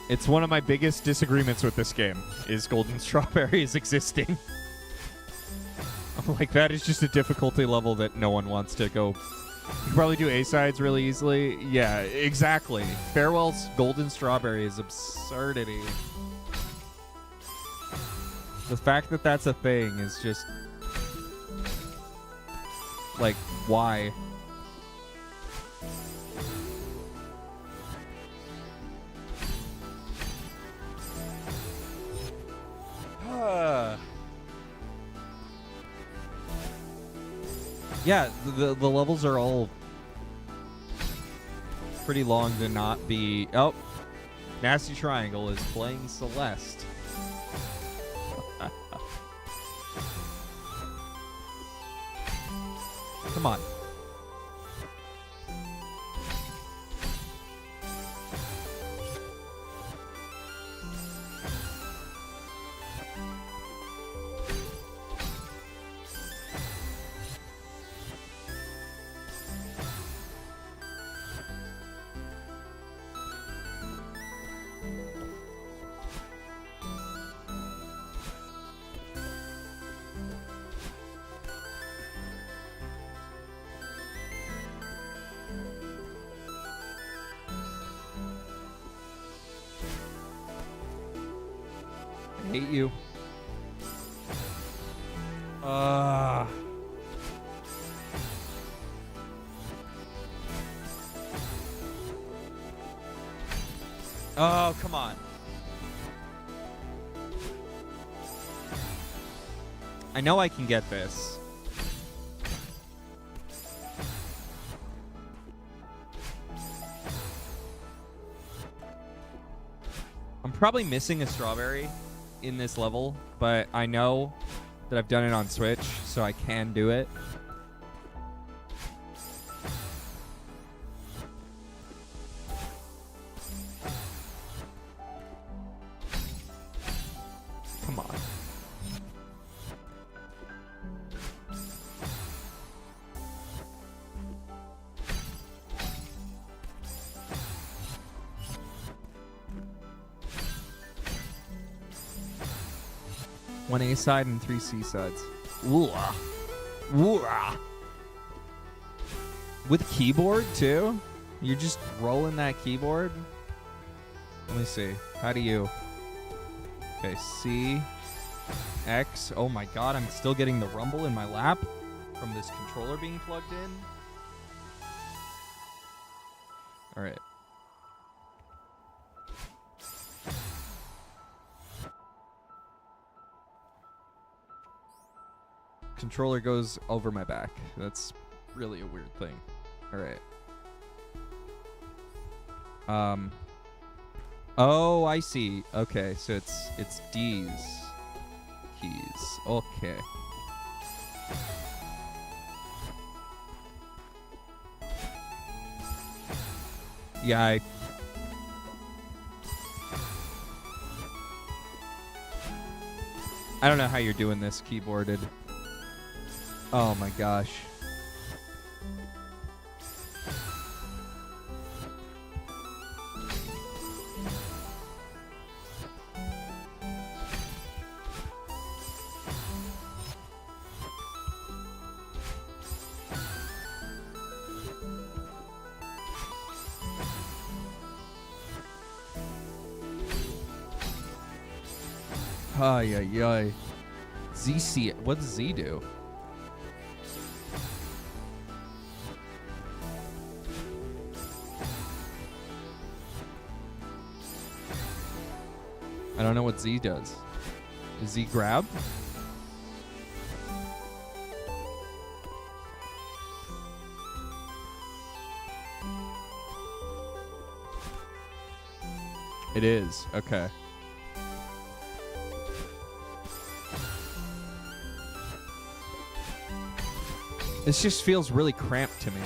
Speaker 1: It's one of my biggest disagreements with this game, is golden strawberries existing. I'm like, that is just a difficulty level that no one wants to go. You can probably do A-sides really easily. Yeah, exactly. Farewell's golden strawberry is absurdity. The fact that that's a thing is just like, why? Yeah, the levels are all pretty long to not be. Oh, Nasty Triangle is playing Celeste. Come on. I hate you. Oh, come on. I know I can get this. I'm probably missing a strawberry in this level, but I know that I've done it on Switch, so I can do it. Come on. One A side and 3 C sides. Ooh. Ooh. With keyboard too? You're just rolling that keyboard? Let me see. How do you... Okay, C, X. Oh my god, I'm still getting the rumble in my lap from this controller being plugged in. Alright. Controller goes over my back. That's really a weird thing. Alright. Oh, I see. Okay, so it's D's keys. Okay. Yeah, I don't know how you're doing this keyboarded. Oh my gosh. Ay, ay, ay. ZC, what does Z do? I don't know what Z does. Is Z grab? It is. Okay. This just feels really cramped to me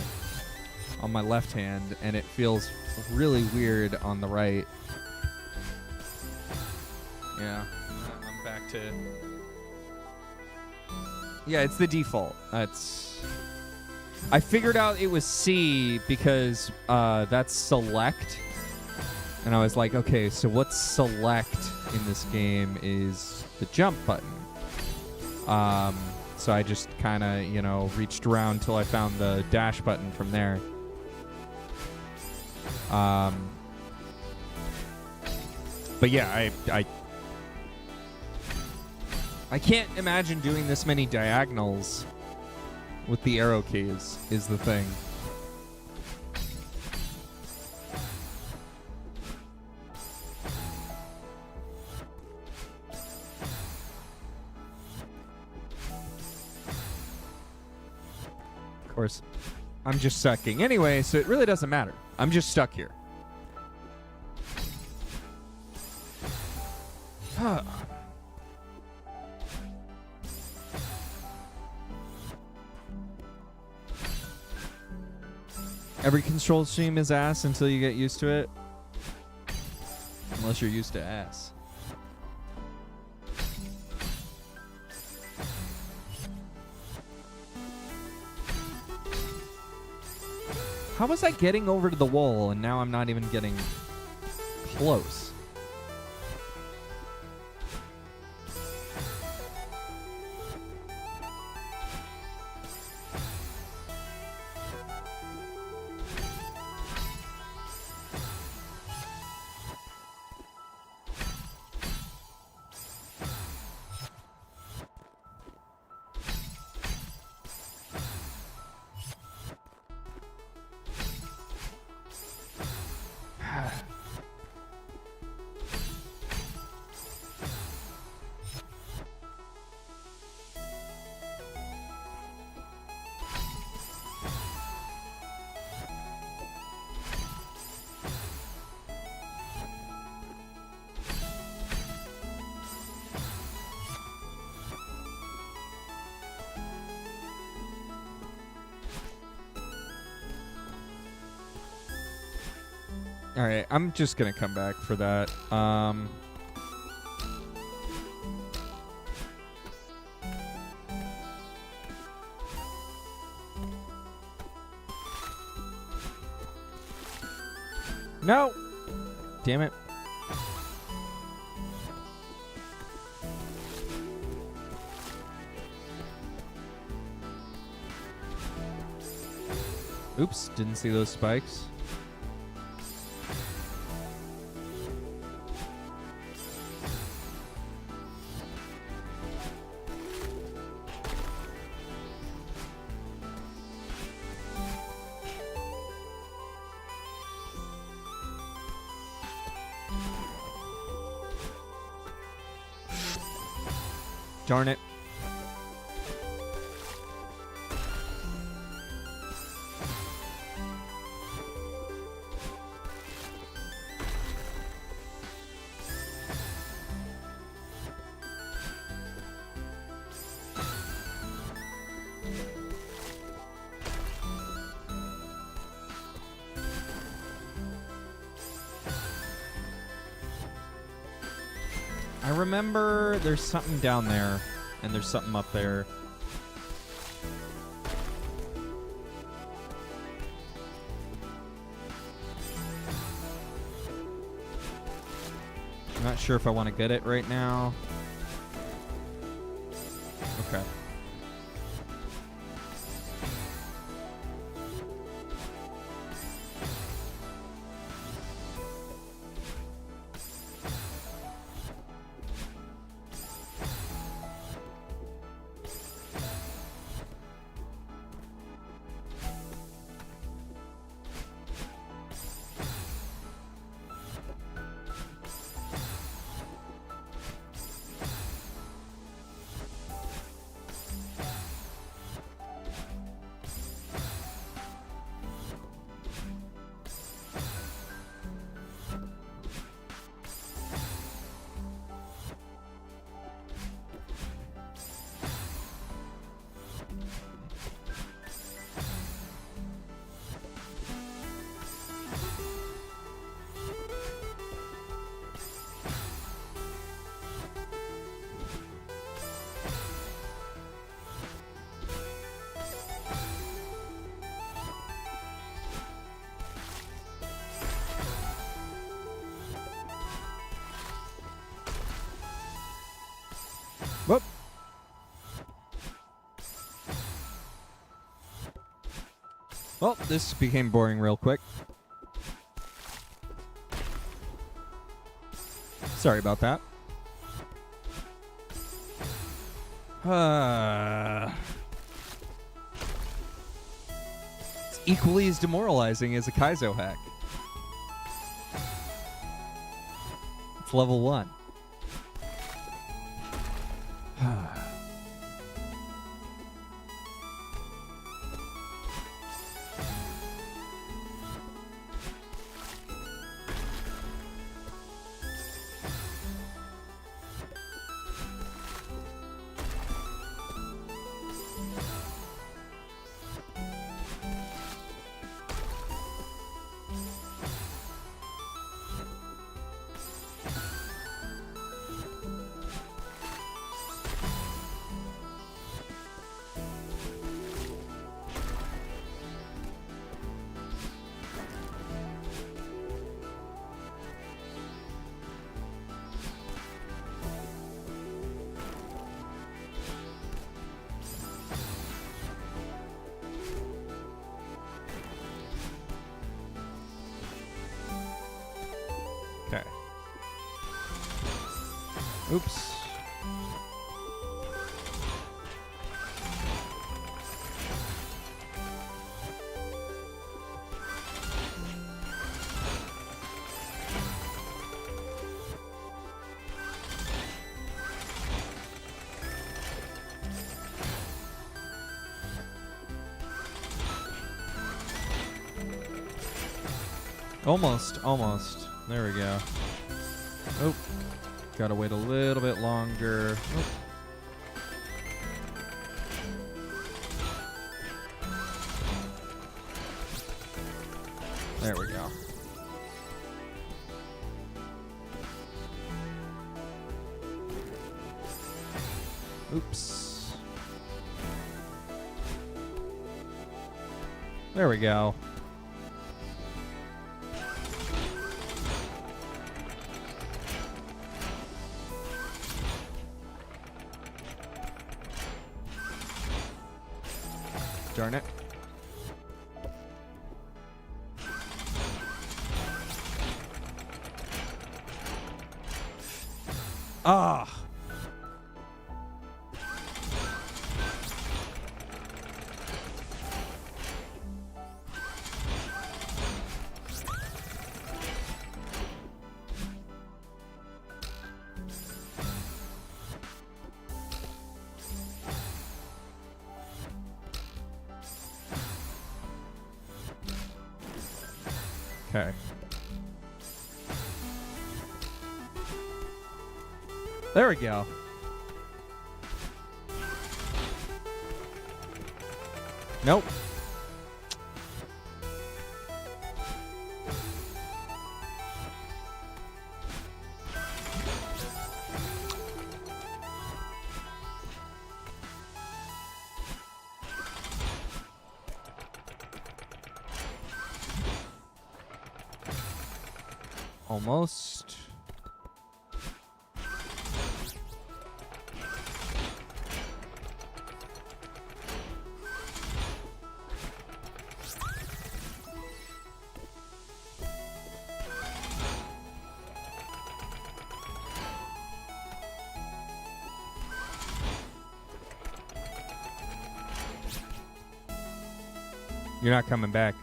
Speaker 1: on my left hand, and it feels really weird on the right. Yeah, I'm back to... Yeah, it's the default. I figured out it was C because that's select. And I was like, okay, so what's select in this game is the jump button. So I just kind of, reached around till I found the dash button from there. But yeah, I can't imagine doing this many diagonals with the arrow keys, is the thing. Of course, I'm just sucking anyway, so it really doesn't matter. I'm just stuck here. Every control stream is ass until you get used to it. Unless you're used to ass. How was I getting over to the wall and now I'm not even getting close? All right, I'm just gonna come back for that. No! Damn it. Oops, didn't see those spikes. Darn it. I remember there's something down there, and there's something up there. I'm not sure if I want to get it right now. Okay. Whoop. Well, this became boring real quick. Sorry about that. It's equally as demoralizing as a Kaizo hack. It's level 1. Okay. Oops. Almost. There we go. Oh, gotta wait a little bit longer. Oh. There we go. Oops. There we go. Darn it. Ah. Okay. There we go. Nope. Almost. You're not coming back.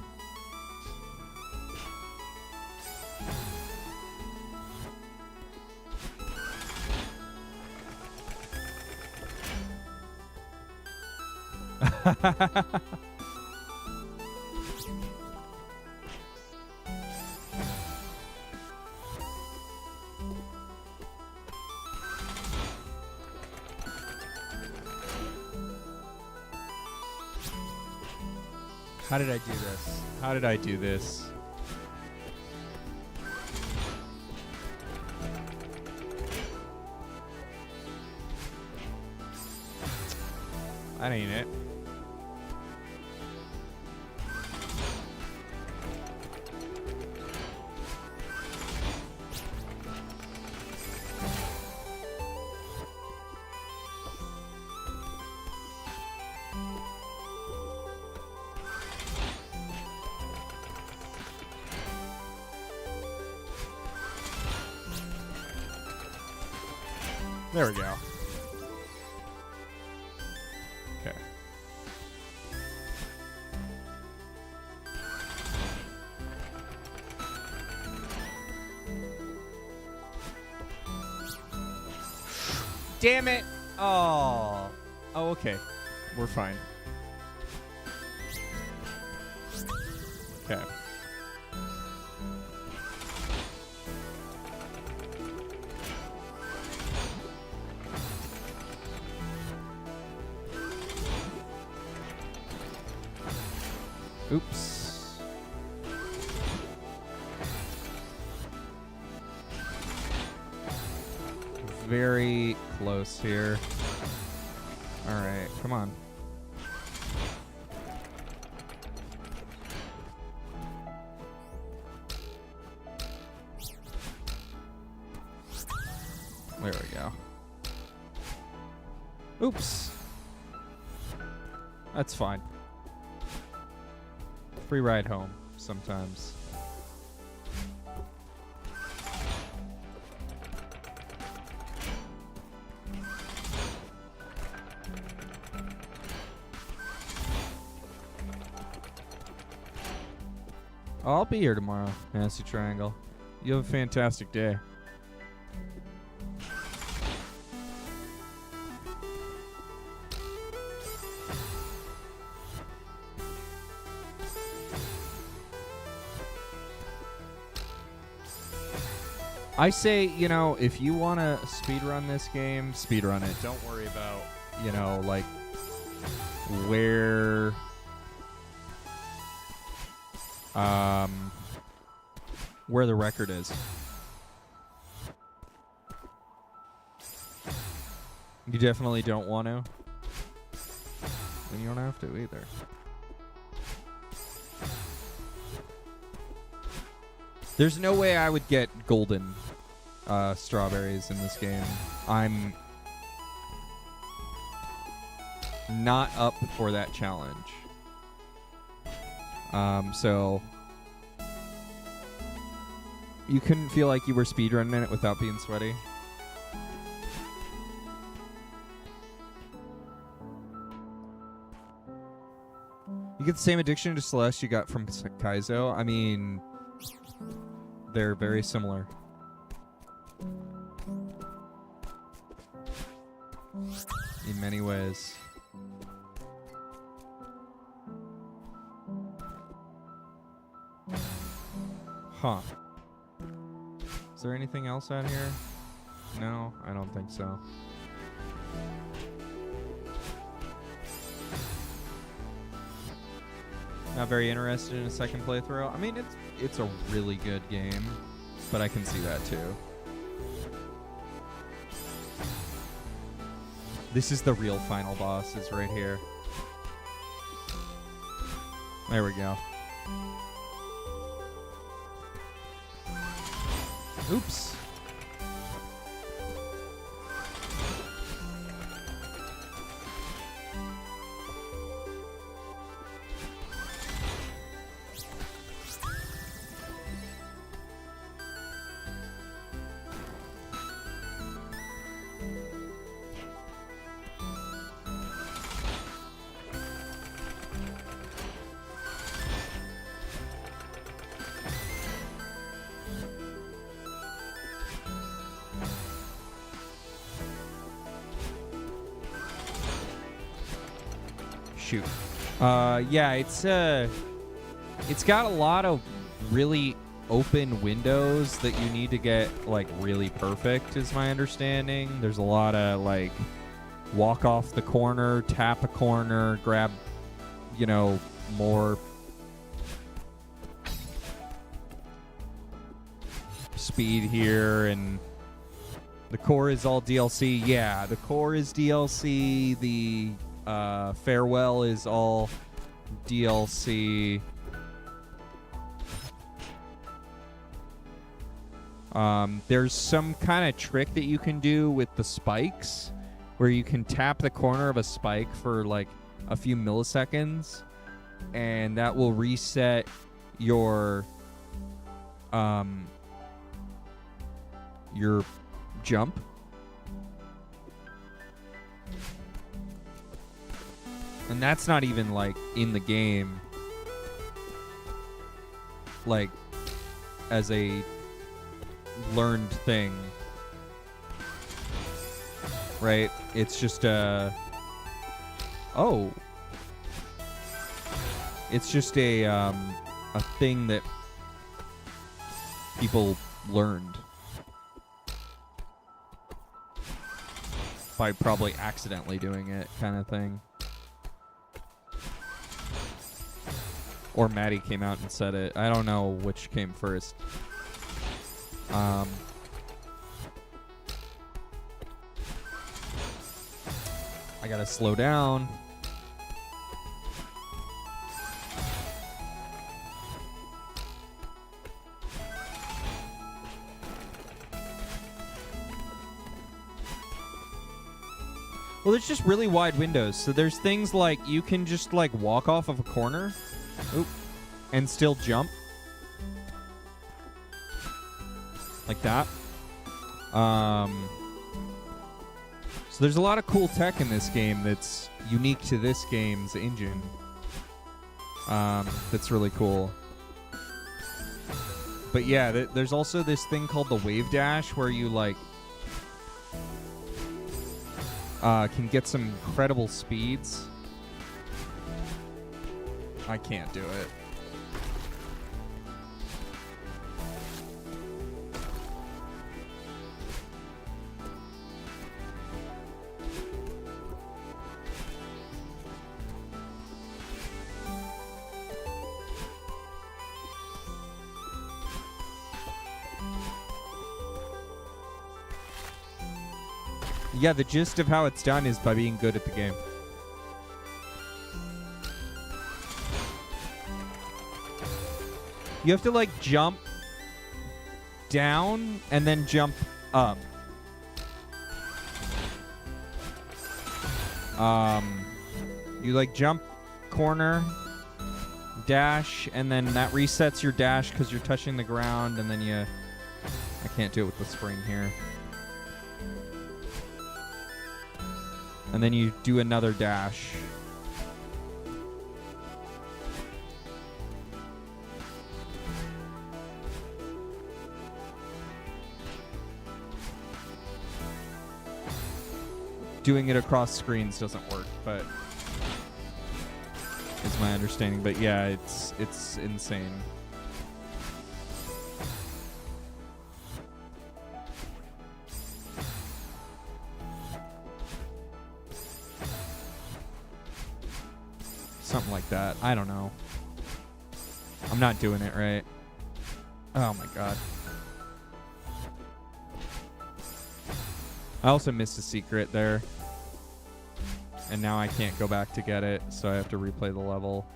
Speaker 1: How did I do this? How did I do this? That ain't it. There we go. damn it! Oh. Oh, okay. We're fine. Okay. Oops. Very close here. All right, come on. There we go. Oops. That's fine. Free ride home sometimes. I'll be here tomorrow, Nancy Triangle. You have a fantastic day. I say, you know, if you want to speedrun this game, speedrun it. Don't worry about, you know, like, where the record is. You definitely don't want to. Then you don't have to either. There's no way I would get golden strawberries in this game. I'm not up for that challenge. So you couldn't feel like you were speedrunning it without being sweaty? You get the same addiction to Celeste you got from Kaizo. I mean, they're very similar. In many ways. Huh. Is there anything else out here? No, I don't think so. Not very interested in a second playthrough. I mean, it's a really good game, but I can see that too. This is the real final boss, is right here. There we go. Oops. Shoot. Yeah, it's got a lot of really open windows that you need to get like really perfect, is my understanding. There's a lot of like walk off the corner, tap a corner, grab, you know, more speed here, and the core is all DLC. Yeah, the core is DLC. The farewell is all DLC. There's some kind of trick that you can do with the spikes where you can tap the corner of a spike for like a few milliseconds, and that will reset your jump. And that's not even like in the game, like as a learned thing, right? It's just oh. It's just a thing that people learned by probably accidentally doing it, kind of thing. Or Maddie came out and said it. I don't know which came first. I gotta slow down. Well, there's just really wide windows. So there's things like you can just like walk off of a corner, oop, and still jump. Like that. So there's a lot of cool tech in this game that's unique to this game's engine. That's really cool. But yeah, there's also this thing called the wave dash where you like can get some incredible speeds. I can't do it. Yeah, the gist of how it's done is by being good at the game. You have to like jump down and then jump up. You like jump, corner, dash, and then that resets your dash because you're touching the ground, and then you... I can't do it with the spring here. And then you do another dash. Doing it across screens doesn't work, but is my understanding. But yeah, it's insane. Something like that. I don't know. I'm not doing it right. Oh my god. I also missed a secret there. And now I can't go back to get it, so I have to replay the level.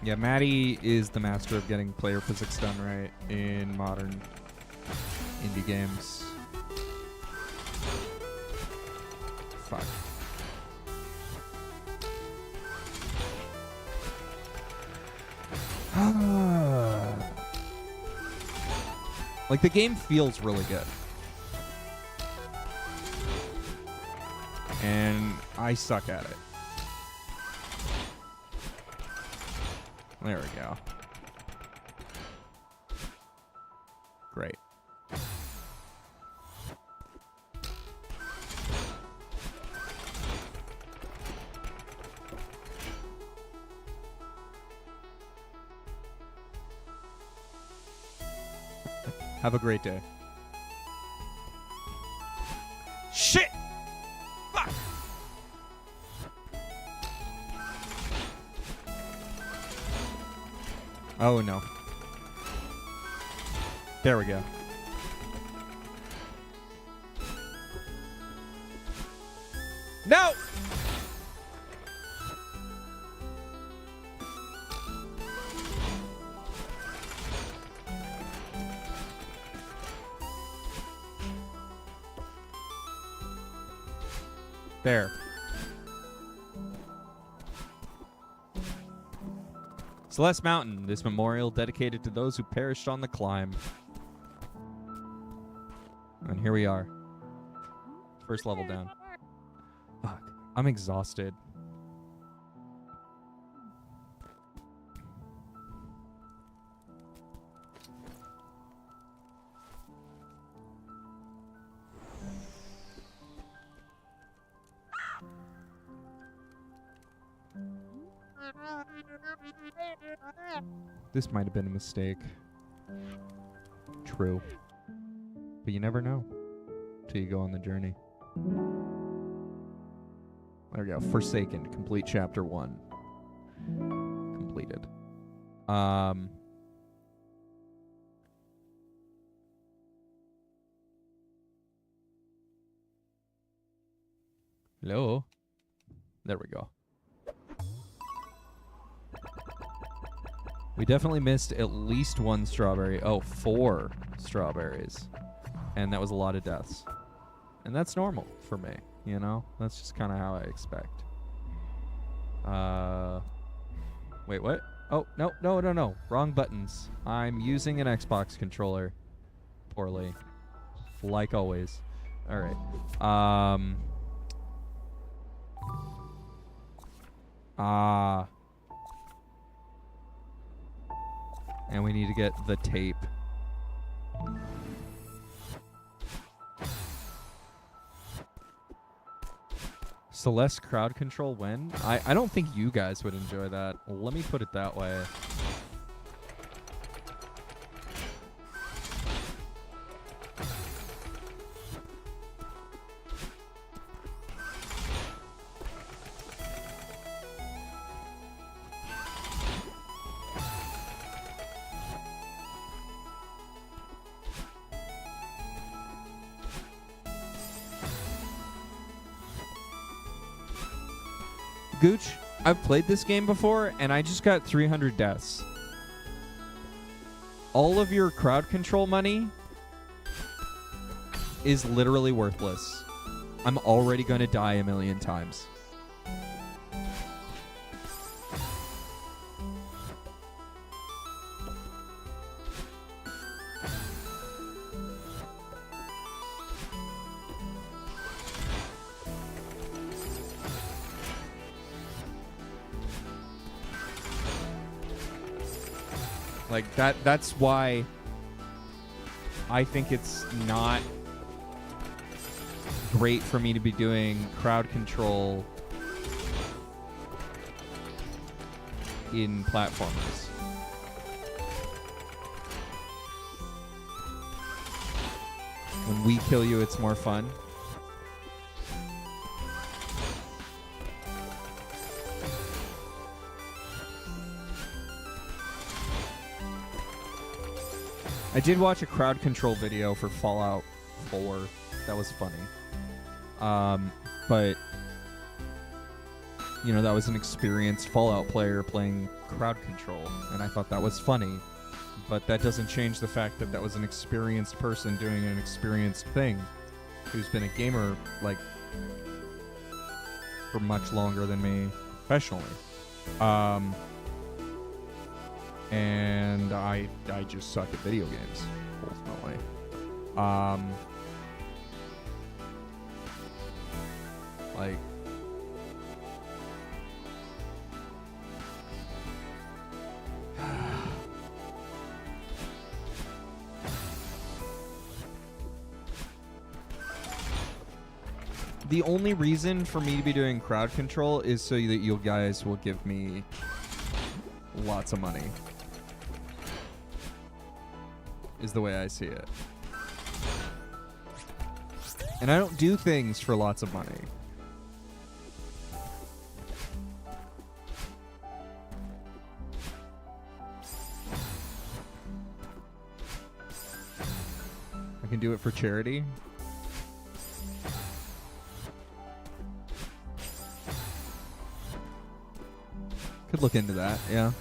Speaker 1: Yeah, Maddie is the master of getting player physics done right in modern indie games. Fuck. Like, the game feels really good. And I suck at it. There we go. Great. Have a great day. Shit! Fuck! Oh no. There we go. No! There. Celeste Mountain, this memorial dedicated to those who perished on the climb. And here we are. First level down. Fuck. I'm exhausted. This might have been a mistake. True. But you never know till you go on the journey. There we go. Forsaken. Complete chapter 1. Completed. Hello? There we go. We definitely missed at least 1 strawberry. Oh, 4 strawberries. And that was a lot of deaths. And that's normal for me, you know? That's just kind of how I expect. Wait, what? Oh, no. Wrong buttons. I'm using an Xbox controller. Poorly. Like always. Alright. And we need to get the tape. Celeste crowd control when? I don't think you guys would enjoy that. Let me put it that way. Gooch, I've played this game before, and I just got 300 deaths. All of your crowd control money is literally worthless. I'm already going to die a million times. Like, that's why I think it's not great for me to be doing crowd control in platformers. When we kill you, it's more fun. I did watch a crowd control video for Fallout 4. That was funny. But, you know, that was an experienced Fallout player playing crowd control, and I thought that was funny. But that doesn't change the fact that that was an experienced person doing an experienced thing who's been a gamer, like, for much longer than me professionally. And I just suck at video games, ultimately. Like, the only reason for me to be doing crowd control is so that you guys will give me lots of money. Is the way I see it. And I don't do things for lots of money. I can do it for charity. Could look into that, yeah.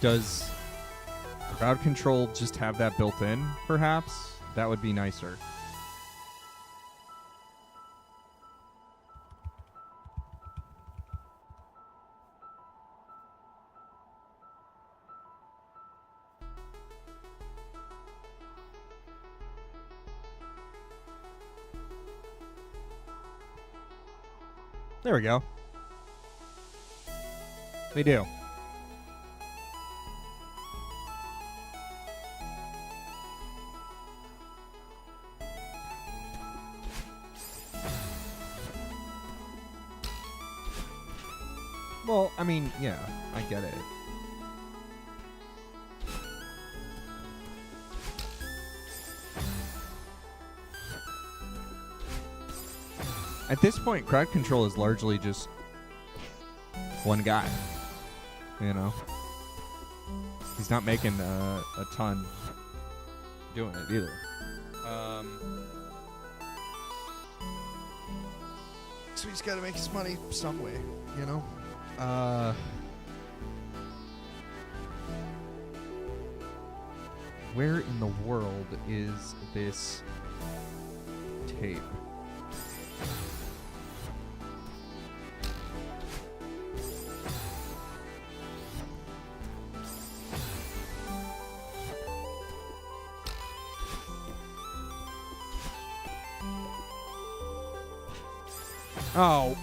Speaker 1: Does crowd control just have that built in, perhaps? That would be nicer. There we go. We do. Well, I mean, yeah, I get it. At this point, crowd control is largely just one guy. You know? He's not making a ton doing it either. So he's got to make his money some way, you know? Where in the world is this tape? Oh.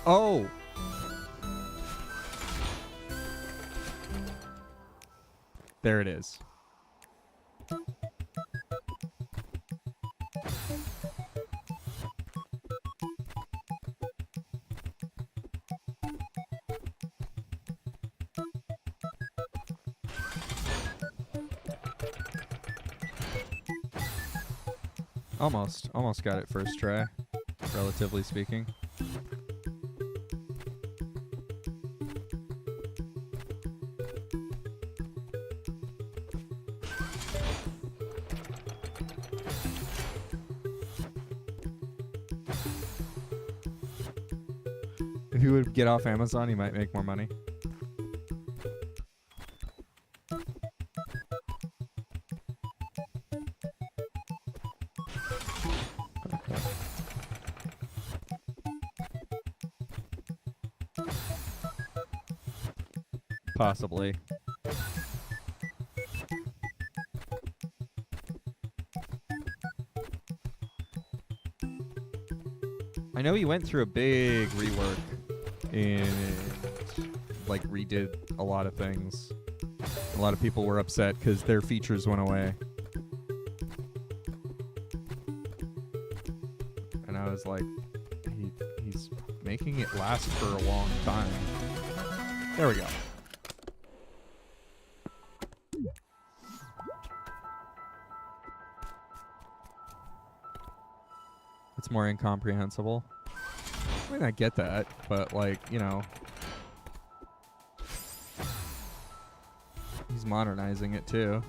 Speaker 1: Oh. There it is. Almost got it first try, relatively speaking. If you would get off Amazon, you might make more money. Possibly. I know he went through a big rework and like redid a lot of things. A lot of people were upset because their features went away. And I was like, he's making it last for a long time. There we go. It's more incomprehensible. I mean, I get that, but like, you know, he's modernizing it too.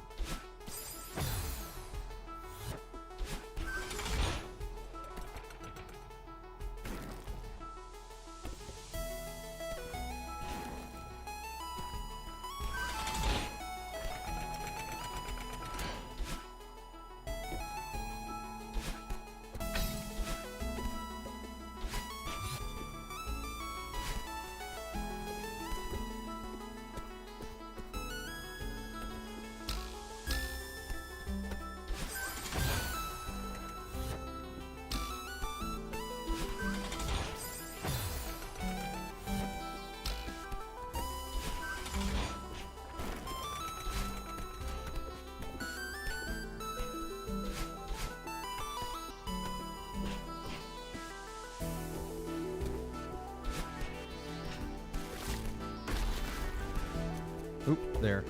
Speaker 1: Oop, there.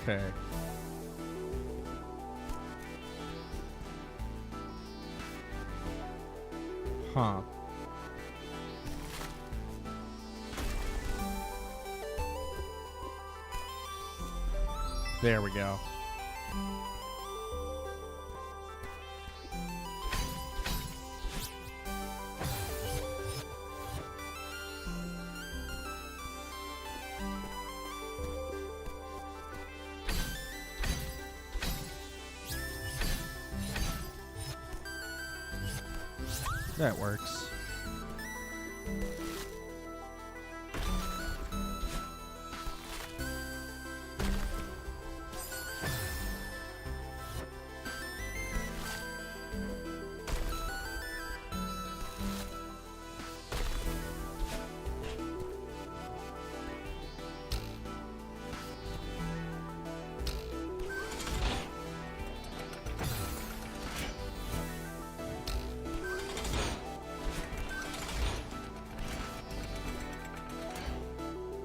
Speaker 1: Okay. Huh. There we go. That works.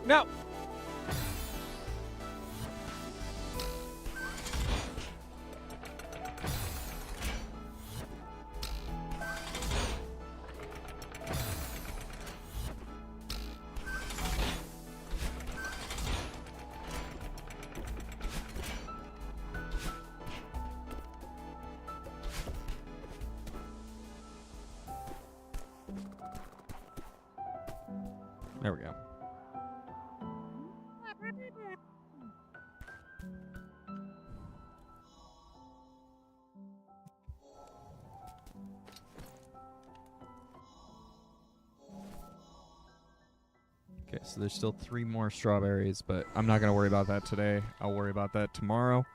Speaker 1: No. There we go. Okay, so there's still 3 more strawberries, but I'm not going to worry about that today. I'll worry about that tomorrow.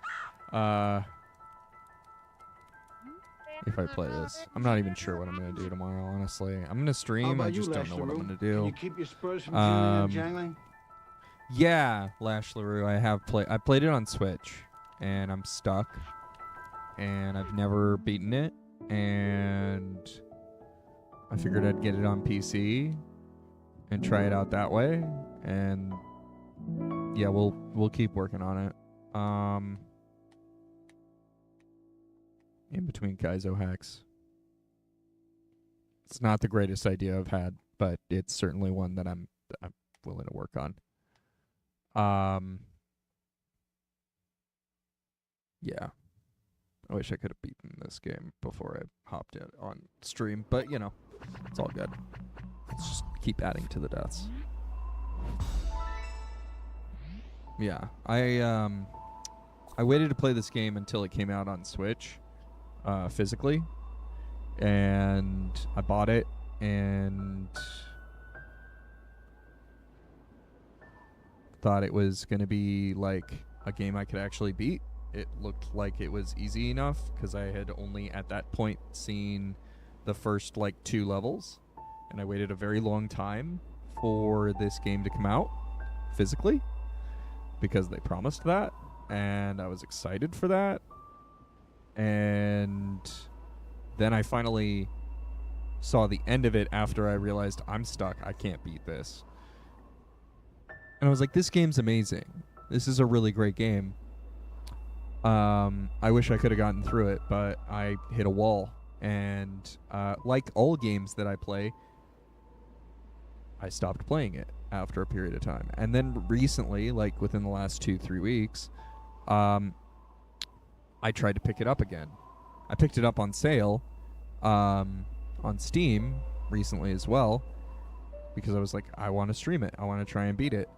Speaker 1: If I play this. I'm not even sure what I'm going to do tomorrow, honestly. I'm going to stream. I just don't know what I'm going to do.
Speaker 7: Can you keep your spurs from jingling and jangling?
Speaker 1: Yeah, Lash LaRue. I played it on Switch, and I'm stuck. And I've never beaten it. And I figured I'd get it on PC and try it out that way. And yeah, we'll keep working on it. In between Kaizo hacks. It's not the greatest idea I've had, but it's certainly one that I'm willing to work on. Yeah. I wish I could have beaten this game before I hopped in on stream, but you know, it's all good. Let's just keep adding to the deaths. Yeah, I waited to play this game until it came out on Switch, physically, and I bought it, and thought it was gonna be like a game I could actually beat. It looked like it was easy enough because I had only at that point seen the first like 2 levels, and I waited a very long time for this game to come out physically because they promised that, and I was excited for that. And then I finally saw the end of it after I realized I'm stuck. I can't beat this. And I was like, this game's amazing. This is a really great game. I wish I could have gotten through it, but I hit a wall. And like all games that I play, I stopped playing it after a period of time. And then recently, like within the last 2-3 weeks, I tried to pick it up again. I picked it up on sale on Steam recently as well, because I was like, I want to stream it. I want to try and beat it.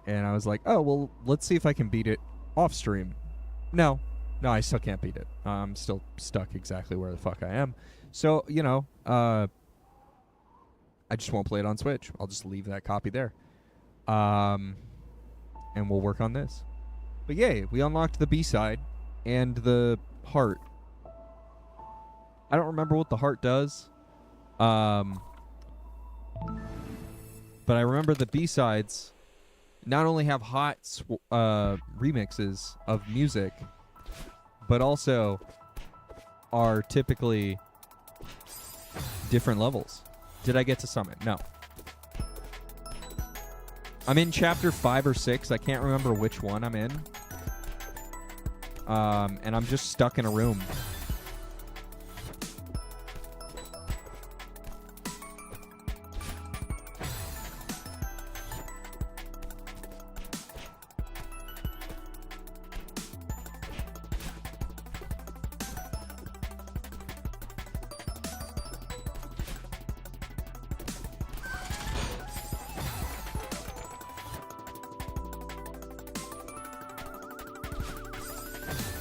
Speaker 1: And I was like, oh, well, let's see if I can beat it off stream. No, I still can't beat it. I'm still stuck exactly where the fuck I am. So, you know, I just won't play it on Switch. I'll just leave that copy there. And we'll work on this. But yay, we unlocked the B-side and the heart. I don't remember what the heart does. But I remember the B-sides not only have hot remixes of music, but also are typically different levels. Did I get to summit? No. I'm in chapter 5 or 6. I can't remember which one I'm in. And I'm just stuck in a room.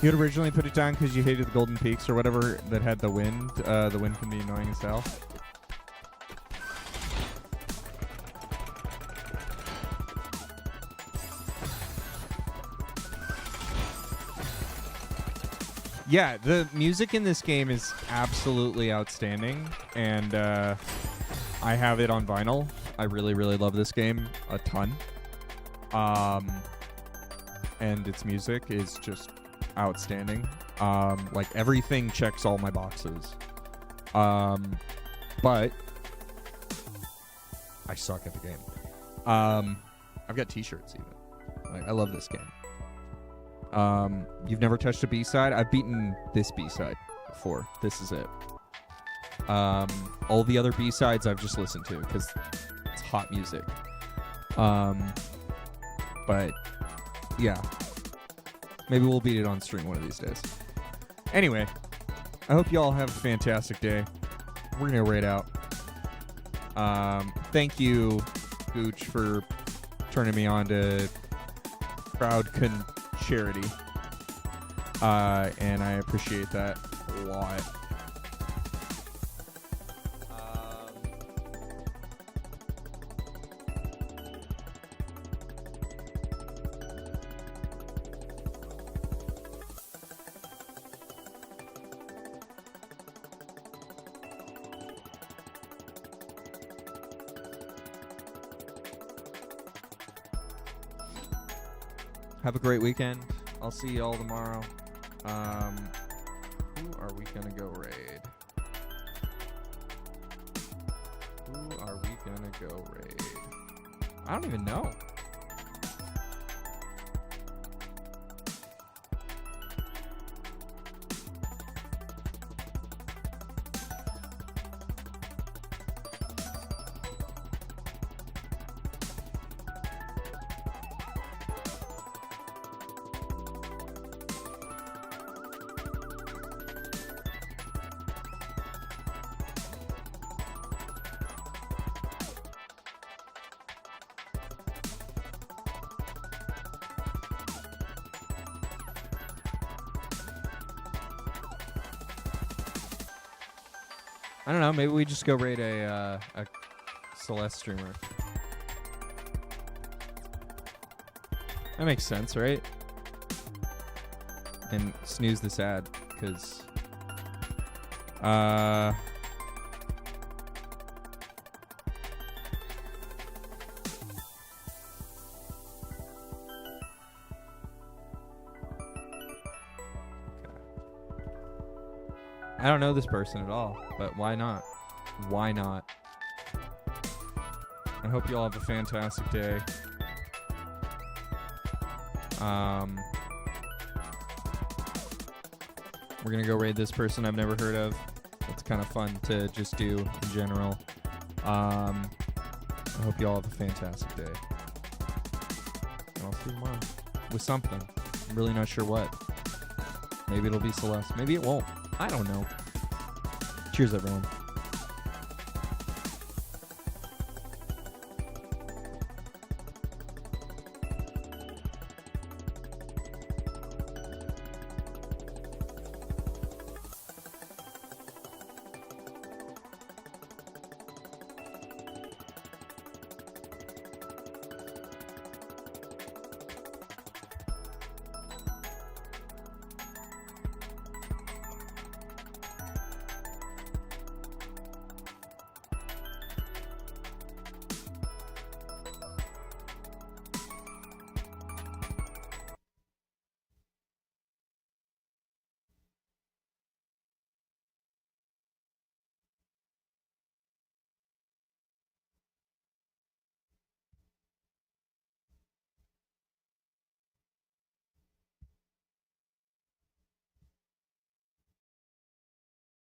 Speaker 1: You had originally put it down because you hated the Golden Peaks or whatever that had the wind. The wind can be annoying as hell. Yeah, the music in this game is absolutely outstanding, and I have it on vinyl. I really, really love this game a ton. And its music is just outstanding. Like, everything checks all my boxes. But I suck at the game. I've got t-shirts even. Like, I love this game. You've never touched a B-side? I've beaten this B-side before. This is it. All the other B-sides I've just listened to because it's hot music. But yeah, maybe we'll beat it on stream one of these days. Anyway, I hope you all have a fantastic day. We're gonna raid out. Thank you, Gooch, for turning me on to crowd charity. And I appreciate that a lot. Have a great weekend. I'll see you all tomorrow. Who are we gonna go raid? Who are we gonna go raid? I don't even know. I don't know. Maybe we just go raid a Celeste streamer. That makes sense, right? And snooze this ad, because I don't know this person at all, but why not? Why not? I hope you all have a fantastic day. We're gonna go raid this person I've never heard of. It's kind of fun to just do in general. I hope you all have a fantastic day. And I'll see you tomorrow with something. I'm really not sure what. Maybe it'll be Celeste. Maybe it won't. I don't know. Cheers, everyone.